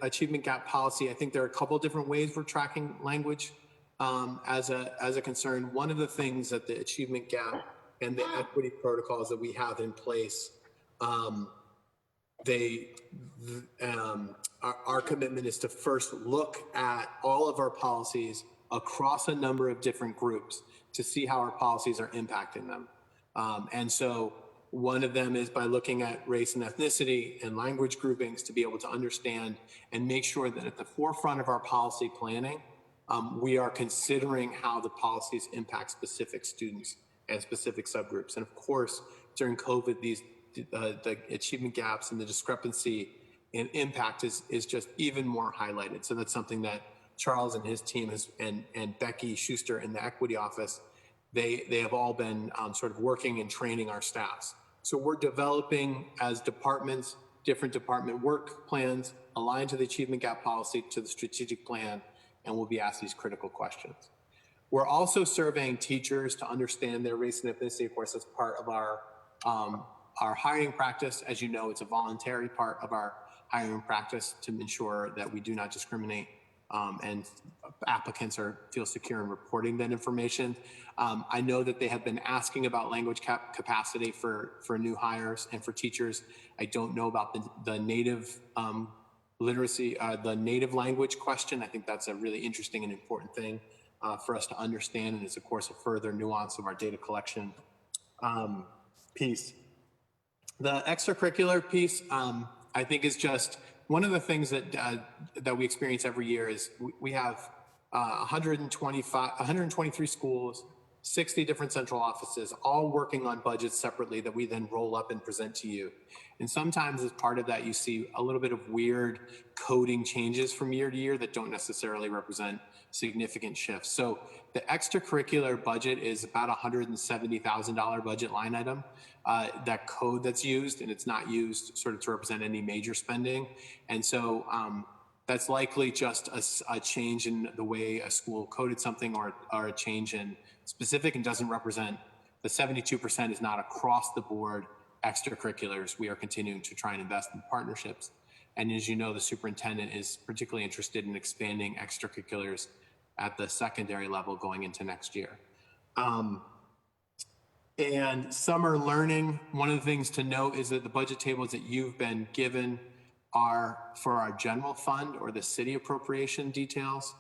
achievement gap policy. I think there are a couple of different ways we're tracking language as a concern. One of the things that the achievement gap and the equity protocols that we have in place, our commitment is to first look at all of our policies across a number of different groups to see how our policies are impacting them. And so one of them is by looking at race and ethnicity and language groupings to be able to understand and make sure that at the forefront of our policy planning, we are considering how the policies impact specific students and specific subgroups. And of course, during COVID, the achievement gaps and the discrepancy in impact is just even more highlighted. So that's something that Charles and his team and Becky Schuster in the equity office, they have all been sort of working and training our staffs. So we're developing as departments, different department work plans aligned to the achievement gap policy, to the strategic plan, and we'll be asked these critical questions. We're also surveying teachers to understand their race and ethnicity. Of course, that's part of our hiring practice. As you know, it's a voluntary part of our hiring practice to ensure that we do not discriminate and applicants feel secure in reporting that information. I know that they have been asking about language capacity for new hires and for teachers. I don't know about the native literacy, the native language question. I think that's a really interesting and important thing for us to understand, and it's of course a further nuance of our data collection piece. The extracurricular piece, I think, is just one of the things that we experience every year. Is we have 123 schools 60 different central offices, all working on budgets separately that we then roll up and present to you. And sometimes as part of that, you see a little bit of weird coding changes from year to year that don't necessarily represent significant shifts. So the extracurricular budget is about $170,000 budget line item. That code that's used, and it's not used sort of to represent any major spending. And so that's likely just a change in the way a school coded something, or a change in specific, and doesn't represent, the 72% is not across the board extracurriculars. We are continuing to try and invest in partnerships. And as you know, the superintendent is particularly interested in expanding extracurriculars at the secondary level going into next year. And summer learning, one of the things to note is that the budget tables that you've been given are for our general fund or the city appropriation details.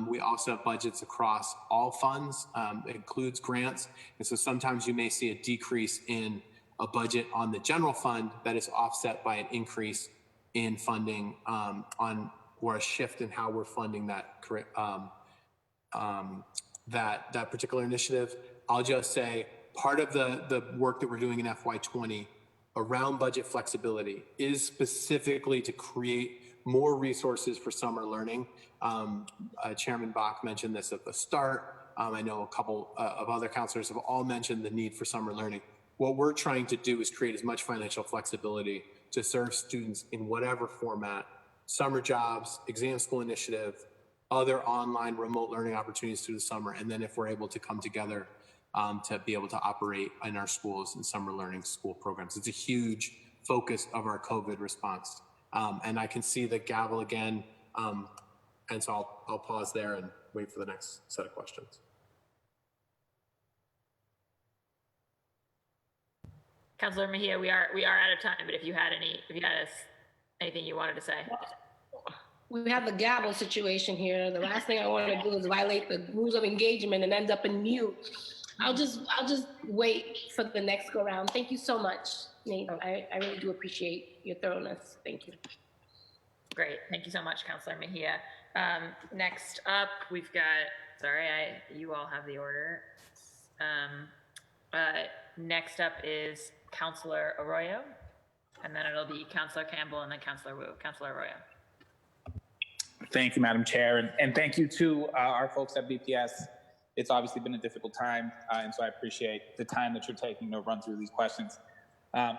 We also have budgets across all funds. It includes grants. And so sometimes you may see a decrease in a budget on the general fund that is offset by an increase in funding or a shift in how we're funding that that particular initiative. I'll just say part of the work that we're doing in FY20 around budget flexibility is specifically to create more resources for summer learning. Chairman Bach mentioned this at the start. I know a couple of other counselors have all mentioned the need for summer learning. What we're trying to do is create as much financial flexibility to serve students in whatever format: summer jobs, exam school initiative, other online remote learning opportunities through the summer. And then if we're able to come together to be able to operate in our schools and summer learning school programs. It's a huge focus of our COVID response. And I can see the gavel again. And so I'll pause there and wait for the next set of questions. Councilor Mejia, we are out of time, but if you had anything you wanted to say. We have the gavel situation here. The last thing I want to do is violate the rules of engagement and end up in mute. I'll just wait for the next go round. Thank you so much, Nate. I really do appreciate your thoroughness. Thank you. Great. Thank you so much, Councilor Mejia. Next up, we've got, you all have the order. Next up is Councilor Arroyo, and then it'll be Councilor Campbell and then Councilor Wu. Councilor Arroyo. Thank you, Madam Chair, and thank you to our folks at BPS. It's obviously been a difficult time, and so I appreciate the time that you're taking to run through these questions. I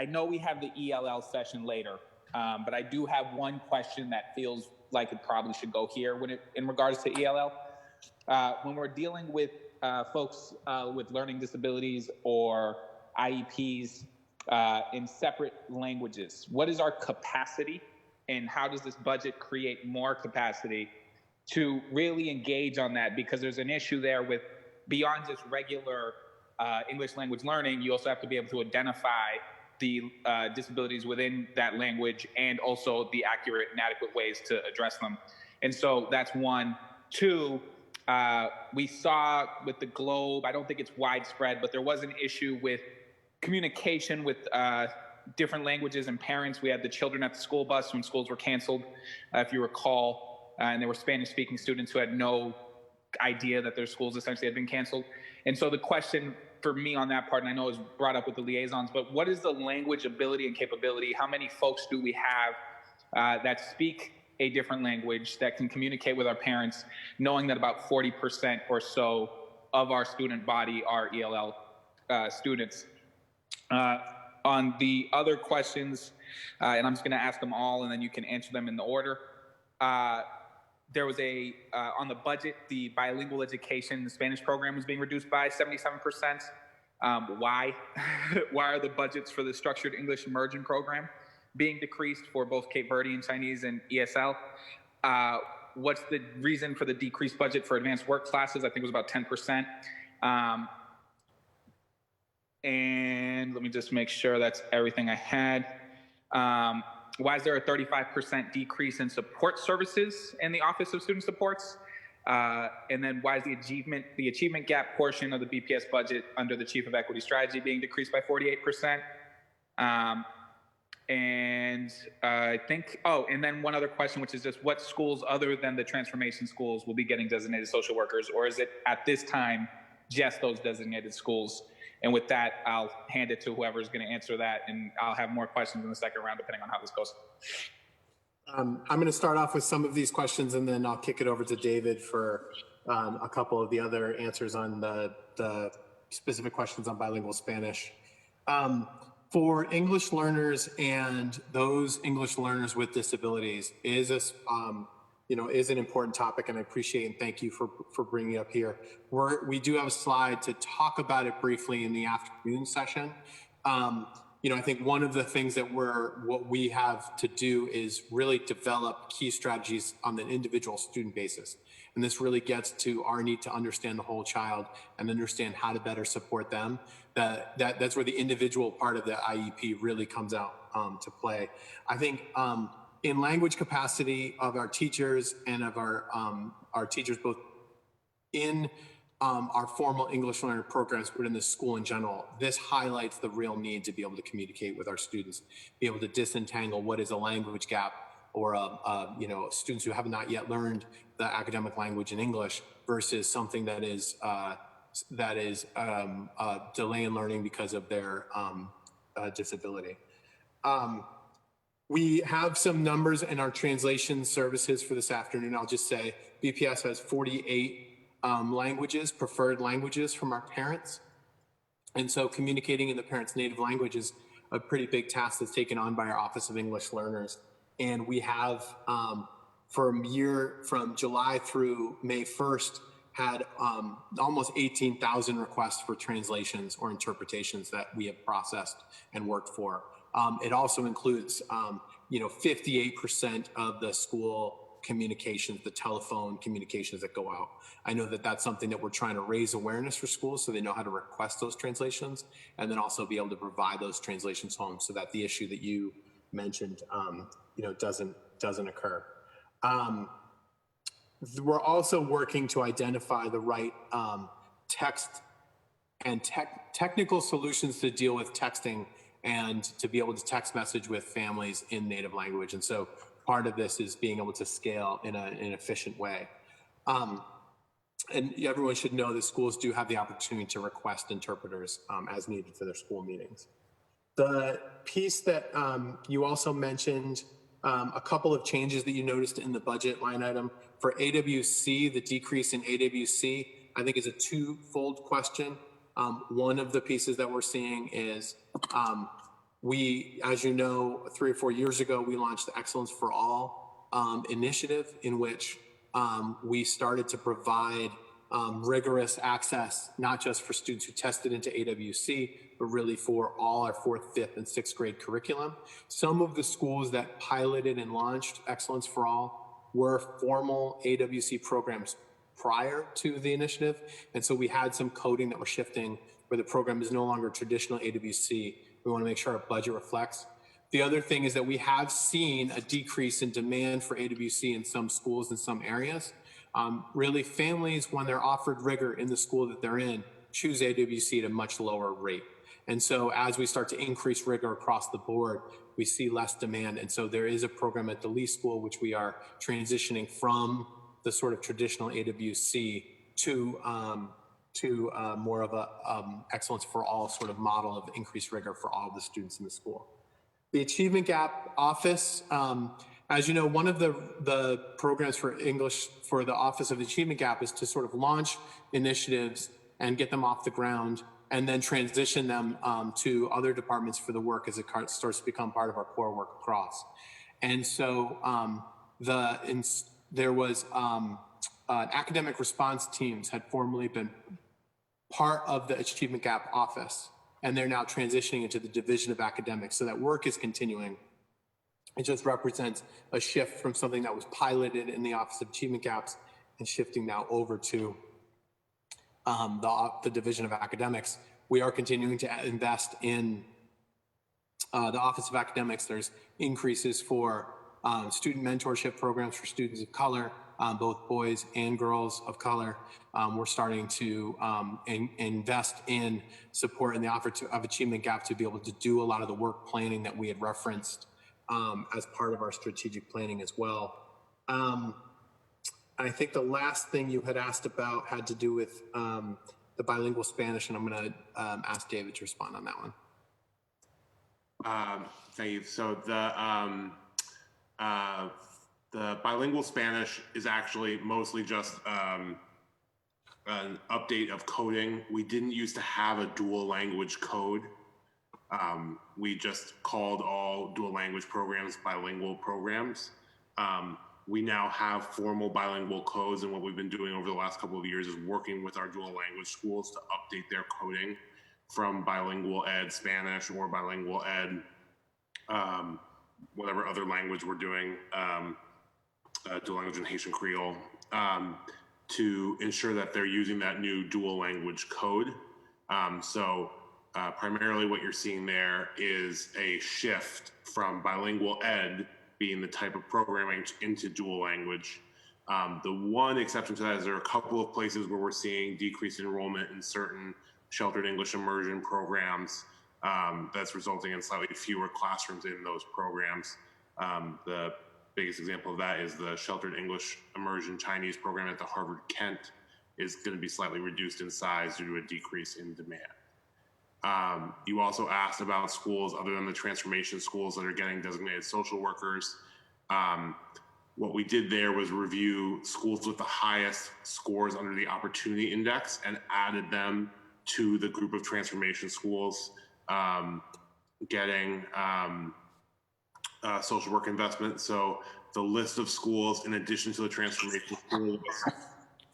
know we have the ELL session later, but I do have one question that feels like it probably should go here in regards to ELL. When we're dealing with folks with learning disabilities or IEPs in separate languages, what is our capacity, and how does this budget create more capacity to really engage on that? Because there's an issue there with, beyond just regular English language learning, you also have to be able to identify the disabilities within that language and also the accurate and adequate ways to address them. And so that's one. Two, we saw with the Globe, I don't think it's widespread, but there was an issue with communication with different languages and parents. We had the children at the school bus when schools were canceled, if you recall, and there were Spanish-speaking students who had no idea that their schools essentially had been canceled. And so the question for me on that part, and I know it was brought up with the liaisons, but what is the language ability and capability? How many folks do we have that speak a different language, that can communicate with our parents, knowing that about 40% or so of our student body are ELL students? On the other questions, and I'm just going to ask them all and then you can answer them in the order. There was on the budget, the bilingual education, the Spanish program was being reduced by 77%. Why? Why are the budgets for the structured English immersion program being decreased for both Cape Verdean Chinese and ESL? What's the reason for the decreased budget for advanced work classes? I think it was about 10%. And let me just make sure that's everything I had. Why is there a 35% decrease in support services in the Office of Student Supports? And then why is the achievement gap portion of the BPS budget under the Chief of Equity Strategy being decreased by 48%? And I think, oh, and then one other question, which is just what schools other than the transformation schools will be getting designated social workers, or is it at this time just those designated schools? And with that, I'll hand it to whoever's going to answer that, and I'll have more questions in the second round depending on how this goes. I'm going to start off with some of these questions, and then I'll kick it over to David for a couple of the other answers on the specific questions on bilingual Spanish. For English learners and those English learners with disabilities is an important topic, and I appreciate and thank you for bringing it up here. We do have a slide to talk about it briefly in the afternoon session. I think one of the things that what we have to do is really develop key strategies on an individual student basis. And this really gets to our need to understand the whole child and understand how to better support them. That's where the individual part of the IEP really comes out to play. I think in language capacity of our teachers and of our teachers, both in our formal English learner programs, but in the school in general, this highlights the real need to be able to communicate with our students, be able to disentangle what is a language gap or students who have not yet learned the academic language in English versus something that is delay in learning because of their disability. We have some numbers in our translation services for this afternoon. I'll just say BPS has 48 languages, preferred languages from our parents. And so communicating in the parents' native language is a pretty big task that's taken on by our Office of English Learners. And we have, from July through May 1st, had almost 18,000 requests for translations or interpretations that we have processed and worked for. It also includes, 58% of the school communications, the telephone communications that go out. I know that that's something that we're trying to raise awareness for schools so they know how to request those translations and then also be able to provide those translations home so that the issue that you mentioned, doesn't occur. We're also working to identify the right text and technical solutions to deal with texting and to be able to text message with families in native language. And so part of this is being able to scale in an efficient way. And everyone should know that schools do have the opportunity to request interpreters as needed for their school meetings. The piece that you also mentioned, a couple of changes that you noticed in the budget line item for AWC, the decrease in AWC, I think is a twofold question. One of the pieces that we're seeing is we, as you know, 3 or 4 years ago, we launched the Excellence for All initiative in which we started to provide rigorous access, not just for students who tested into AWC, but really for all our 4th, 5th, and 6th grade curriculum. Some of the schools that piloted and launched Excellence for All were formal AWC programs prior to the initiative. And so we had some coding that we're shifting where the program is no longer traditional AWC. We want to make sure our budget reflects. The other thing is that we have seen a decrease in demand for AWC in some schools in some areas. Really, families, when they're offered rigor in the school that they're in, choose AWC at a much lower rate. And so as we start to increase rigor across the board, we see less demand. And so there is a program at the Lee School, which we are transitioning from the sort of traditional AWC to more of a Excellence for All sort of model of increased rigor for all of the students in the school. The Achievement Gap Office, as you know, one of the programs for English for the Office of the Achievement Gap is to sort of launch initiatives and get them off the ground and then transition them to other departments for the work as it starts to become part of our core work across. And so there was academic response teams had formerly been part of the Achievement Gap Office, and they're now transitioning into the Division of Academics. So that work is continuing. It just represents a shift from something that was piloted in the Office of Achievement Gaps and shifting now over to the Division of Academics. We are continuing to invest in the Office of Academics. There's increases for student mentorship programs for students of color, both boys and girls of color. We're starting to invest in support in the office of achievement gap to be able to do a lot of the work planning that we had referenced as part of our strategic planning as well. I think the last thing you had asked about had to do with the bilingual Spanish, and I'm going to ask David to respond on that one. Thank you. So the bilingual Spanish is actually mostly just an update of coding. We didn't used to have a dual language code. We just called all dual language programs bilingual programs. We now have formal bilingual codes, and what we've been doing over the last couple of years is working with our dual language schools to update their coding from bilingual ed Spanish or bilingual ed whatever other language we're doing, dual language and Haitian Creole, to ensure that they're using that new dual language code. Primarily what you're seeing there is a shift from bilingual ed being the type of programming into dual language. The one exception to that is there are a couple of places where we're seeing decreased enrollment in certain sheltered English immersion programs that's resulting in slightly fewer classrooms in those programs. The biggest example of that is the sheltered English immersion Chinese program at the Harvard Kent is going to be slightly reduced in size due to a decrease in demand. You also asked about schools other than the transformation schools that are getting designated social workers. What we did there was review schools with the highest scores under the Opportunity Index and added them to the group of transformation schools getting social work investment. So the list of schools in addition to the transformation schools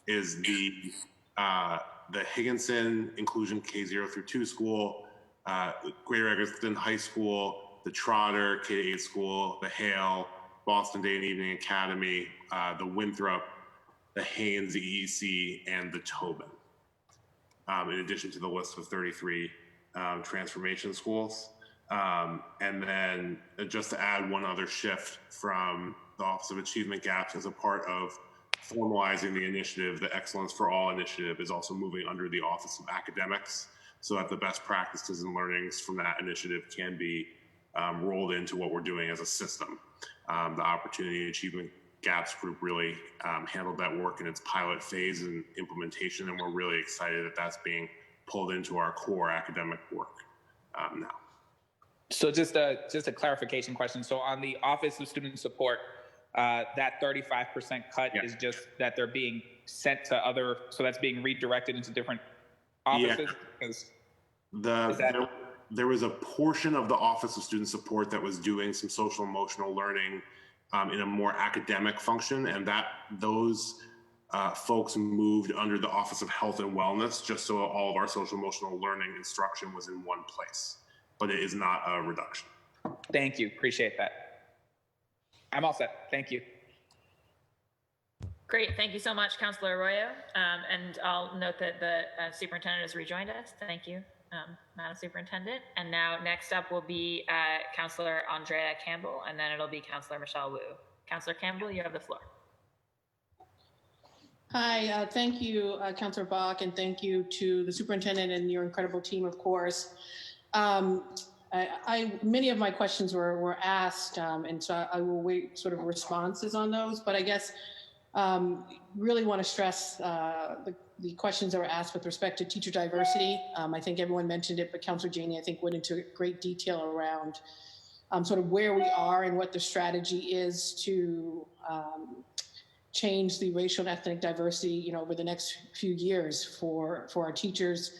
is the Higginson Inclusion K0 through 2 school, Greater Eggleston High School, the Trotter K-8 school, the Hale, Boston Day and Evening Academy, the Winthrop, the Haynes EEC, and the Tobin, in addition to the list of 33 transformation schools. And then just to add one other shift from the Office of Achievement Gaps as a part of formalizing the initiative, the Excellence for All initiative is also moving under the Office of Academics so that the best practices and learnings from that initiative can be rolled into what we're doing as a system. The Opportunity and Achievement Gaps group really handled that work in its pilot phase and implementation, and we're really excited that that's being pulled into our core academic work now. So just a clarification question. So on the Office of Student Support, that 35% cut is just that they're being sent to other, so that's being redirected into different offices? Yeah. There was a portion of the Office of Student Support that was doing some social emotional learning in a more academic function, and that those folks moved under the Office of Health and Wellness just so all of our social emotional learning instruction was in one place. But it is not a reduction. Thank you. Appreciate that. I'm all set. Thank you. Great. Thank you so much, Councilor Arroyo. And I'll note that the superintendent has rejoined us. Thank you, Madam Superintendent. And now next up will be Councilor Andrea Campbell, and then it'll be Councilor Michelle Wu. Councilor Campbell, you have the floor. Hi, thank you, Councilor Bach, and thank you to the superintendent and your incredible team, of course. Many of my questions were asked, and so I will wait sort of responses on those, but I guess really want to stress the questions that were asked with respect to teacher diversity. I think everyone mentioned it, but Councilor Janey, I think, went into great detail around sort of where we are and what the strategy is to change the racial and ethnic diversity, over the next few years for our teachers.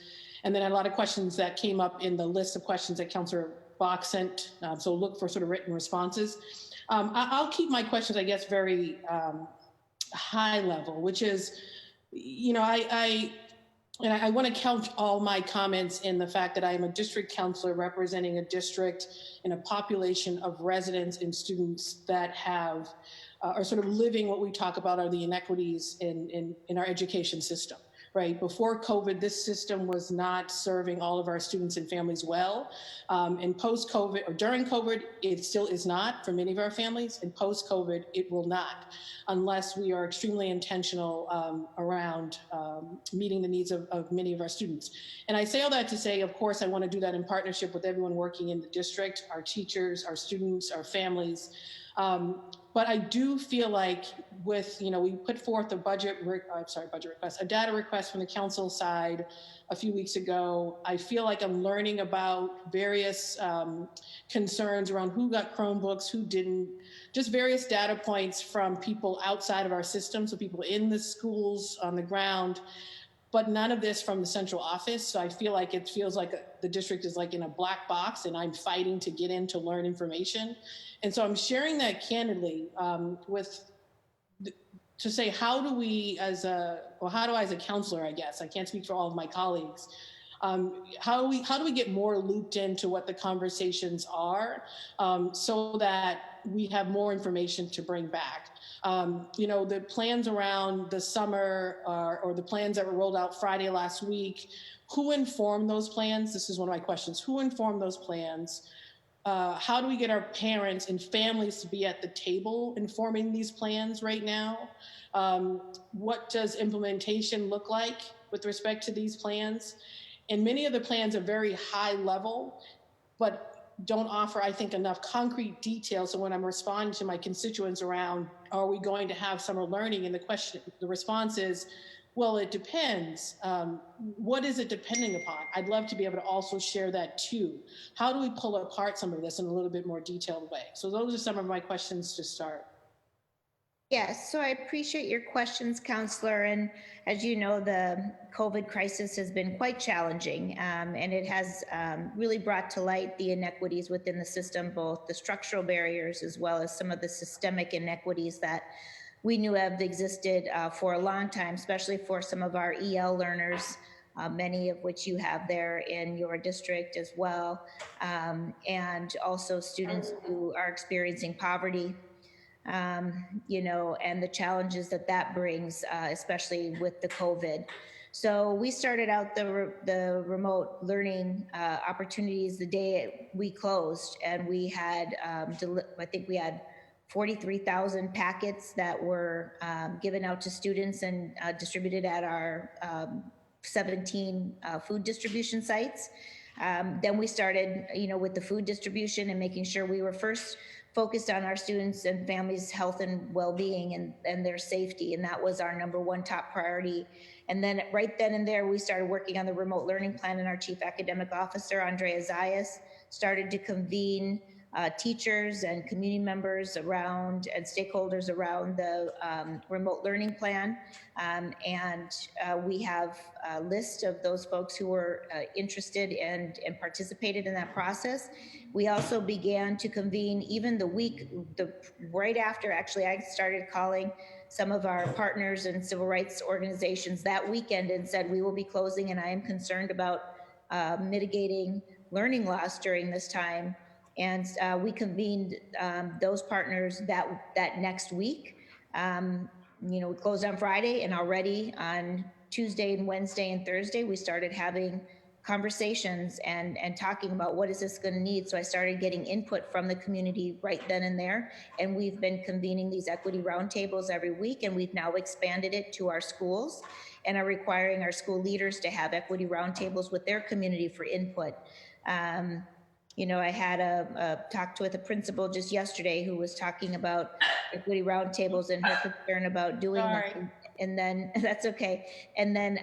And then a lot of questions that came up in the list of questions that Councilor Bach sent, so look for sort of written responses. I'll keep my questions, I guess, very high level, which is, I want to couch all my comments in the fact that I am a district counselor representing a district and a population of residents and students that are sort of living what we talk about are the inequities in our education system. right? Before COVID, this system was not serving all of our students and families well. And post-COVID, or during COVID, it still is not for many of our families. And post-COVID, it will not, unless we are extremely intentional around meeting the needs of many of our students. And I say all that to say, of course, I want to do that in partnership with everyone working in the district, our teachers, our students, our families. But I do feel like with, we put forth a a data request from the council side a few weeks ago. I feel like I'm learning about various concerns around who got Chromebooks, who didn't, just various data points from people outside of our system, so people in the schools on the ground, but none of this from the central office. So I feel like it feels like the district is like in a black box and I'm fighting to get in to learn information. And so I'm sharing that candidly to say, how do we as a counselor, I guess, I can't speak for all of my colleagues, how do we get more looped into what the conversations are so that we have more information to bring back? The plans around the summer or the plans that were rolled out Friday last week, who informed those plans? This is one of my questions. Who informed those plans? How do we get our parents and families to be at the table informing these plans right now? What does implementation look like with respect to these plans? And many of the plans are very high level, but don't offer, I think, enough concrete details. So when I'm responding to my constituents around, are we going to have summer learning? And the response is, well, it depends. What is it depending upon? I'd love to be able to also share that too. How do we pull apart some of this in a little bit more detailed way? So those are some of my questions to start. Yes, so I appreciate your questions, Counselor. And as you know, the COVID crisis has been quite challenging, and it has really brought to light the inequities within the system, both the structural barriers as well as some of the systemic inequities that we knew have existed for a long time, especially for some of our EL learners, many of which you have there in your district as well, and also students who are experiencing poverty. And the challenges that brings, especially with the COVID. So we started out the remote learning opportunities the day we closed, and we had, I think we had 43,000 packets that were given out to students and distributed at our 17 food distribution sites. Then we started, with the food distribution and making sure we were first focused on our students and families' health and well-being and their safety. And that was our number one top priority. And then right then and there, we started working on the remote learning plan, and our Chief Academic Officer, Andrea Zayas, started to convene teachers and community members around and stakeholders around the remote learning plan. We have a list of those folks who were interested and participated in that process. We also began to convene even right after, actually, I started calling some of our partners and civil rights organizations that weekend and said, we will be closing, and I am concerned about mitigating learning loss during this time. And we convened those partners that next week. We closed on Friday, and already on Tuesday and Wednesday and Thursday, we started having conversations and talking about what is this going to need. So I started getting input from the community right then and there. And we've been convening these equity roundtables every week, and we've now expanded it to our schools and are requiring our school leaders to have equity roundtables with their community for input. I had a talk with a principal just yesterday who was talking about equity roundtables and her concern about doing them. And then that's okay. And then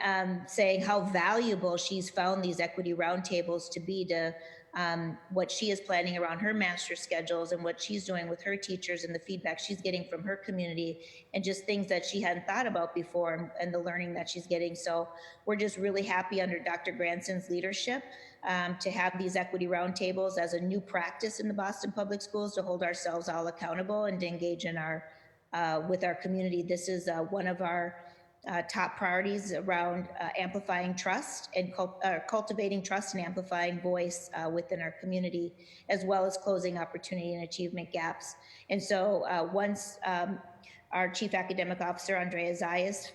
saying how valuable she's found these equity roundtables to be to what she is planning around her master schedules and what she's doing with her teachers and the feedback she's getting from her community and just things that she hadn't thought about before and the learning that she's getting. So we're just really happy under Dr. Granson's leadership to have these equity roundtables as a new practice in the Boston Public Schools, to hold ourselves all accountable and to engage in with our community. This is one of our top priorities around amplifying trust and cultivating trust and amplifying voice within our community, as well as closing opportunity and achievement gaps. And so once our Chief Academic Officer, Andrea Zayas,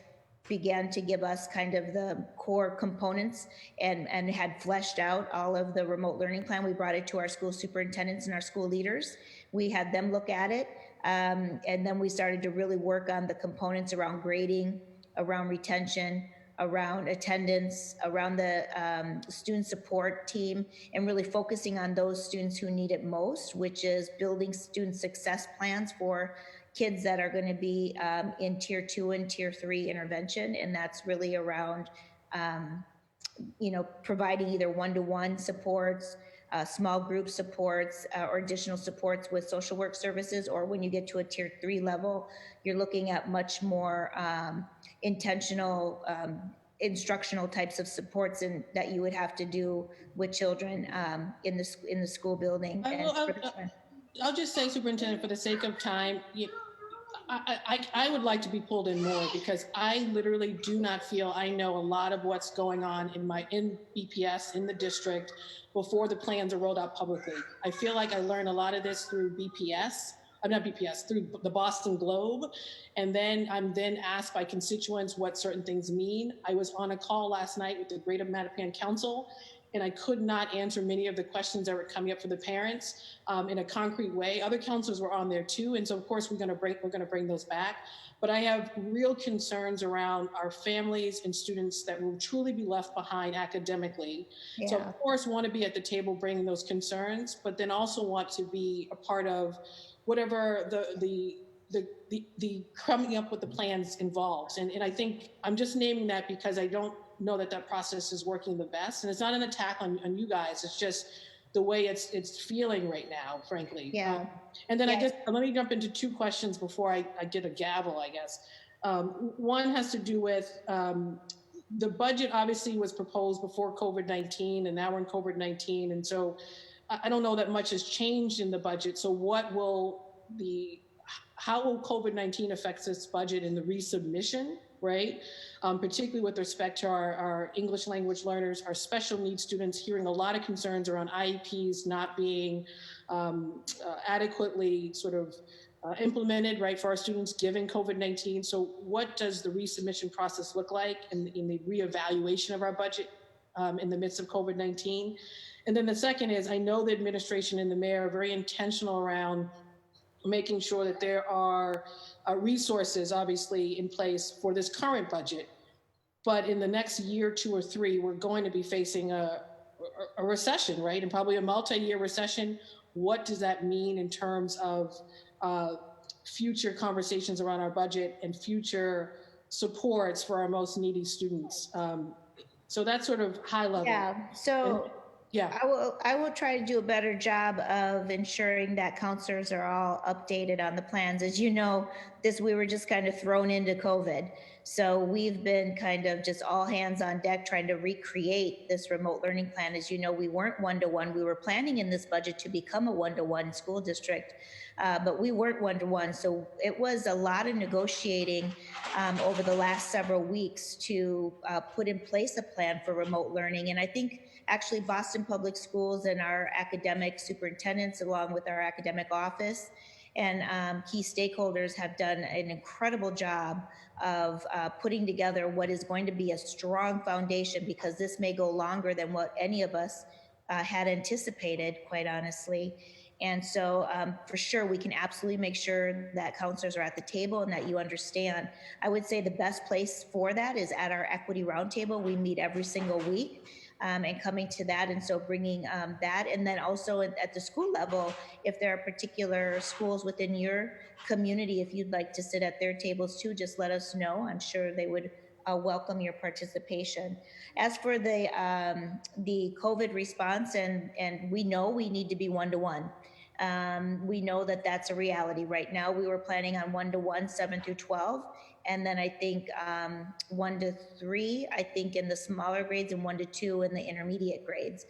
began to give us kind of the core components and had fleshed out all of the remote learning plan, we brought it to our school superintendents and our school leaders. We had them look at it. And then we started to really work on the components around grading, around retention, around attendance, around the student support team, and really focusing on those students who need it most, which is building student success plans for kids that are going to be in tier 2 and tier 3 intervention. And that's really around, providing either one-to-one supports, small group supports, or additional supports with social work services, or when you get to a tier 3 level, you're looking at much more intentional instructional types of supports that you would have to do with children in the school building. I'll just say, Superintendent, for the sake of time, I would like to be pulled in more, because I literally do not feel I know a lot of what's going on in BPS in the district before the plans are rolled out publicly. I feel like I learned a lot of this through through the Boston Globe. And then I'm asked by constituents what certain things mean. I was on a call last night with the Greater Mattapan Council, and I could not answer many of the questions that were coming up for the parents in a concrete way. Other counselors were on there too, and so of course we're going to bring those back. But I have real concerns around our families and students that will truly be left behind academically. Yeah. So of course want to be at the table bringing those concerns, but then also want to be a part of whatever the coming up with the plans involves. And I think I'm just naming that because I don't know that process is working the best. And it's not an attack on you guys. It's just the way it's feeling right now, frankly. Yeah. And then let me jump into two questions before I get a gavel, I guess. One has to do with the budget obviously was proposed before COVID-19, and now we're in COVID-19. And so I don't know that much has changed in the budget. So how will COVID-19 affect this budget in the resubmission, right? Particularly with respect to our English language learners, our special needs students, hearing a lot of concerns around IEPs not being adequately sort of implemented, right, for our students given COVID-19. So what does the resubmission process look like in the reevaluation of our budget in the midst of COVID-19? And then the second is, I know the administration and the mayor are very intentional around making sure that there are resources obviously in place for this current budget. But in the next year, 2 or 3, we're going to be facing a recession, right? And probably a multi-year recession. What does that mean in terms of future conversations around our budget and future supports for our most needy students? So that's sort of high level. Yeah. So yeah, I will try to do a better job of ensuring that counselors are all updated on the plans. As you know, we were just kind of thrown into COVID. So we've been kind of just all hands on deck trying to recreate this remote learning plan. As you know, we weren't one-to-one. We were planning in this budget to become a one-to-one school district, but we weren't one-to-one. So it was a lot of negotiating over the last several weeks to put in place a plan for remote learning. And I think actually Boston Public Schools and our academic superintendents, along with our academic office and key stakeholders, have done an incredible job of putting together what is going to be a strong foundation, because this may go longer than what any of us had anticipated, quite honestly. And so for sure, we can absolutely make sure that counselors are at the table and that you understand. I would say the best place for that is at our equity roundtable. We meet every single week. And coming to that, and so bringing that, and then also at the school level, if there are particular schools within your community, if you'd like to sit at their tables too, just let us know. I'm sure they would welcome your participation. As for the COVID response, and we know we need to be one-to-one. We know that that's a reality right now. We were planning on 1-to-1, 7 through 12. And then I think 1 to 3, I think in the smaller grades, and 1 to 2 in the intermediate grades.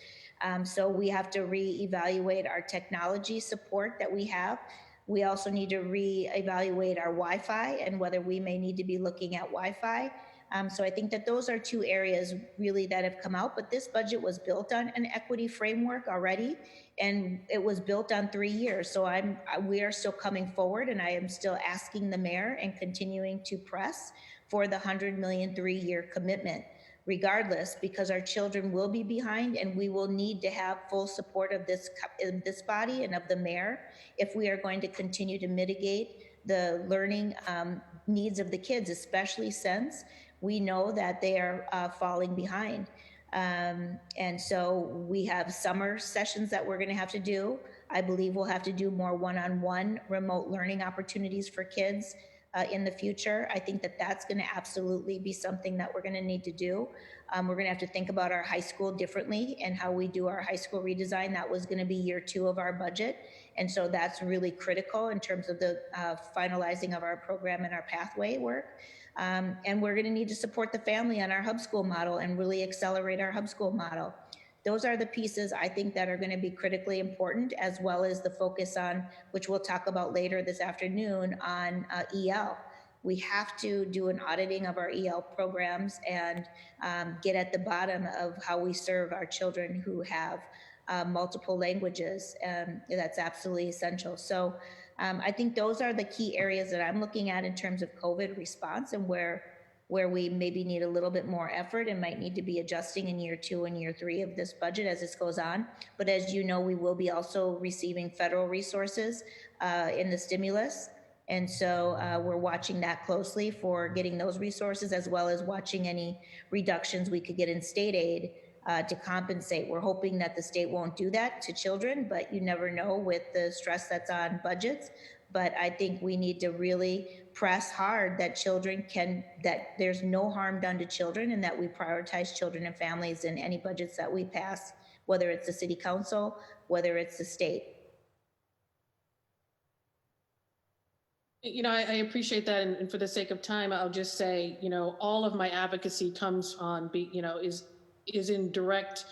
So we have to reevaluate our technology support that we have. We also need to reevaluate our Wi-Fi and whether we may need to be looking at Wi-Fi So I think that those are two areas really that have come out, but this budget was built on an equity framework already, and it was built on 3 years. So we are still coming forward, and I am still asking the mayor and continuing to press for the 100 million 3-year commitment, regardless, because our children will be behind, and we will need to have full support of this body and of the mayor if we are going to continue to mitigate the learning needs of the kids, especially since we know that they are falling behind. And so we have summer sessions that we're going to have to do. I believe we'll have to do more one-on-one remote learning opportunities for kids in the future. I think that that's going to absolutely be something that we're going to need to do. We're going to have to think about our high school differently and how we do our high school redesign. That was going to be year 2 of our budget. And so that's really critical in terms of the finalizing of our program and our pathway work. And we're going to need to support the family on our hub school model and really accelerate our hub school model. Those are the pieces I think that are going to be critically important, as well as the focus on, which we'll talk about later this afternoon, on EL. We have to do an auditing of our EL programs and get at the bottom of how we serve our children who have multiple languages. That's absolutely essential. So I think those are the key areas that I'm looking at in terms of COVID response, and where we maybe need a little bit more effort and might need to be adjusting in year 2 and year 3 of this budget as this goes on. But as you know, we will be also receiving federal resources in the stimulus. And so we're watching that closely for getting those resources, as well as watching any reductions we could get in state aid to compensate. We're hoping that the state won't do that to children, but you never know with the stress that's on budgets. But I think we need to really press hard that that there's no harm done to children, and that we prioritize children and families in any budgets that we pass, whether it's the city council, whether it's the state. You know, I appreciate that. And for the sake of time, I'll just say, you know, all of my advocacy comes on, is in direct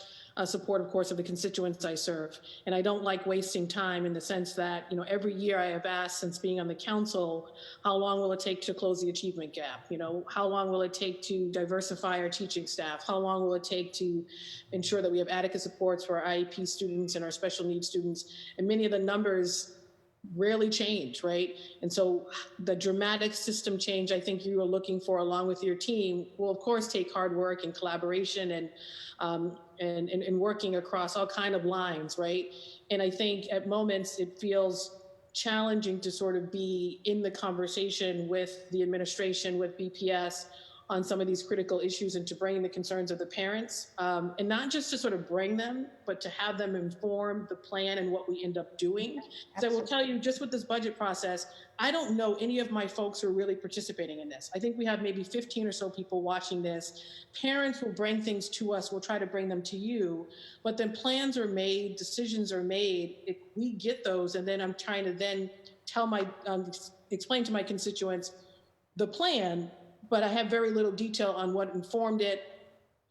support, of course, of the constituents I serve. And I don't like wasting time, in the sense that, you know, every year I have asked, since being on the council, how long will it take to close the achievement gap? You know, how long will it take to diversify our teaching staff? How long will it take to ensure that we have adequate supports for our IEP students and our special needs students? And many of the numbers rarely change, right? And so the dramatic system change I think you are looking for, along with your team, will of course take hard work and collaboration and working across all kind of lines, right? And I think at moments it feels challenging to sort of be in the conversation with the administration, with BPS, on some of these critical issues, and to bring the concerns of the parents, and not just to sort of bring them, but to have them inform the plan and what we end up doing. So I will tell you, just with this budget process, I don't know any of my folks who are really participating in this. I think we have maybe 15 or so people watching this. Parents will bring things to us, we'll try to bring them to you, but then plans are made, decisions are made. If we get those, and then I'm trying to then tell explain to my constituents the plan, but I have very little detail on what informed it,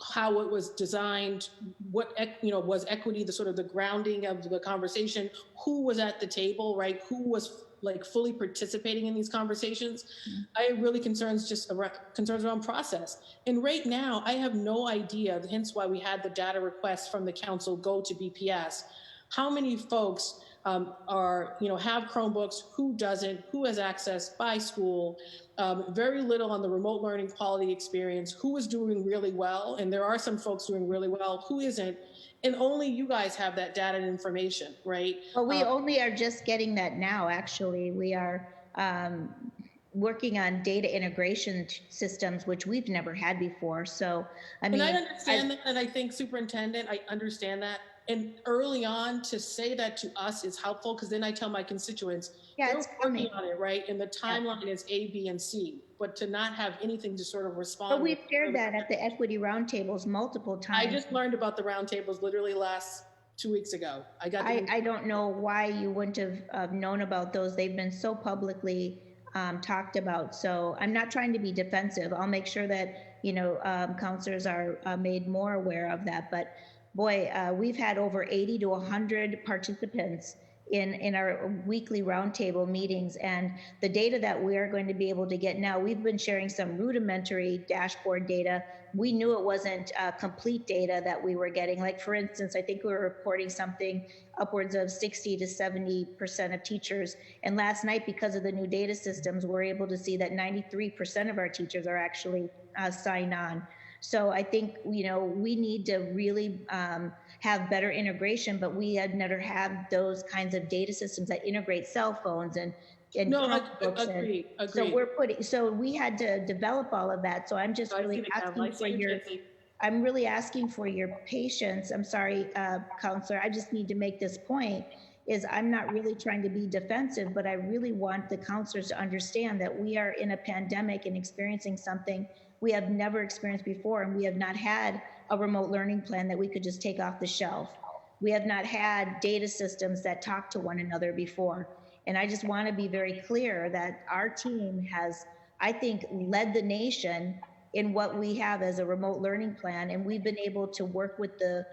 how it was designed, what was equity, the sort of the grounding of the conversation, who was at the table, right? Who was like fully participating in these conversations. I have really concerns around process. And right now, I have no idea, hence why we had the data request from the council go to BPS, how many folks have Chromebooks, who doesn't, who has access by school, very little on the remote learning quality experience, who is doing really well, and there are some folks doing really well, who isn't, and only you guys have that data and information, right? Well, we only are just getting that now, actually. We are working on data integration systems, which we've never had before. So, I mean, and I understand that, and I think, Superintendent, I understand that. And early on, to say that to us is helpful, because then I tell my constituents, they're working on it, right? And the timeline is A, B, and C. But to not have anything to sort of respond. But we've shared that at the equity roundtables multiple times. I just learned about the roundtables literally last 2 weeks ago. I don't know why you wouldn't have known about those. They've been so publicly talked about. So I'm not trying to be defensive. I'll make sure that, counselors are made more aware of that. But boy, we've had over 80 to 100 participants in our weekly roundtable meetings. And the data that we are going to be able to get now, we've been sharing some rudimentary dashboard data. We knew it wasn't complete data that we were getting. Like, for instance, I think we were reporting something upwards of 60 to 70% of teachers. And last night, because of the new data systems, we're able to see that 93% of our teachers are actually signed on. So I think, you know, we need to really have better integration, but we had never had those kinds of data systems that integrate cell phones and No, agreed. So we had to develop all of that. So I'm just really asking for your patience. I'm sorry, Counselor, I just need to make this point, is I'm not really trying to be defensive, but I really want the counselors to understand that we are in a pandemic and experiencing something we have never experienced before, and we have not had a remote learning plan that we could just take off the shelf. We have not had data systems that talk to one another before. And I just want to be very clear that our team has, I think, led the nation in what we have as a remote learning plan. And we've been able to work with the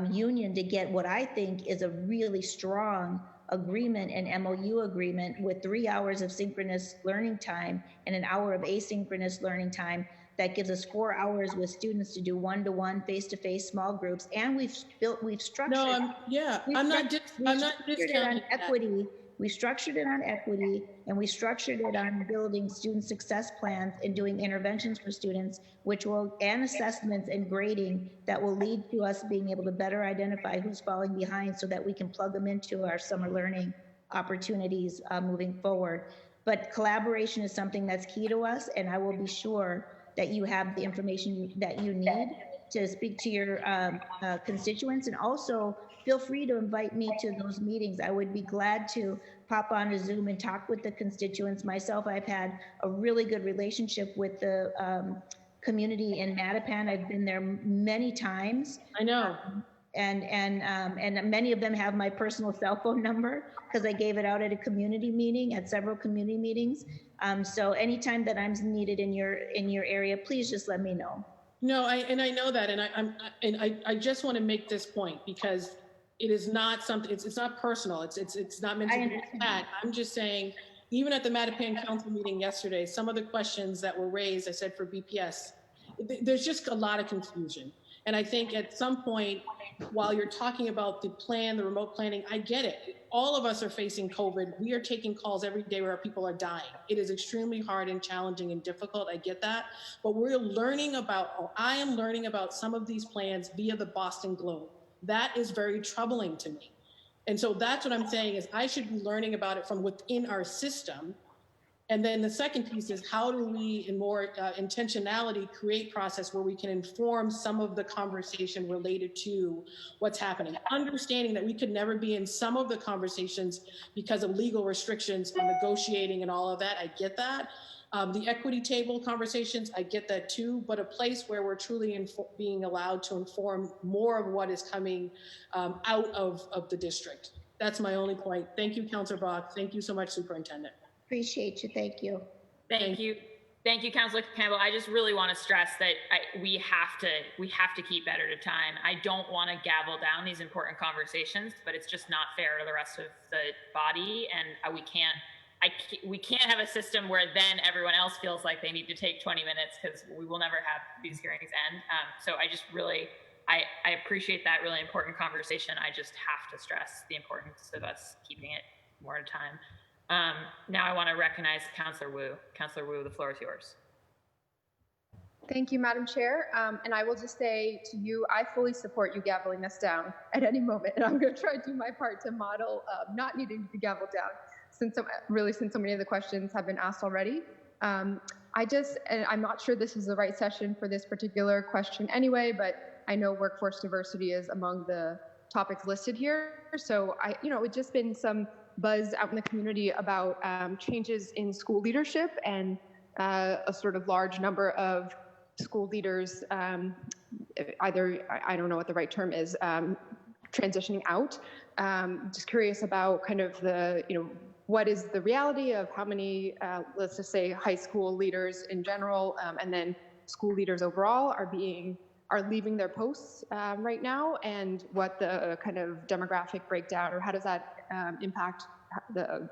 union to get what I think is a really strong agreement and MOU agreement with 3 hours of synchronous learning time and an hour of asynchronous learning time. That gives us 4 hours with students to do one-to-one, face-to-face, small groups, and we've structured. I'm not discounting equity. We structured it on equity, and we structured it on building student success plans and doing interventions for students, and assessments and grading that will lead to us being able to better identify who's falling behind so that we can plug them into our summer learning opportunities moving forward. But collaboration is something that's key to us, and I will be sure that you have the information that you need to speak to your constituents. And also feel free to invite me to those meetings. I would be glad to pop on a Zoom and talk with the constituents. Myself, I've had a really good relationship with the community in Mattapan. I've been there many times. I know. And many of them have my personal cell phone number because I gave it out at a community meeting, at several community meetings. So anytime that I'm needed in your area, please just let me know. No, I know that, and I just want to make this point because it is not something. It's not personal. It's not meant to be that. I'm just saying, even at the Mattapan Council meeting yesterday, some of the questions that were raised, I said for BPS, there's just a lot of confusion. And I think at some point, while you're talking about the plan, the remote planning, I get it. All of us are facing COVID. We are taking calls every day where people are dying. It is extremely hard and challenging and difficult. I get that. But I am learning about some of these plans via the Boston Globe. That is very troubling to me. And so that's what I'm saying is I should be learning about it from within our system. And then the second piece is how do we, in more intentionality, create process where we can inform some of the conversation related to what's happening. Understanding that we could never be in some of the conversations because of legal restrictions on negotiating and all of that. I get that. The equity table conversations, I get that too, but a place where we're truly being allowed to inform more of what is coming out of the district. That's my only point. Thank you, Councilor Bach. Thank you so much, Superintendent. Appreciate you. Thank you. Thank you. Thank you, Councilor Campbell. I just really want to stress that we have to keep better to time. I don't want to gavel down these important conversations, but it's just not fair to the rest of the body, and we can't have a system where then everyone else feels like they need to take 20 minutes because we will never have these hearings end. So I just really, I appreciate that really important conversation. I just have to stress the importance of us keeping it more at a time. Now I want to recognize Councilor Wu. Councilor Wu, the floor is yours. Thank you, Madam Chair. And I will just say to you, I fully support you gaveling us down at any moment. And I'm going to try to do my part to model not needing to be gaveled down since so many of the questions have been asked already. And I'm not sure this is the right session for this particular question anyway, but I know workforce diversity is among the topics listed here. So it's just been some buzz out in the community about changes in school leadership and a sort of large number of school leaders either, I don't know what the right term is, transitioning out. Just curious about kind of what is the reality of how many, let's just say high school leaders in general, and then school leaders overall are leaving their posts right now, and what the kind of demographic breakdown, or how does that impact the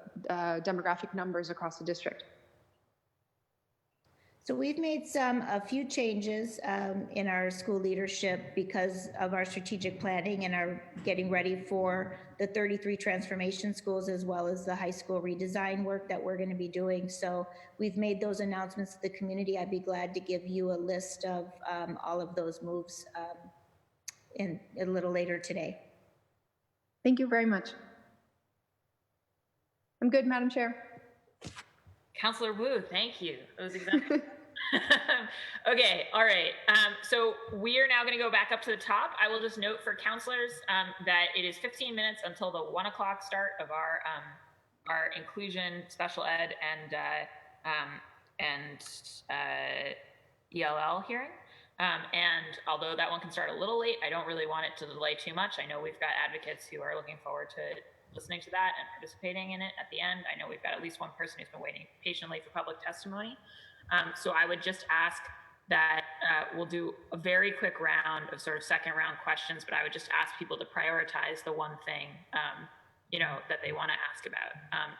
demographic numbers across the district. So we've made a few changes in our school leadership because of our strategic planning and are getting ready for the 33 transformation schools as well as the high school redesign work that we're going to be doing. So we've made those announcements to the community. I'd be glad to give you a list of all of those moves in a little later today. Thank you very much. I'm good, Madam Chair. Councillor Wu, thank you. That was exactly. Okay, all right. So we are now going to go back up to the top. I will just note for councillors that it is 15 minutes until the 1 o'clock start of our inclusion, special ed, and ELL hearing. And although that one can start a little late, I don't really want it to delay too much. I know we've got advocates who are looking forward to listening to that and participating in it at the end. I know we've got at least one person who's been waiting patiently for public testimony. So I would just ask that we'll do a very quick round of sort of second round questions, but I would just ask people to prioritize the one thing, that they want to ask about.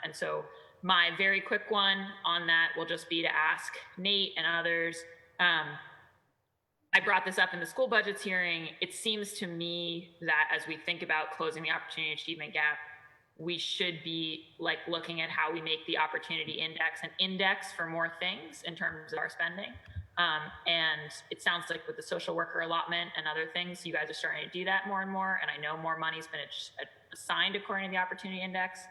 And so my very quick one on that will just be to ask Nate and others. I brought this up in the school budgets hearing. It seems to me that as we think about closing the opportunity achievement gap, we should be looking at how we make the opportunity index an index for more things in terms of our spending. And it sounds like with the social worker allotment and other things, you guys are starting to do that more and more. And I know more money's been assigned according to the opportunity index.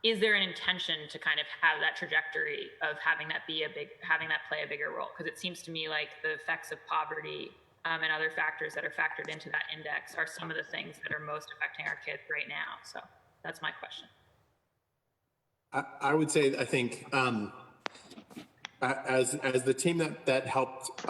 Is there an intention to kind of have that trajectory of having that play a bigger role? Because it seems to me like the effects of poverty and other factors that are factored into that index are some of the things that are most affecting our kids right now. So that's my question. I would say, I think, as the team that helped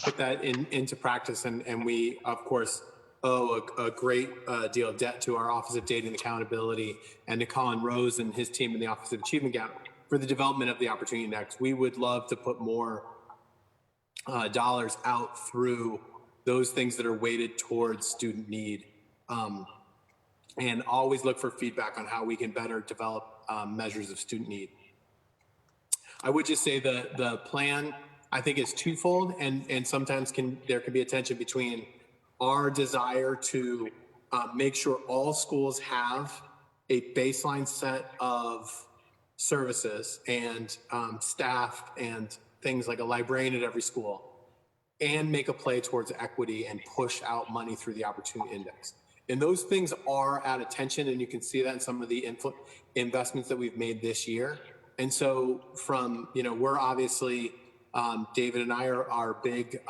put that into practice, and we, of course, owe a great deal of debt to our Office of Data and Accountability and to Colin Rose and his team in the Office of Achievement Gap for the development of the Opportunity Index. We would love to put more dollars out through those things that are weighted towards student need, and always look for feedback on how we can better develop measures of student need. I would just say the plan, I think, is twofold, and sometimes there can be a tension between our desire to make sure all schools have a baseline set of services and staff and things like a librarian at every school, and make a play towards equity and push out money through the Opportunity Index. And those things are at attention, and you can see that in some of the investments that we've made this year. And so we're obviously, David and I are big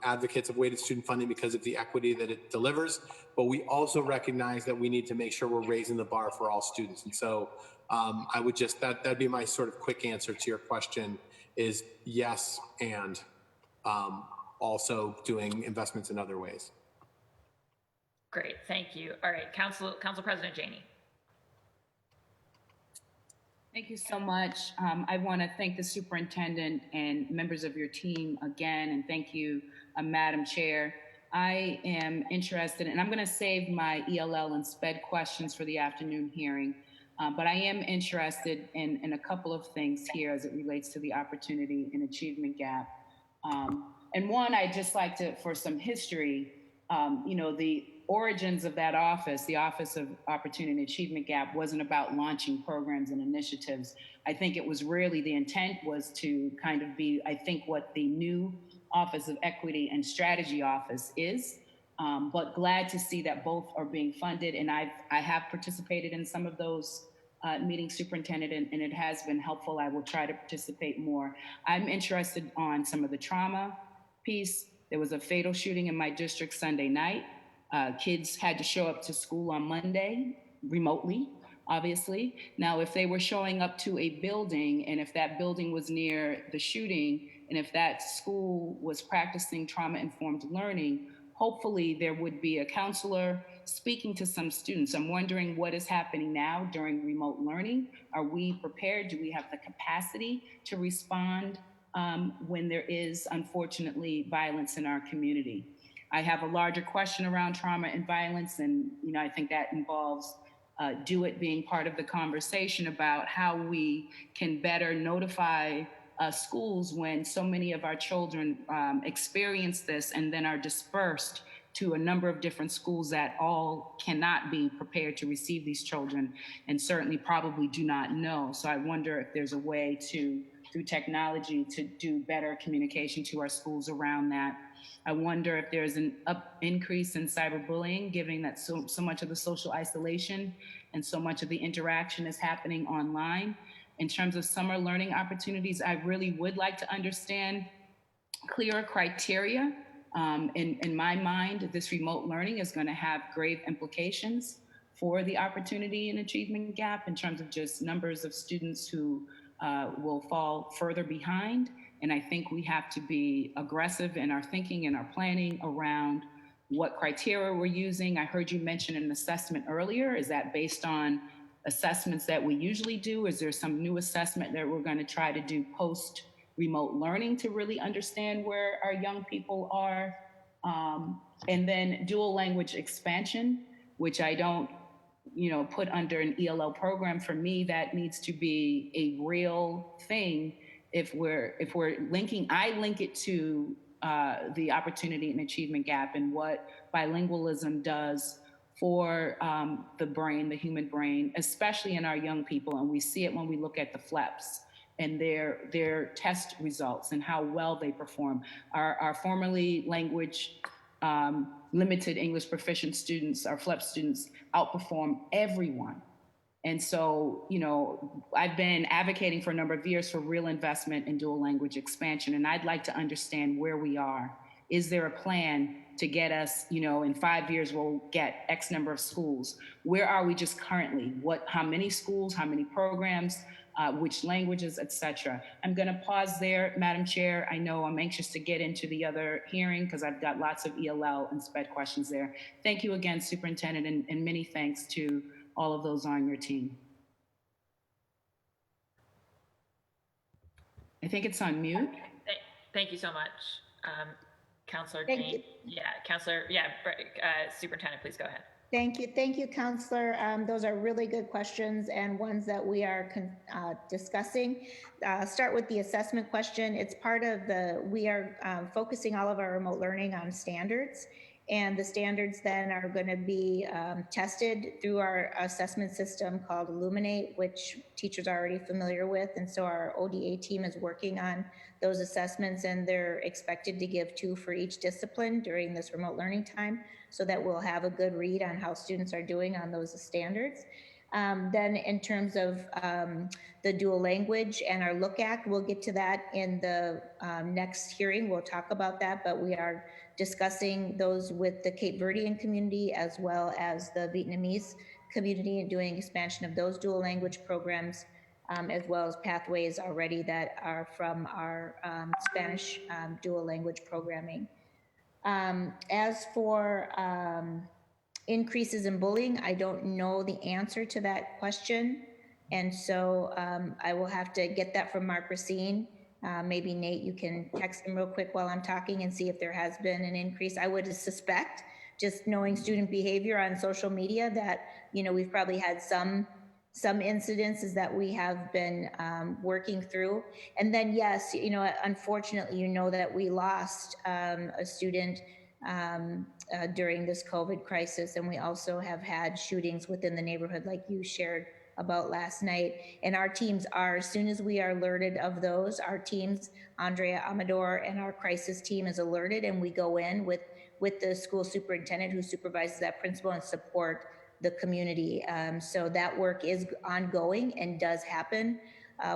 advocates of weighted student funding because of the equity that it delivers, but we also recognize that we need to make sure we're raising the bar for all students. And so I would just, that'd be my sort of quick answer to your question is yes, and also doing investments in other ways. Great, thank you. All right, Council President Janey. Thank you so much. I want to thank the superintendent and members of your team again, and thank you, Madam Chair. I am interested, and I'm going to save my ELL and SPED questions for the afternoon hearing, but I am interested in a couple of things here as it relates to the opportunity and achievement gap. And one, I'd just like to, for some history, the origins of that office, the Office of Opportunity and Achievement Gap, wasn't about launching programs and initiatives. I think it was really, the intent was to kind of be, I think, what the new Office of Equity and Strategy Office is, but glad to see that both are being funded. And I have participated in some of those meetings, Superintendent, and it has been helpful. I will try to participate more. I'm interested on some of the trauma piece. There was a fatal shooting in my district Sunday night. Kids had to show up to school on Monday, remotely, obviously. Now, if they were showing up to a building, and if that building was near the shooting, and if that school was practicing trauma-informed learning, hopefully there would be a counselor speaking to some students. I'm wondering what is happening now during remote learning. Are we prepared? Do we have the capacity to respond when there is, unfortunately, violence in our community? I have a larger question around trauma and violence, and I think that involves Do It being part of the conversation about how we can better notify schools when so many of our children experience this and then are dispersed to a number of different schools that all cannot be prepared to receive these children and certainly probably do not know. So I wonder if there's a way to, through technology, to do better communication to our schools around that. I wonder if there's an increase in cyberbullying, given that so much of the social isolation and so much of the interaction is happening online. In terms of summer learning opportunities, I really would like to understand clearer criteria. In my mind, this remote learning is going to have grave implications for the opportunity and achievement gap in terms of just numbers of students who will fall further behind. And I think we have to be aggressive in our thinking and our planning around what criteria we're using. I heard you mention an assessment earlier. Is that based on assessments that we usually do? Is there some new assessment that we're going to try to do post remote learning to really understand where our young people are? And then dual language expansion, which I don't, put under an ELL program. For me, that needs to be a real thing. If we're linking, I link it to the opportunity and achievement gap and what bilingualism does for the brain, the human brain, especially in our young people. And we see it when we look at the FLEPs and their test results and how well they perform. Our formerly language limited English proficient students, our FLEP students, outperform everyone. And so, I've been advocating for a number of years for real investment in dual language expansion, and I'd like to understand where we are. Is there a plan to get us, in 5 years, we'll get X number of schools? Where are we just currently? How many schools, how many programs, which languages, et cetera? I'm gonna pause there, Madam Chair. I know I'm anxious to get into the other hearing because I've got lots of ELL and SPED questions there. Thank you again, Superintendent, and many thanks to all of those on your team. I think it's on mute. Thank you so much, Counselor Jane. Superintendent, please go ahead. Thank you, Counselor. Those are really good questions and ones that we are discussing. Start with the assessment question. It's part of we are focusing all of our remote learning on standards. And the standards then are going to be tested through our assessment system called Illuminate, which teachers are already familiar with. And so our ODA team is working on those assessments, and they're expected to give 2 for each discipline during this remote learning time, so that we'll have a good read on how students are doing on those standards. Then in terms of the dual language and our look at, we'll get to that in the next hearing. We'll talk about that, but we are discussing those with the Cape Verdean community as well as the Vietnamese community and doing expansion of those dual language programs, as well as pathways already that are from our Spanish dual language programming. As for increases in bullying, I don't know the answer to that question. And so I will have to get that from Mark Racine. Maybe Nate, you can text him real quick while I'm talking and see if there has been an increase. I would suspect, just knowing student behavior on social media, that, we've probably had some incidences that we have been working through. And then, yes, unfortunately, that we lost a student during this COVID crisis. And we also have had shootings within the neighborhood like you shared about last night. And our teams are, as soon as we are alerted of those, our teams, Andrea Amador and our crisis team is alerted, and we go in with the school superintendent who supervises that principal and support the community. So that work is ongoing and does happen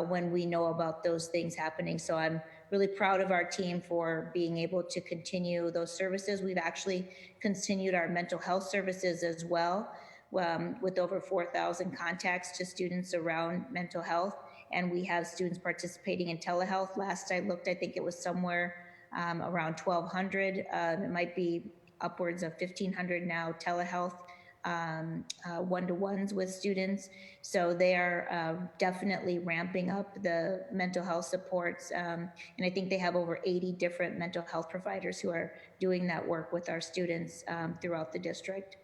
when we know about those things happening. So I'm really proud of our team for being able to continue those services. We've actually continued our mental health services as well, with over 4,000 contacts to students around mental health. And we have students participating in telehealth. Last I looked, I think it was somewhere around 1,200. It might be upwards of 1,500 now, telehealth one-to-ones with students. So they are definitely ramping up the mental health supports. And I think they have over 80 different mental health providers who are doing that work with our students throughout the district.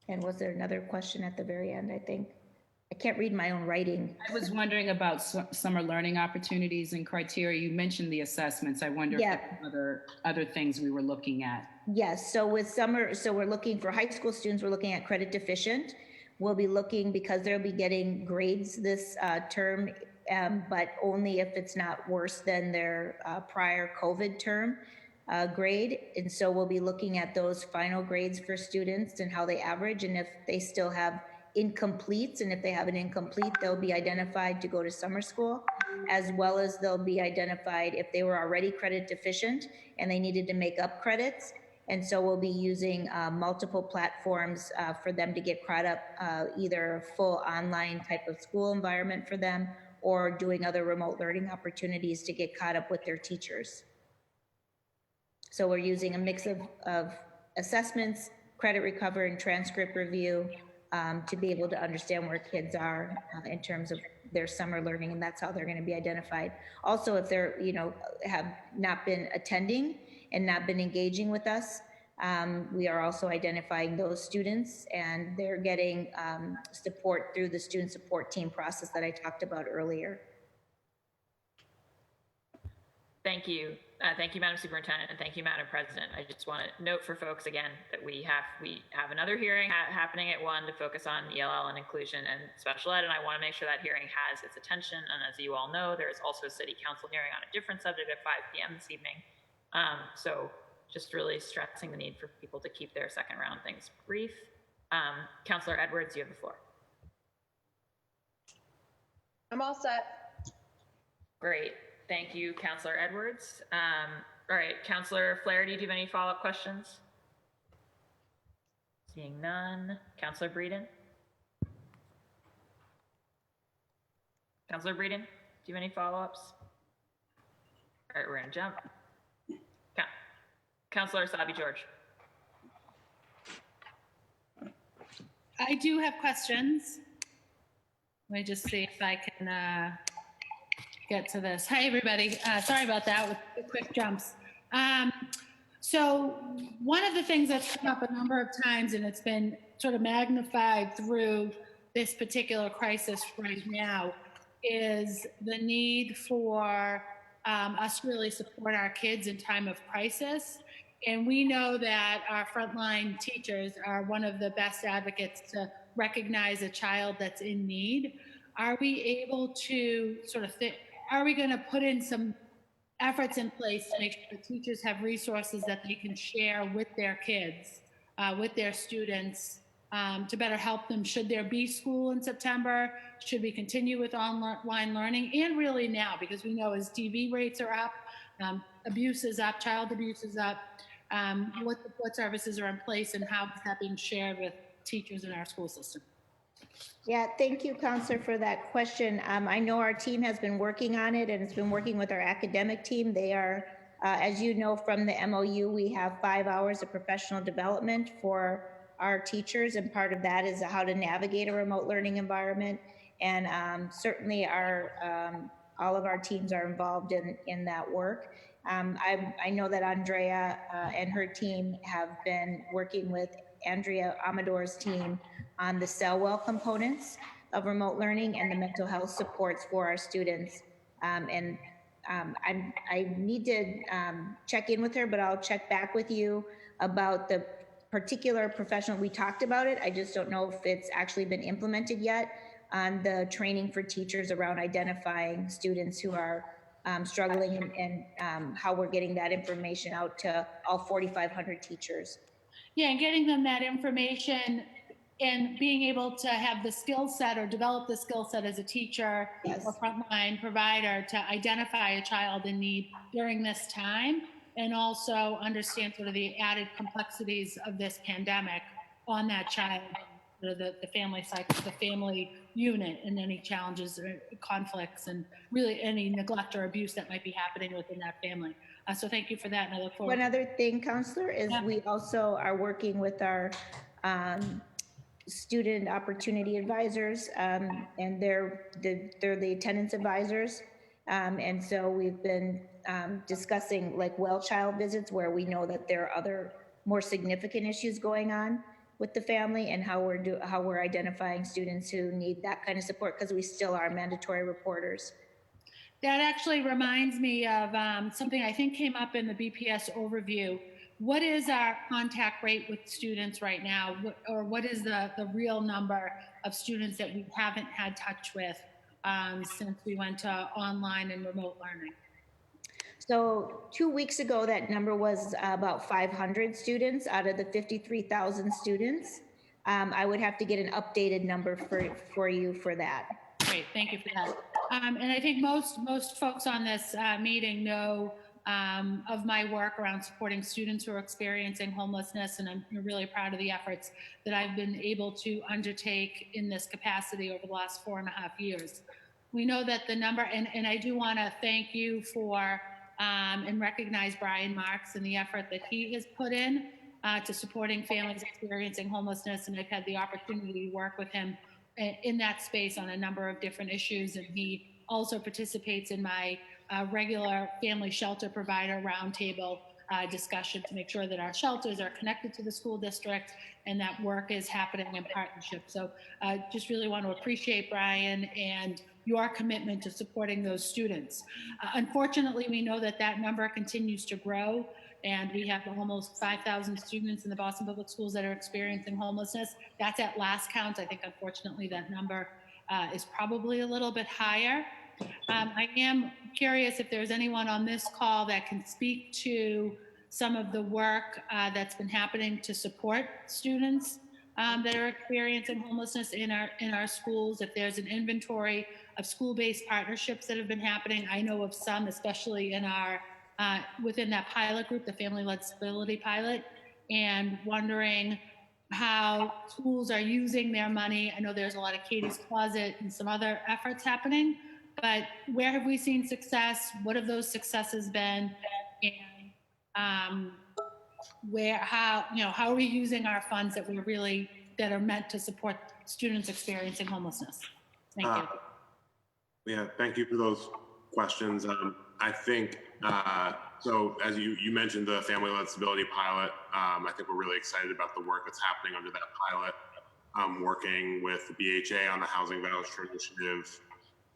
And was there another question at the very end, I think? I can't read my own writing. I was wondering about summer learning opportunities and criteria. You mentioned the assessments. I wonder if there were other things we were looking at. Yes, so with summer, so we're looking for high school students, we're looking at credit deficient. We'll be looking, because they'll be getting grades this term, but only if it's not worse than their prior COVID term grade. And so we'll be looking at those final grades for students and how they average, and if they still have incompletes, and if they have an incomplete, they'll be identified to go to summer school, as well as they'll be identified if they were already credit deficient and they needed to make up credits. And so we'll be using multiple platforms for them to get caught up, either full online type of school environment for them, or doing other remote learning opportunities to get caught up with their teachers. So we're using a mix of assessments, credit recovery, and transcript review to be able to understand where kids are in terms of their summer learning, and that's how they're going to be identified. Also, if they're, have not been attending and not been engaging with us, we are also identifying those students, and they're getting support through the student support team process that I talked about earlier. Thank you. Thank you, Madam Superintendent, and thank you, Madam President. I just want to note for folks again that we have another hearing happening at 1 to focus on ELL and inclusion and special ed, and I want to make sure that hearing has its attention. And as you all know, there is also a City Council hearing on a different subject at 5 p.m. this evening. So just really stressing the need for people to keep their second round things brief. Councillor Edwards, you have the floor. I'm all set. Great. Thank you, Councillor Edwards. All right, Councillor Flaherty, do you have any follow-up questions? Seeing none. Councillor Breeden? Councillor Breeden, do you have any follow-ups? All right, we're gonna jump. Councillor Sabi George. I do have questions. Let me just see if I can get to this. Hi, everybody. Sorry about that with the quick jumps. So one of the things that's come up a number of times, and it's been sort of magnified through this particular crisis right now, is the need for us to really support our kids in time of crisis. And we know that our frontline teachers are one of the best advocates to recognize a child that's in need. Are we able to sort of are we going to put in some efforts in place to make sure the teachers have resources that they can share with their kids, with their students, to better help them? Should there be school in September? Should we continue with online learning? And really now, because we know as DV rates are up, abuse is up, child abuse is up, what services are in place, and how is that being shared with teachers in our school system? Yeah, thank you, Counselor, for that question. I know our team has been working on it, and it's been working with our academic team. They are, as you know from the MOU, we have 5 hours of professional development for our teachers, and part of that is how to navigate a remote learning environment. And certainly all of our teams are involved in that work. I know that Andrea and her team have been working with Andrea Amador's team on the CellWell components of remote learning and the mental health supports for our students. I need to check in with her, but I'll check back with you about the particular professional. We talked about it. I just don't know if it's actually been implemented yet on the training for teachers around identifying students who are struggling and how we're getting that information out to all 4,500 teachers. Yeah, and getting them that information and being able to have the skill set or develop the skill set as a teacher or frontline provider to identify a child in need during this time, and also understand sort of the added complexities of this pandemic on that child, the family cycle, the family unit, and any challenges or conflicts, and really any neglect or abuse that might be happening within that family. So thank you for that, and I look forward. One other thing, Counselor, is we also are working with our student opportunity advisors, and they're the attendance advisors. And so we've been discussing like well child visits where we know that there are other more significant issues going on. with the family and how we're identifying students who need that kind of support, because we still are mandatory reporters. That actually reminds me of something I think came up in the BPS overview. What is our contact rate with students right now? Or what is the real number of students that we haven't had touch with since we went to online and remote learning? So 2 weeks ago, that number was about 500 students out of the 53,000 students. I would have to get an updated number for you for that. Great, thank you for that. And I think most folks on this meeting know of my work around supporting students who are experiencing homelessness, and I'm really proud of the efforts that I've been able to undertake in this capacity over the last 4.5 years. We know that the number, and I do want to thank you for and recognize Brian Marks and the effort that he has put in to supporting families experiencing homelessness, and I've had the opportunity to work with him in that space on a number of different issues, and he also participates in my regular family shelter provider roundtable discussion to make sure that our shelters are connected to the school district and that work is happening in partnership. So just really want to appreciate Brian and your commitment to supporting those students. Unfortunately, we know that that number continues to grow, and we have almost 5,000 students in the Boston Public Schools that are experiencing homelessness. That's at last count. I think, unfortunately, that number is probably a little bit higher. I am curious if there's anyone on this call that can speak to some of the work that's been happening to support students that are experiencing homelessness in our schools. If there's an inventory of school-based partnerships that have been happening, I know of some, especially in our within that pilot group, the Family-Led Stability Pilot, and wondering how schools are using their money. I know there's a lot of Katie's Closet and some other efforts happening, but where have we seen success? What have those successes been? And how are we using our funds that are meant to support students experiencing homelessness? Thank you. Yeah, thank you for those questions. I think, so as you mentioned the Family-Led Stability Pilot, I think we're really excited about the work that's happening under that pilot. Working with the BHA on the Housing Voucher Initiative,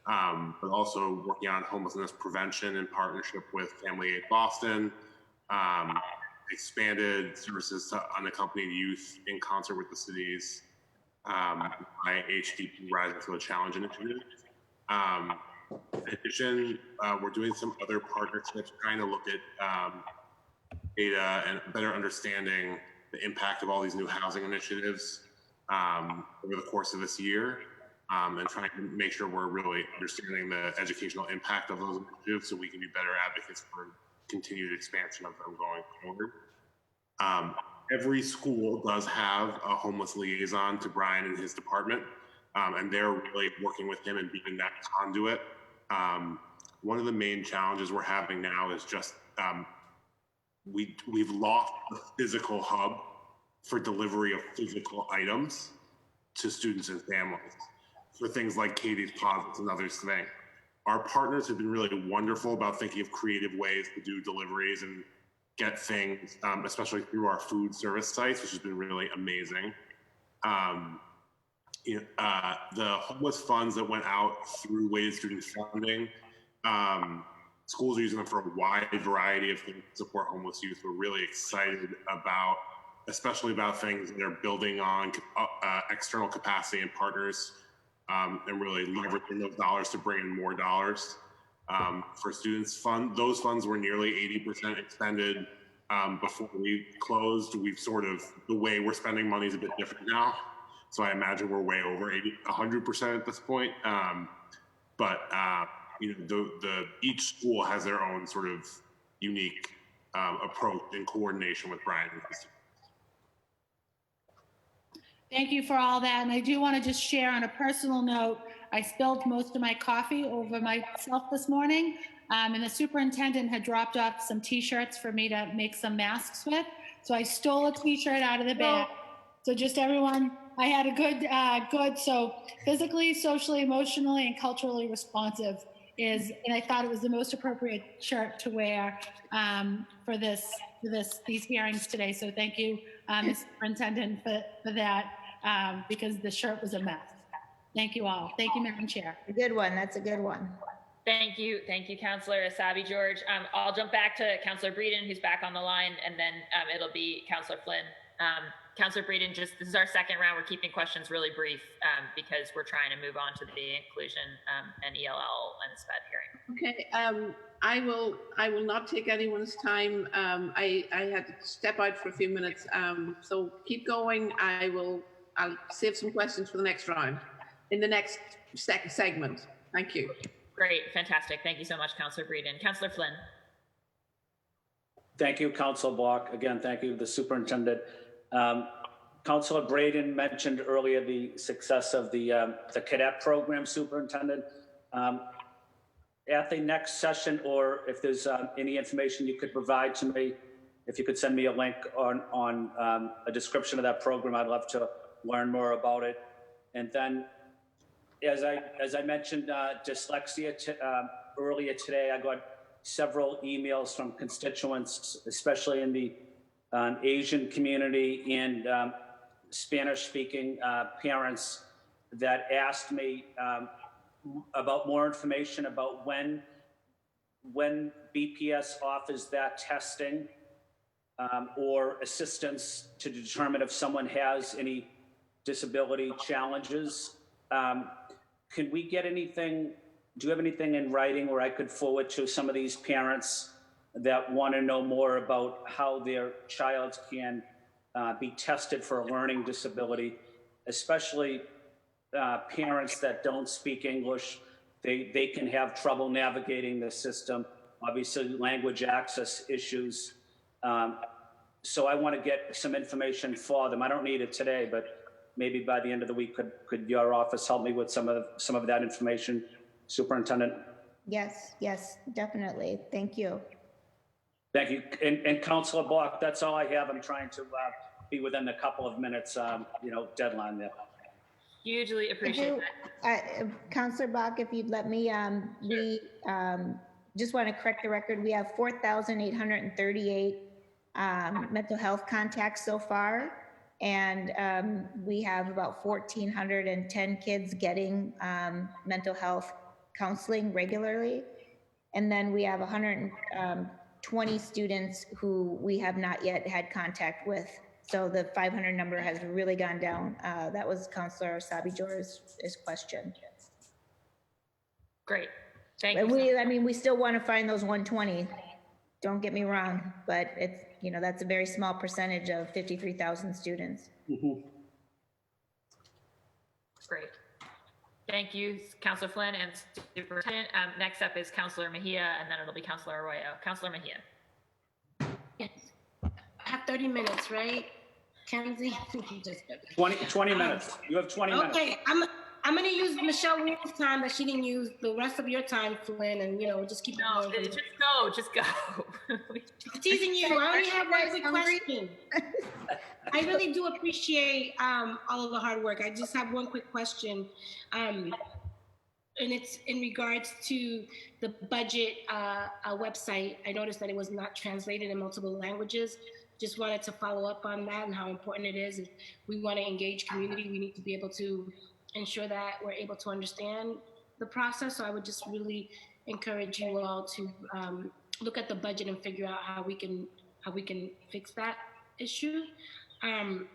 but also working on homelessness prevention in partnership with Family Aid Boston, expanded services to unaccompanied youth in concert with the cities, by HDP Rising to the Challenge Initiative. In addition, we're doing some other partnerships, trying to look at data and better understanding the impact of all these new housing initiatives over the course of this year, and trying to make sure we're really understanding the educational impact of those initiatives so we can be better advocates for continued expansion of them going forward. Every school does have a homeless liaison to Brian and his department, and they're really working with him and being that conduit. One of the main challenges we're having now is just we've lost the physical hub for delivery of physical items to students and families for things like Katie's Closets and others things. Our partners have been really wonderful about thinking of creative ways to do deliveries and get things, especially through our food service sites, which has been really amazing. The homeless funds that went out through weighted student funding, schools are using them for a wide variety of things to support homeless youth. We're really excited about, especially about things that are building on external capacity and partners, and really leveraging those dollars to bring in more dollars for students. Those funds were nearly 80% expended before we closed. We've the way we're spending money is a bit different now. So I imagine we're way over 100% at this point. Each school has their own sort of unique approach in coordination with Brian. Thank you for all that. And I do want to just share on a personal note, I spilled most of my coffee over myself this morning, and the superintendent had dropped off some t-shirts for me to make some masks with. So I stole a t-shirt out of the bag. So just everyone, I had a good, so physically, socially, emotionally, and culturally responsive and I thought it was the most appropriate shirt to wear for these hearings today. So thank you Ms. Superintendent, for that, because the shirt was a mess. Thank you all. Thank you, Madam Chair. A good one. That's a good one. Thank you, Councillor Asabi George. I'll jump back to Councillor Breeden, who's back on the line, and then it'll be Councillor Flynn. Councillor Breeden, this is our second round. We're keeping questions really brief because we're trying to move on to the inclusion and ELL and SPED hearing. Okay, I will not take anyone's time. I had to step out for a few minutes, so keep going. I'll save some questions for the next round, in the next segment. Thank you. Great, fantastic. Thank you so much, Councillor Breeden. Councillor Flynn. Thank you, Councilor Block. Again, thank you, the superintendent. Councilor Braden mentioned earlier the success of the cadet program, superintendent. At the next session, or if there's any information you could provide to me, if you could send me a link on a description of that program, I'd love to learn more about it. And then, as I mentioned, dyslexia earlier today, I got several emails from constituents, especially in the Asian community and Spanish-speaking parents, that asked me about more information about when BPS offers that testing or assistance to determine if someone has any disability challenges. Can we get anything, do you have anything in writing where I could forward to some of these parents that want to know more about how their child can be tested for a learning disability, especially parents that don't speak English? They can have trouble navigating the system, obviously language access issues. So I want to get some information for them. I don't need it today, but maybe by the end of the week, could your office help me with some of that information, Superintendent? Yes, definitely. Thank you. Thank you. And Councilor Block, that's all I have. I'm trying to be within a couple of minutes, deadline there. Hugely appreciate that. Councilor Bach, if you'd let me, we just want to correct the record. We have 4,838 mental health contacts so far, and we have about 1,410 kids getting mental health counseling regularly. And then we have 120 students who we have not yet had contact with. So the 500 number has really gone down. That was Councilor Sabi Jor's question. Great. Thank you. We still want to find those 120. Don't get me wrong, but it's, that's a very small percentage of 53,000 students. Mm-hmm. Great. Thank you, Councilor Flynn and Superintendent. Next up is Councilor Mejia, and then it'll be Councilor Arroyo. Councilor Mejia. Yes. I have 30 minutes, right, Kenzie? 20 minutes. You have 20 minutes. Okay, I'm going to use Michelle Weir's time that she didn't use, the rest of your time, Flynn, and just keep it going. Just go. I'm teasing you. I only have one quick question. I really do appreciate all of the hard work. I just have one quick question. And it's in regards to the budget website. I noticed that it was not translated in multiple languages. Just wanted to follow up on that and how important it is. If we want to engage community, we need to be able to ensure that we're able to understand the process. So I would just really encourage you all to look at the budget and figure out how we can fix that issue. And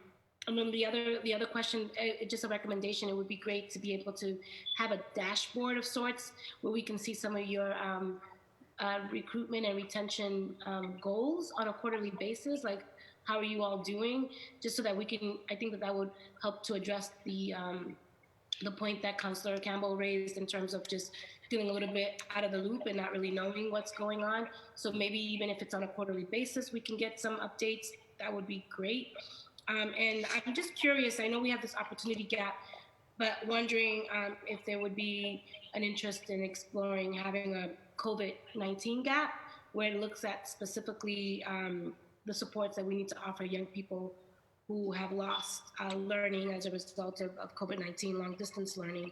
then the other question, just a recommendation, it would be great to be able to have a dashboard of sorts where we can see some of your recruitment and retention goals on a quarterly basis, like how are you all doing, just so that we can, I think that would help to address the point that Councilor Campbell raised in terms of just feeling a little bit out of the loop and not really knowing what's going on. So maybe even if it's on a quarterly basis, we can get some updates. That would be great. And I'm just curious, I know we have this opportunity gap, but wondering if there would be an interest in exploring having a COVID-19 gap where it looks at specifically the supports that we need to offer young people who have lost learning as a result of COVID-19, long distance learning.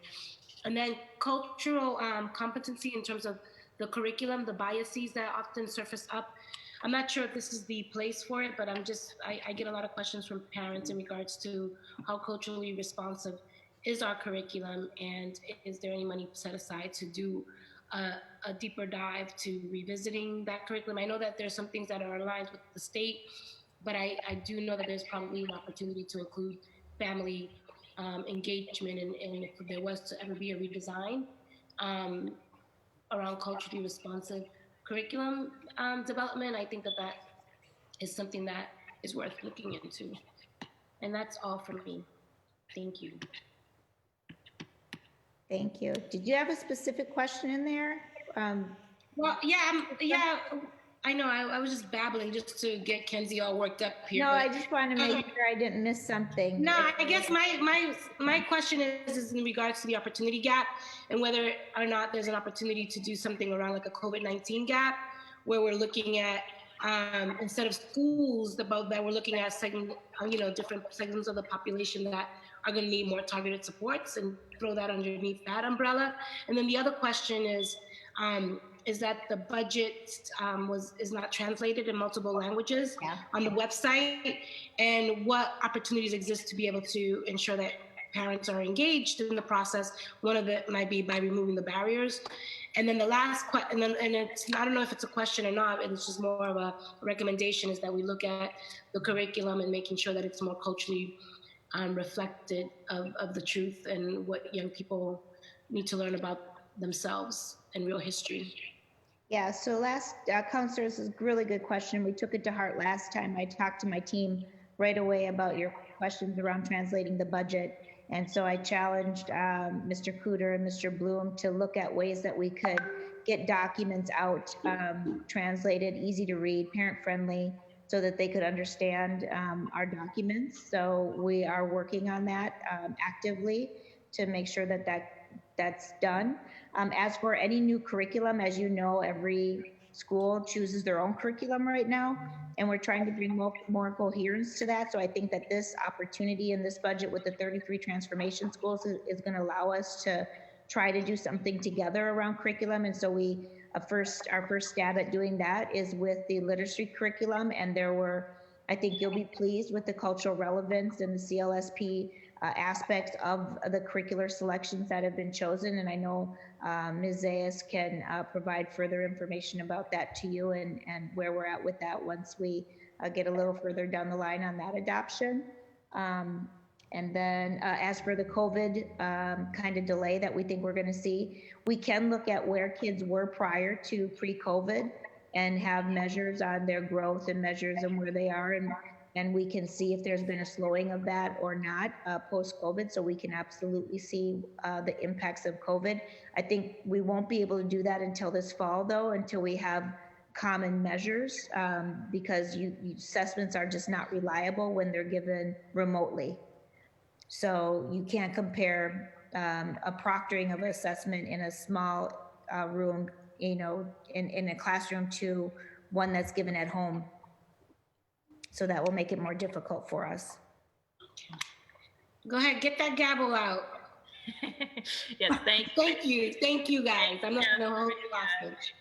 And then cultural competency in terms of the curriculum, the biases that often surface up I'm not sure if this is the place for it, but I get a lot of questions from parents in regards to how culturally responsive is our curriculum, and is there any money set aside to do a deeper dive to revisiting that curriculum? I know that there's some things that are aligned with the state, but I do know that there's probably an opportunity to include family engagement, and if there was to ever be a redesign around culturally responsive curriculum development, I think that is something that is worth looking into. And that's all from me. Thank you. Thank you. Did you have a specific question in there? Well, yeah, I know. I was just babbling just to get Kenzie all worked up here. No, I just wanted to make sure I didn't miss something. No, I guess my question is in regards to the opportunity gap, and whether or not there's an opportunity to do something around like a COVID-19 gap, where we're looking at instead of schools, that we're looking at different segments of the population that are going to need more targeted supports, and throw that underneath that umbrella. And then the other question is that the budget is not translated in multiple languages on the website, and what opportunities exist to be able to ensure that parents are engaged in the process. One of it might be by removing the barriers. And then the last question, and it's, I don't know if it's a question or not, it's just more of a recommendation, is that we look at the curriculum and making sure that it's more culturally reflected of the truth and what young people need to learn about themselves and real history. Yeah, so Counselor, this is a really good question. We took it to heart last time. I talked to my team right away about your questions around translating the budget. And so I challenged Mr. Cooter and Mr. Bloom to look at ways that we could get documents out, translated, easy to read, parent-friendly, so that they could understand our documents. So we are working on that actively to make sure that that's done. As for any new curriculum, as you know, every school chooses their own curriculum right now, and we're trying to bring more coherence to that. So I think that this opportunity in this budget with the 33 transformation schools is going to allow us to try to do something together around curriculum. And so our first stab at doing that is with the literacy curriculum, and I think you'll be pleased with the cultural relevance and the CLSP aspects of the curricular selections that have been chosen. And I know Ms. Zayas can provide further information about that to you, and where we're at with that once we get a little further down the line on that adoption. And then as for the COVID kind of delay that we think we're going to see, we can look at where kids were prior to pre-COVID and have measures on their growth and measures on where they are, and we can see if there's been a slowing of that or not post-COVID, so we can absolutely see the impacts of COVID. I think we won't be able to do that until this fall, though, until we have common measures, because assessments are just not reliable when they're given remotely. So you can't compare a proctoring of assessment in a small room, in a classroom, to one that's given at home. So that will make it more difficult for us. Go ahead, get that gavel out. Yes, thank you guys. I'm not going to hold you hostage.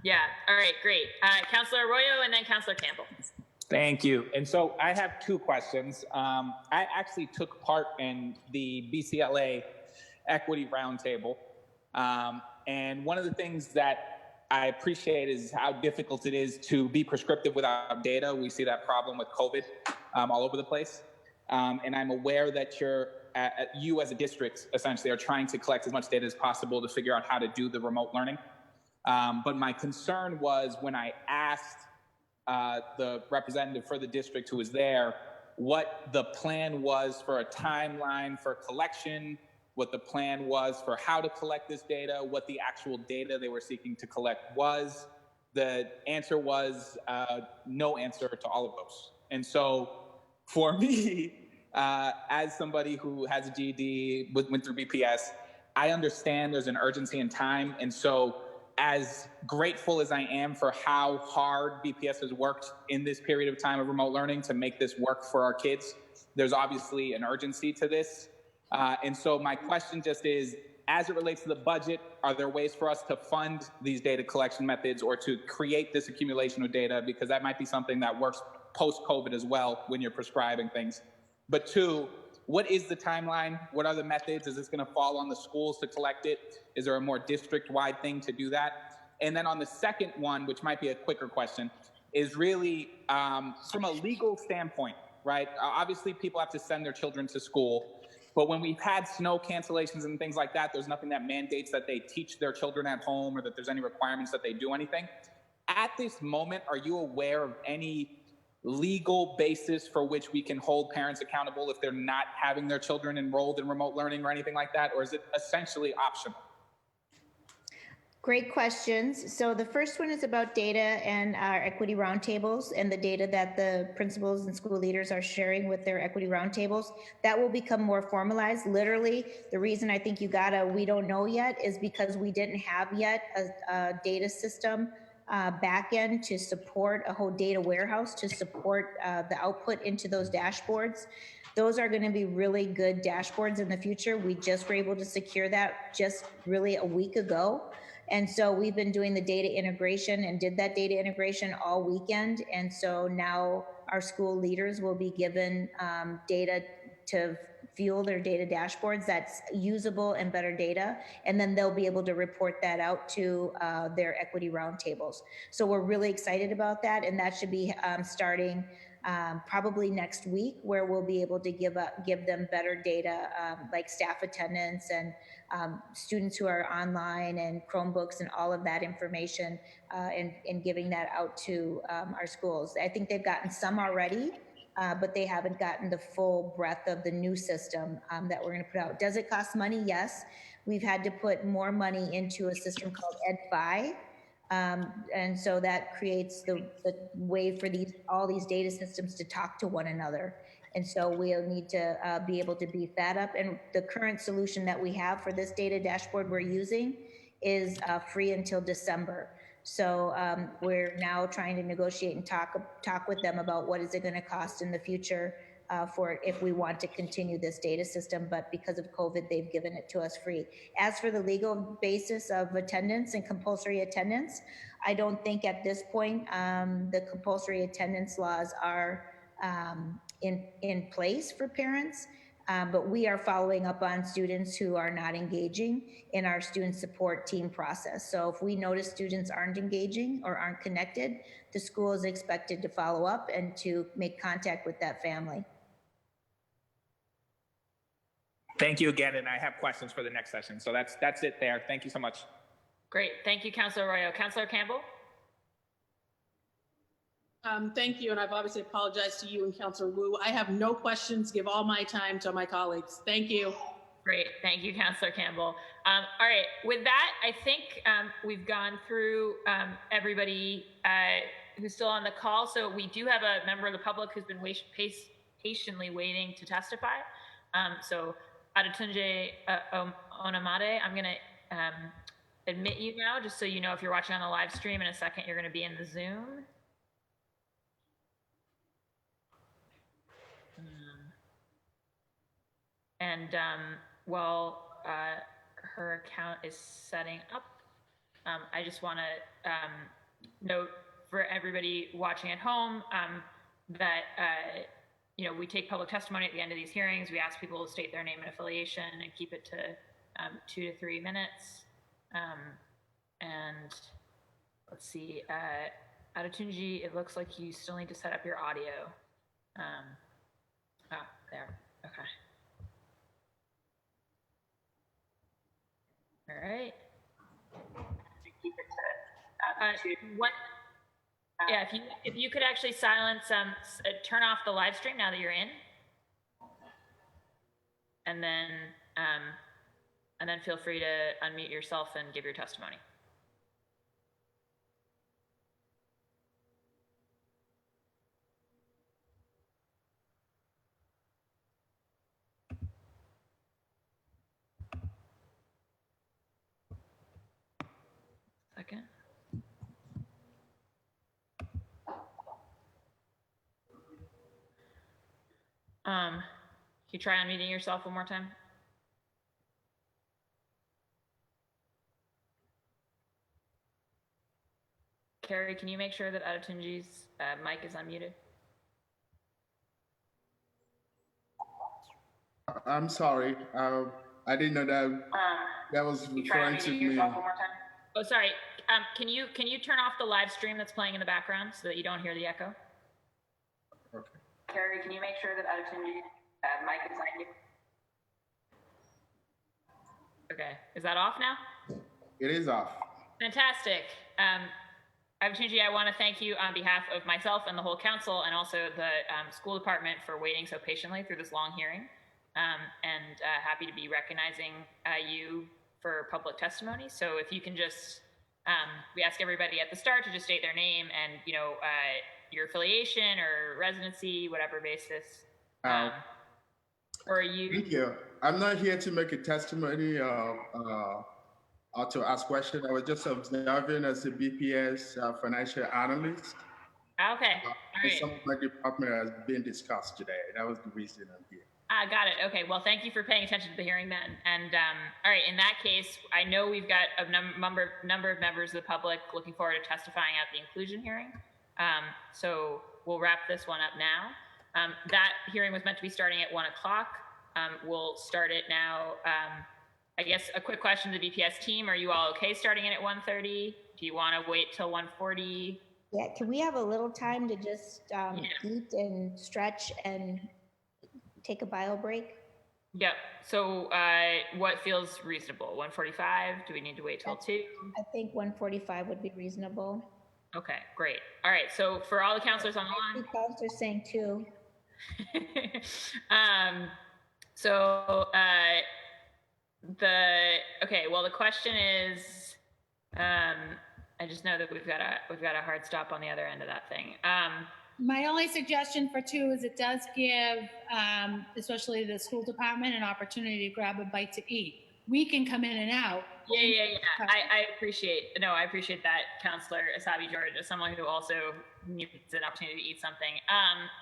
Yeah, all right, great. Councilor Arroyo and then Councilor Campbell. Thank you. And so I have two questions. I actually took part in the BCLA Equity Roundtable. And one of the things that I appreciate is how difficult it is to be prescriptive without data. We see that problem with COVID all over the place. And I'm aware that you as a district essentially are trying to collect as much data as possible to figure out how to do the remote learning. But my concern was when I asked the representative for the district who was there what the plan was for a timeline for collection, what the plan was for how to collect this data, what the actual data they were seeking to collect was. The answer was no answer to all of those. And so for me, as somebody who has a GED, went through BPS, I understand there's an urgency in time. And so as grateful as I am for how hard BPS has worked in this period of time of remote learning to make this work for our kids, there's obviously an urgency to this. And so my question just is, As it relates to the budget, are there ways for us to fund these data collection methods or to create this accumulation of data? Because that might be something that works post-COVID as well when you're prescribing things. But two, what is the timeline? What are the methods? Is this going to fall on the schools to collect it? Is there a more district-wide thing to do that? And then on the second one, which might be a quicker question, is really from a legal standpoint, right? Obviously, people have to send their children to school. But when we've had snow cancellations and things like that, there's nothing that mandates that they teach their children at home or that there's any requirements that they do anything. At this moment, are you aware of any legal basis for which we can hold parents accountable if they're not having their children enrolled in remote learning or anything like that? Or is it essentially optional? Great questions. So the first one is about data and our equity roundtables and the data that the principals and school leaders are sharing with their equity roundtables. That will become more formalized. Literally, the reason I think you got a we don't know yet is because we didn't have yet a data system backend to support a whole data warehouse to support the output into those dashboards. Those are going to be really good dashboards in the future. We just were able to secure that just really a week ago. And so we've been doing the data integration and did that data integration all weekend. And so now our school leaders will be given data to fuel their data dashboards that's usable and better data. And then they'll be able to report that out to their equity roundtables. So we're really excited about that. And that should be starting probably next week, where we'll be able to give them better data like staff attendance and students who are online and Chromebooks and all of that information and giving that out to our schools. I think they've gotten some already, but they haven't gotten the full breadth of the new system that we're going to put out. Does it cost money? Yes. We've had to put more money into a system called EdFi. And so that creates the way for all these data systems to talk to one another. And so we'll need to be able to beef that up. And the current solution that we have for this data dashboard we're using is free until December. So we're now trying to negotiate and talk with them about what is it going to cost in the future for if we want to continue this data system, but because of COVID, they've given it to us free. As for the legal basis of attendance and compulsory attendance, I don't think at this point the compulsory attendance laws are in place for parents, but we are following up on students who are not engaging in our student support team process. So if we notice students aren't engaging or aren't connected, the school is expected to follow up and to make contact with that family. Thank you again, and I have questions for the next session. So that's it there. Thank you so much. Great. Thank you, Councilor Arroyo. Councilor Campbell? Thank you, and I've obviously apologized to you and Councilor Wu. I have no questions. Give all my time to my colleagues. Thank you. Great. Thank you, Councilor Campbell. All right. With that, I think we've gone through everybody who's still on the call. So we do have a member of the public who's been patiently waiting to testify. So Adetunji Onamade, I'm going to admit you now, just so you know if you're watching on the live stream. In a second, you're going to be in the Zoom. And while her account is setting up, I just want to note for everybody watching at home that we take public testimony at the end of these hearings. We ask people to state their name and affiliation and keep it to 2 to 3 minutes. And let's see, Adetunji, it looks like you still need to set up your audio. There, okay. All right. Yeah, if you could actually silence, turn off the live stream now that you're in, and then feel free to unmute yourself and give your testimony. Second. Can you try unmuting yourself one more time? Carrie, can you make sure that Adetunji's mic is unmuted? I'm sorry. I didn't know that that was referring to me. Oh, sorry. Can you turn off the live stream that's playing in the background so that you don't hear the echo? Okay. Carrie, can you make sure that Adetunji's mic is unmuted? Okay. Is that off now? It is off. Fantastic. Adetunji, I want to thank you on behalf of myself and the whole council and also the school department for waiting so patiently through this long hearing. And happy to be recognizing you for public testimony. So if you can just, we ask everybody at the start to just state their name and, you know, your affiliation or residency, whatever basis. Or you. Thank you. I'm not here to make a testimony or to ask questions. I was just observing as a BPS financial analyst. Okay. All right. Some of my department has been discussed today. That was the reason I'm here. Got it. Okay. Well, thank you for paying attention to the hearing then. And all right, in that case, I know we've got a number of members of the public looking forward to testifying at the inclusion hearing. So we'll wrap this one up now. That hearing was meant to be starting at 1 o'clock. We'll start it now. I guess a quick question to the BPS team. Are you all okay starting it at 1:30? Do you want to wait till 1:40? Yeah, can we have a little time to just eat and stretch and take a bio break? Yep. So what feels reasonable? 1:45? Do we need to wait till 2? I think 1:45 would be reasonable. Okay, great. All right. So for all the counselors on the line. Counselors saying 2. Well, the question is, I just know that we've got a hard stop on the other end of that thing. My only suggestion for 2 is it does give, especially the school department, an opportunity to grab a bite to eat. We can come in and out. Yeah. I appreciate that, Counselor Asabi George, as someone who also needs an opportunity to eat something.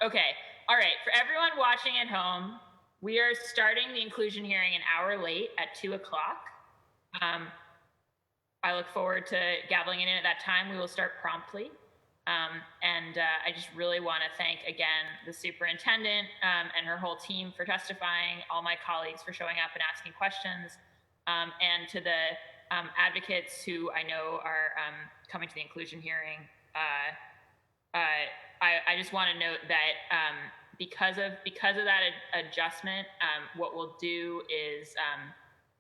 Okay. All right. For everyone watching at home, we are starting the inclusion hearing an hour late at 2 o'clock. I look forward to gaveling it in at that time. We will start promptly. I just really want to thank again the superintendent and her whole team for testifying, all my colleagues for showing up and asking questions, and to the advocates who I know are coming to the inclusion hearing. I just want to note that because of that adjustment, what we'll do is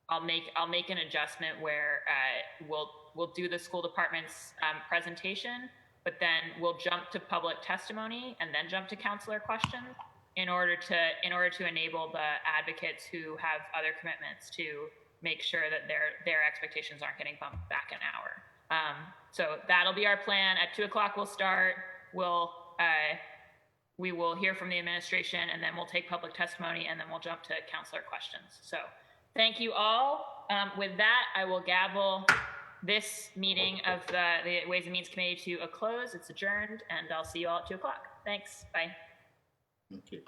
I'll make an adjustment where we'll do the school department's presentation, but then we'll jump to public testimony and then jump to counselor questions in order to enable the advocates who have other commitments to make sure that their expectations aren't getting bumped back an hour. So that'll be our plan. At 2 o'clock we'll start. We will hear from the administration, and then we'll take public testimony, and then we'll jump to counselor questions. So thank you all. With that, I will gavel this meeting of the Ways and Means Committee to a close. It's adjourned, and I'll see you all at 2 o'clock. Thanks. Bye. Okay.